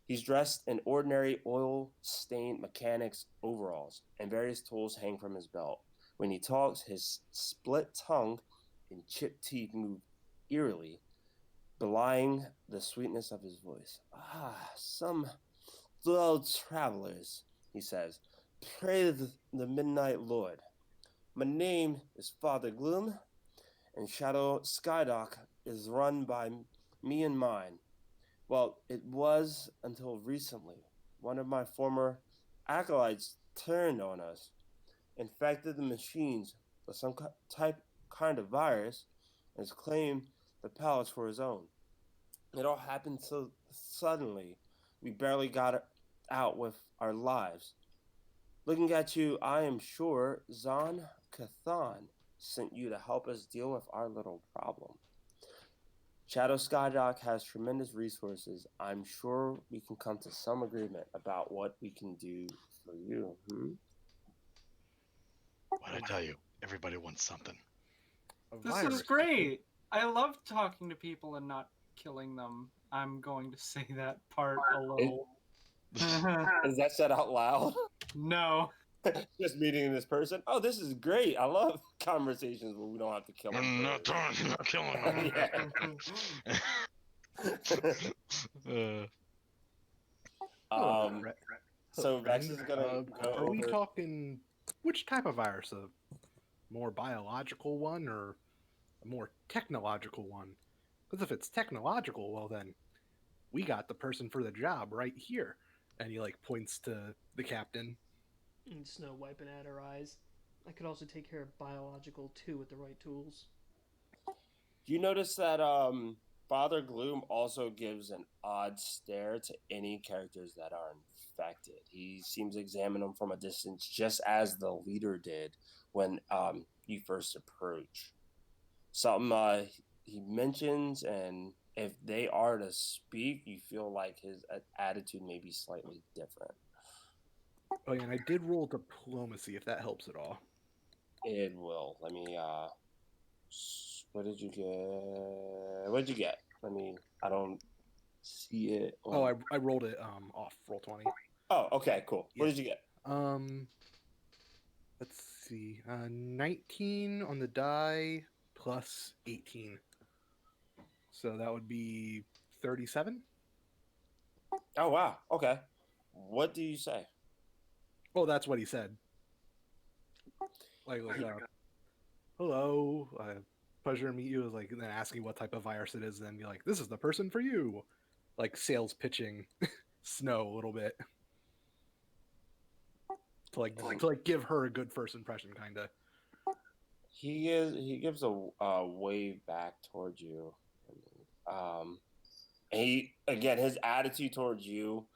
He's dressed in ordinary oil-stained mechanics overalls, and various tools hang from his belt. When he talks, his split tongue and chipped teeth move eerily, belying the sweetness of his voice. Some fellow travelers, he says, praise the Midnight Lord. My name is Father Gloom, and Shadow Skydock is run by me and mine. Well, it was until recently. One of my former acolytes turned on us, infected the machines with some kind of virus, and has claimed the palace for his own. It all happened so suddenly, we barely got out with our lives. Looking at you, I am sure Zan Kathan sent you to help us deal with our little problem. Shadow Skydock has tremendous resources. I'm sure we can come to some agreement about what we can do for you. What'd I tell you? Everybody wants something. A This virus. is great. I love talking to people and not killing them. I'm going to say that part a little. Is that said out loud? No. Just meeting this person. Oh, this is great. I love conversations where we don't have to kill them. I'm not killing them. So Vex is gonna go Are we over- talking which type of virus? A more biological one or a more technological one? Because if it's technological, well then we got the person for the job right here. And he like points to the captain. And Snow wiping at her eyes. I could also take care of biological too with the right tools. You notice that Father Gloom also gives an odd stare to any characters that are infected. He seems to examine them from a distance, just as the leader did when you first approach. Something he mentions, and if they are to speak, you feel like his attitude may be slightly different. Oh yeah, and I did roll diplomacy if that helps at all. It will. Let me. What did you get? What did you get? I don't see it. Oh, I rolled it off roll 20. Oh, okay, cool. What Yeah. did you get? Let's see. 19 on the die plus 18. So that would be 37. Oh wow. Okay. What do you say? Oh, that's what he said. Like hello, pleasure to meet you. Is like then asking what type of virus it is, and then be like, this is the person for you. Like sales pitching Snow a little bit to give her a good first impression, kind of. He gives a wave back towards you. He again his attitude towards you.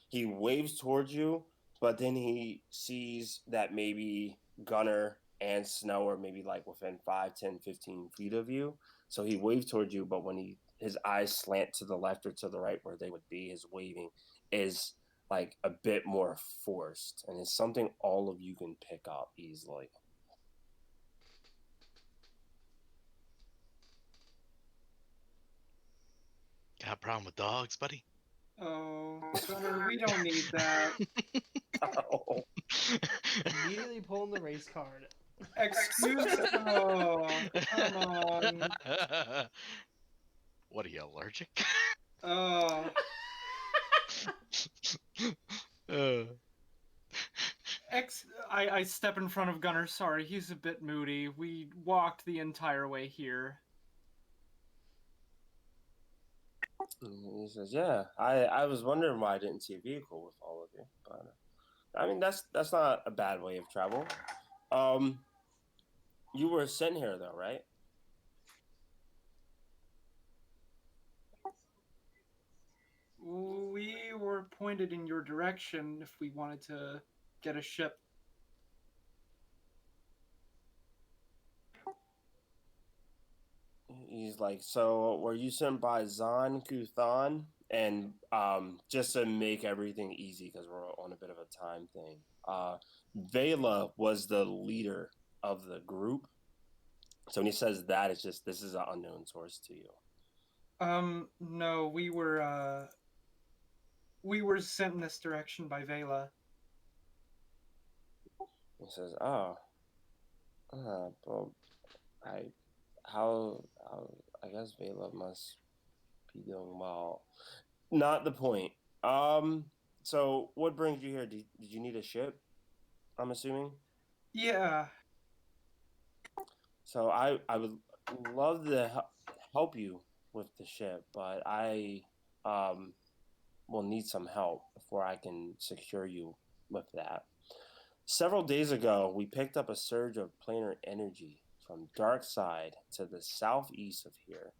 He waves towards you, but then he sees that maybe Gunner and Snow are maybe like within 5, 10, 15 feet of you. So he waves towards you, but when his eyes slant to the left or to the right where they would be, his waving is like a bit more forced, and it's something all of you can pick up easily. Got a problem with dogs, buddy? Oh, Gunner, we don't need that. Oh. Immediately pulling the race card. Excuse. Oh, come on. What are you, allergic? Oh. I step in front of Gunner. Sorry, he's a bit moody. We walked the entire way here. He says, "Yeah, I was wondering why I didn't see a vehicle with all of you, but I mean that's not a bad way of travel. You were sent here though, right? pointed in your direction if we wanted to get a ship. He's like, so were you sent by Zan Kuthan? And just to make everything easy, because we're on a bit of a time thing, Vela was the leader of the group. So when he says that, it's just this is an unknown source to you. No, we were sent in this direction by Vela. He says, "Oh, well, I, how, I guess Vela must be doing well. Not the point. So what brings you here? Did you need a ship? I'm assuming. Yeah. So I would love to help you with the ship, but I will need some help before I can secure you with that. Several days ago, we picked up a surge of planar energy from dark side to the southeast of here.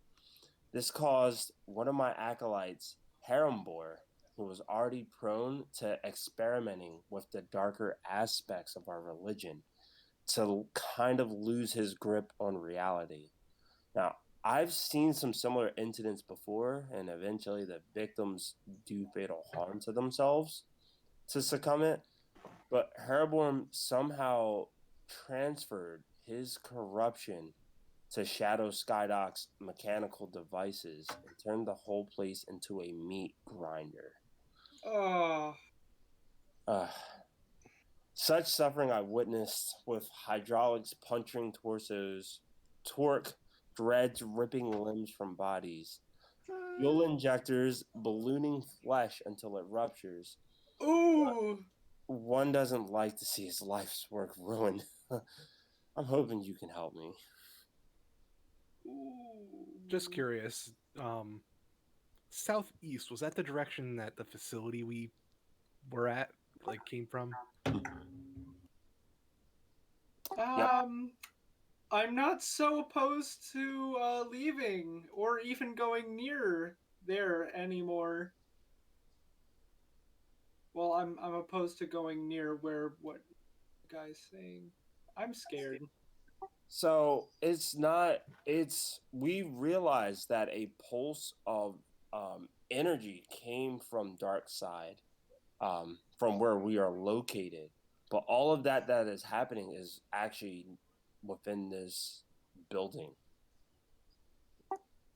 This caused one of my acolytes, Harambor, who was already prone to experimenting with the darker aspects of our religion, to kind of lose his grip on reality. Now, I've seen some similar incidents before, and eventually the victims do fatal harm to themselves to succumb it. But Haraborn somehow transferred his corruption to Shadow Skydoc's mechanical devices and turned the whole place into a meat grinder. Oh. Uh, Such suffering I witnessed with hydraulics puncturing torsos, torque threads ripping limbs from bodies, fuel injectors ballooning flesh until it ruptures. Ooh. One doesn't like to see his life's work ruined. I'm hoping you can help me. Just curious. Southeast, was that the direction that the facility we were at came from? I'm not so opposed to leaving or even going near there anymore. Well, I'm opposed to going near where what the guy's saying. I'm scared. So it's not. It's we realized that a pulse of energy came from dark side, from where we are located. But all of that is happening is actually within this building.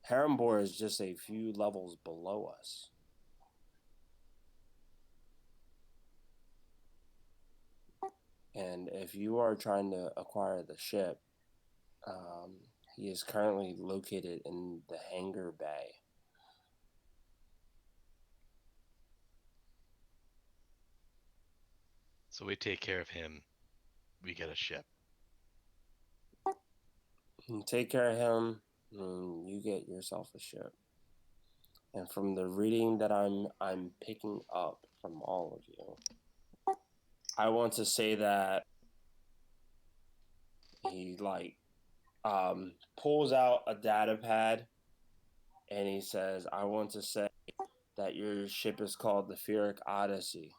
Harambor is just a few levels below us. And if you are trying to acquire the ship, he is currently located in the hangar bay. So we take care of him. We get a ship. Take care of him, and you get yourself a ship. And from the reading that I'm picking up from all of you, I want to say that he pulls out a data pad and he says, I want to say that your ship is called the Pyrrhic Odyssey.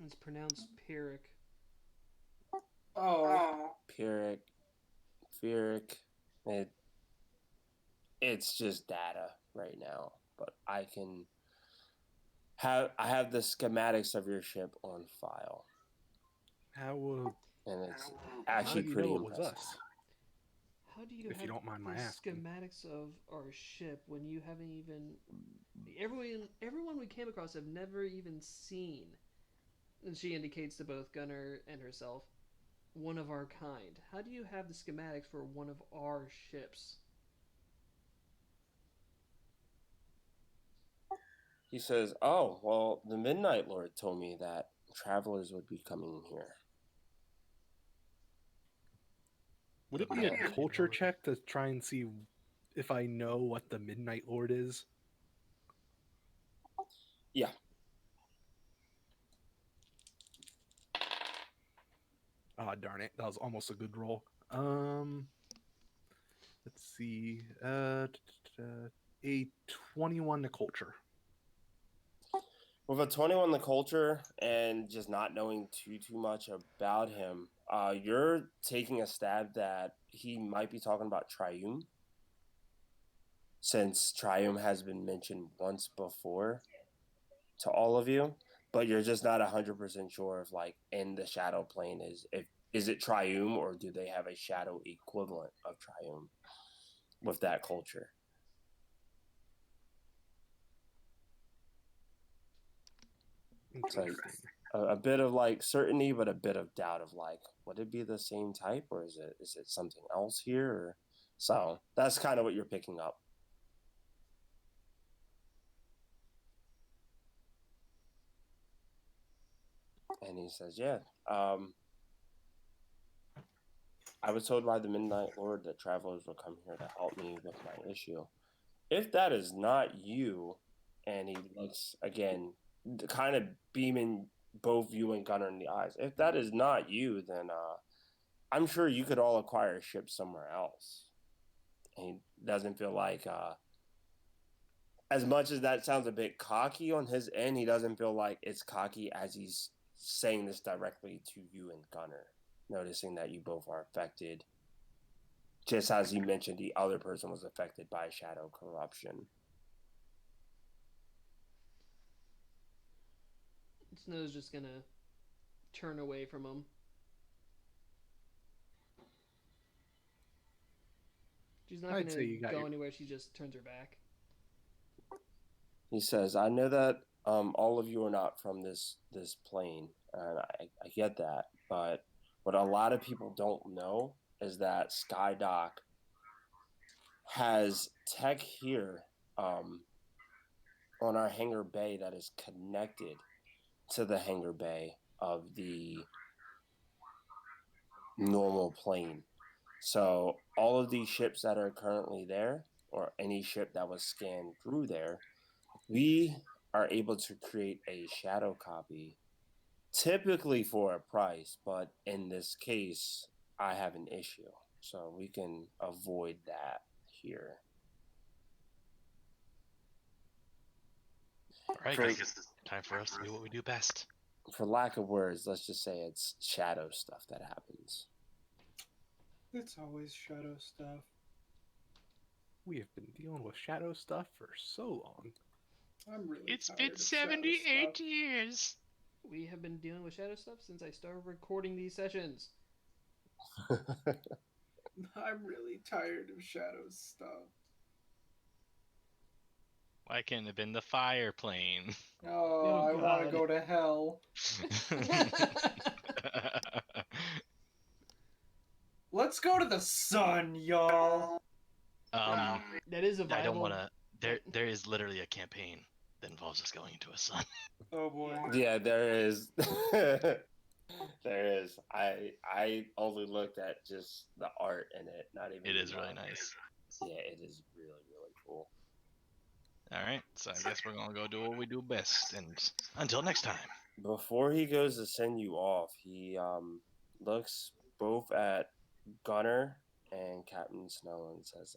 It's pronounced Pyrrhic. Oh. Pyrrhic, it's just data right now, but I have the schematics of your ship on file. How And it's how actually do you pretty know it was impressive. us? How do you If have you don't mind the my asking. schematics of our ship when you haven't even everyone we came across have never even seen? And she indicates to both Gunnar and herself, one of our kind. How do you have the schematics for one of our ships? He says, "Oh, well, the Midnight Lord told me that travelers would be coming here." Would it be a culture check to try and see if I know what the Midnight Lord is? Yeah. Ah, darn it. That was almost a good roll. Let's see. A 21 to culture. With a 21 the culture and just not knowing too much about him, you're taking a stab that he might be talking about Triume, since Triume has been mentioned once before to all of you, but you're just not 100% sure if like in the shadow plane is it Triume or do they have a shadow equivalent of Triume with that culture? So Interesting. a bit of like certainty, but a bit of doubt of like, would it be the same type or is it something else here? Or, so that's kind of what you're picking up. And he says, yeah, I was told by the Midnight Lord that travelers will come here to help me with my issue. If that is not you, and he looks again, kind of beaming both you and Gunner in the eyes. If that is not you, then I'm sure you could all acquire a ship somewhere else. And he doesn't feel like, as much as that sounds a bit cocky on his end, he doesn't feel like it's cocky as he's saying this directly to you and Gunner, noticing that you both are affected. Just as you mentioned, the other person was affected by shadow corruption. Snow's just gonna turn away from him. She's not I'd say gonna you got go your. anywhere. She just turns her back. He says, "I know that all of you are not from this plane, and I get that. But what a lot of people don't know is that Skydock has tech here on our hangar bay that is connected to the hangar bay of the normal plane. So all of these ships that are currently there, or any ship that was scanned through there, we are able to create a shadow copy, typically for a price, but in this case, I have an issue. So we can avoid that here. All right, For, guys, it's time for us to do what we do best. for lack of words, let's just say it's shadow stuff that happens. It's always shadow stuff. We have been dealing with shadow stuff for so long. I'm really It's tired been of shadow 78 stuff. years. We have been dealing with shadow stuff since I started recording these sessions. I'm really tired of shadow stuff. Why can't it have been the fire plane? Oh, Oh, I want to God. go to hell. Let's go to the sun, y'all. That is a viable. I don't want to. There is literally a campaign that involves us going into a sun. Oh boy. Yeah, there is. There is. I only looked at just the art in it, not even. It the is really model. nice. Yeah, it is really cool. All right, so I guess we're gonna go do what we do best, and until next time. Before he goes to send you off, he looks both at Gunner and Captain Snow and says,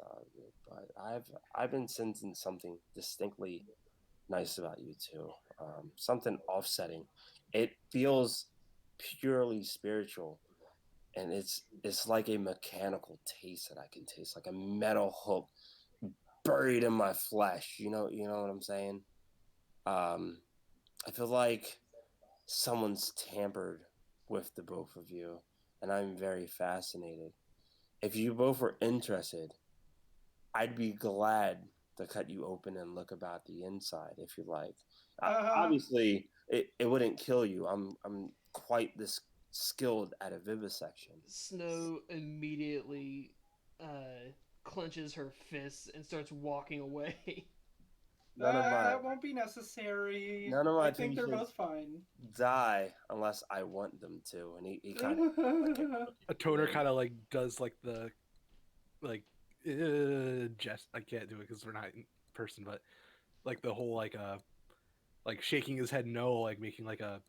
"But I've been sensing something distinctly nice about you too. Something offsetting. It feels purely spiritual, and it's like a mechanical taste that I can taste, like a metal hook buried in my flesh. You know what I'm saying? I feel like someone's tampered with the both of you, and I'm very fascinated. If you both were interested, I'd be glad to cut you open and look about the inside if you like. Obviously, it wouldn't kill you. I'm quite this skilled at a vivisection. Snow immediately clenches her fists and starts walking away. That won't be necessary. None of my I think they're patients both fine. die unless I want them to, and he kind of A toner kind of like does like the like jest. I can't do it because we're not in person, but like the whole like shaking his head no, like making like a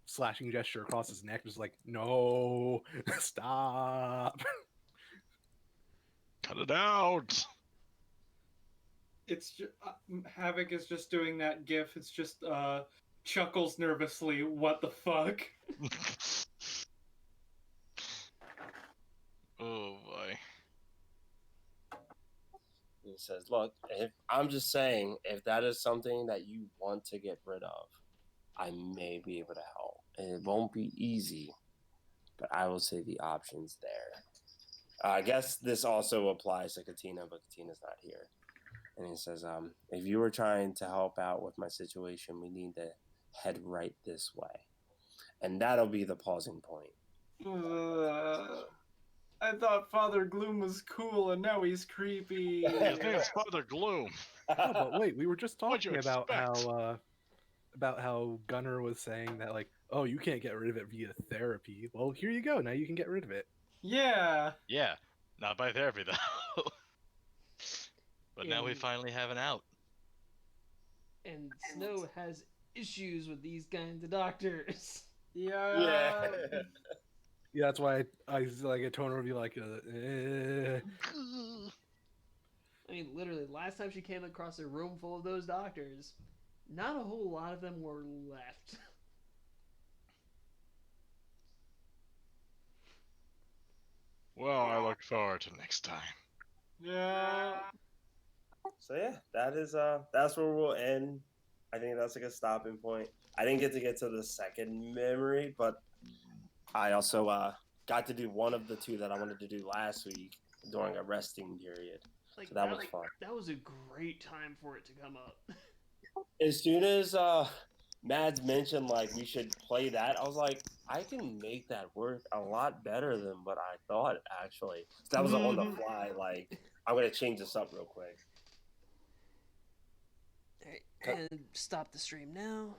slashing gesture across his neck, just like no, stop. Cut it out. Havoc is just doing that gif. It's just chuckles nervously. What the fuck? Oh boy. He says, "Look, if I'm just saying, if that is something that you want to get rid of, I may be able to help. And it won't be easy, but I will say the option's there." I guess this also applies to Katina, but Katina's not here. And he says, if you were trying to help out with my situation, we need to head right this way. And that'll be the pausing point. I thought Father Gloom was cool, and now he's creepy. His name's Father Gloom. Oh, but wait, we were just What'd you talking expect? about how Gunnar was saying that like, oh, you can't get rid of it via therapy. Well, here you go. Now you can get rid of it. Yeah. Yeah, not by therapy though. But now we And- finally have an out. And Snow has issues with these kinds of doctors. Yeah. Yeah, that's why I like a tone would be like, I mean, literally, last time she came across a room full of those doctors, not a whole lot of them were left. Well, I look forward to next time. Yeah. So yeah, that's where we'll end. I think that's a good stopping point. I didn't get to the second memory, but I also got to do one of the two that I wanted to do last week during a resting period. Like, So that was fun. That was a great time for it to come up. As soon as Mads mentioned like we should play that, I was like, I can make that work a lot better than what I thought actually. So that was on the fly. Like, I'm gonna change this up real quick. Alright, and stop the stream now.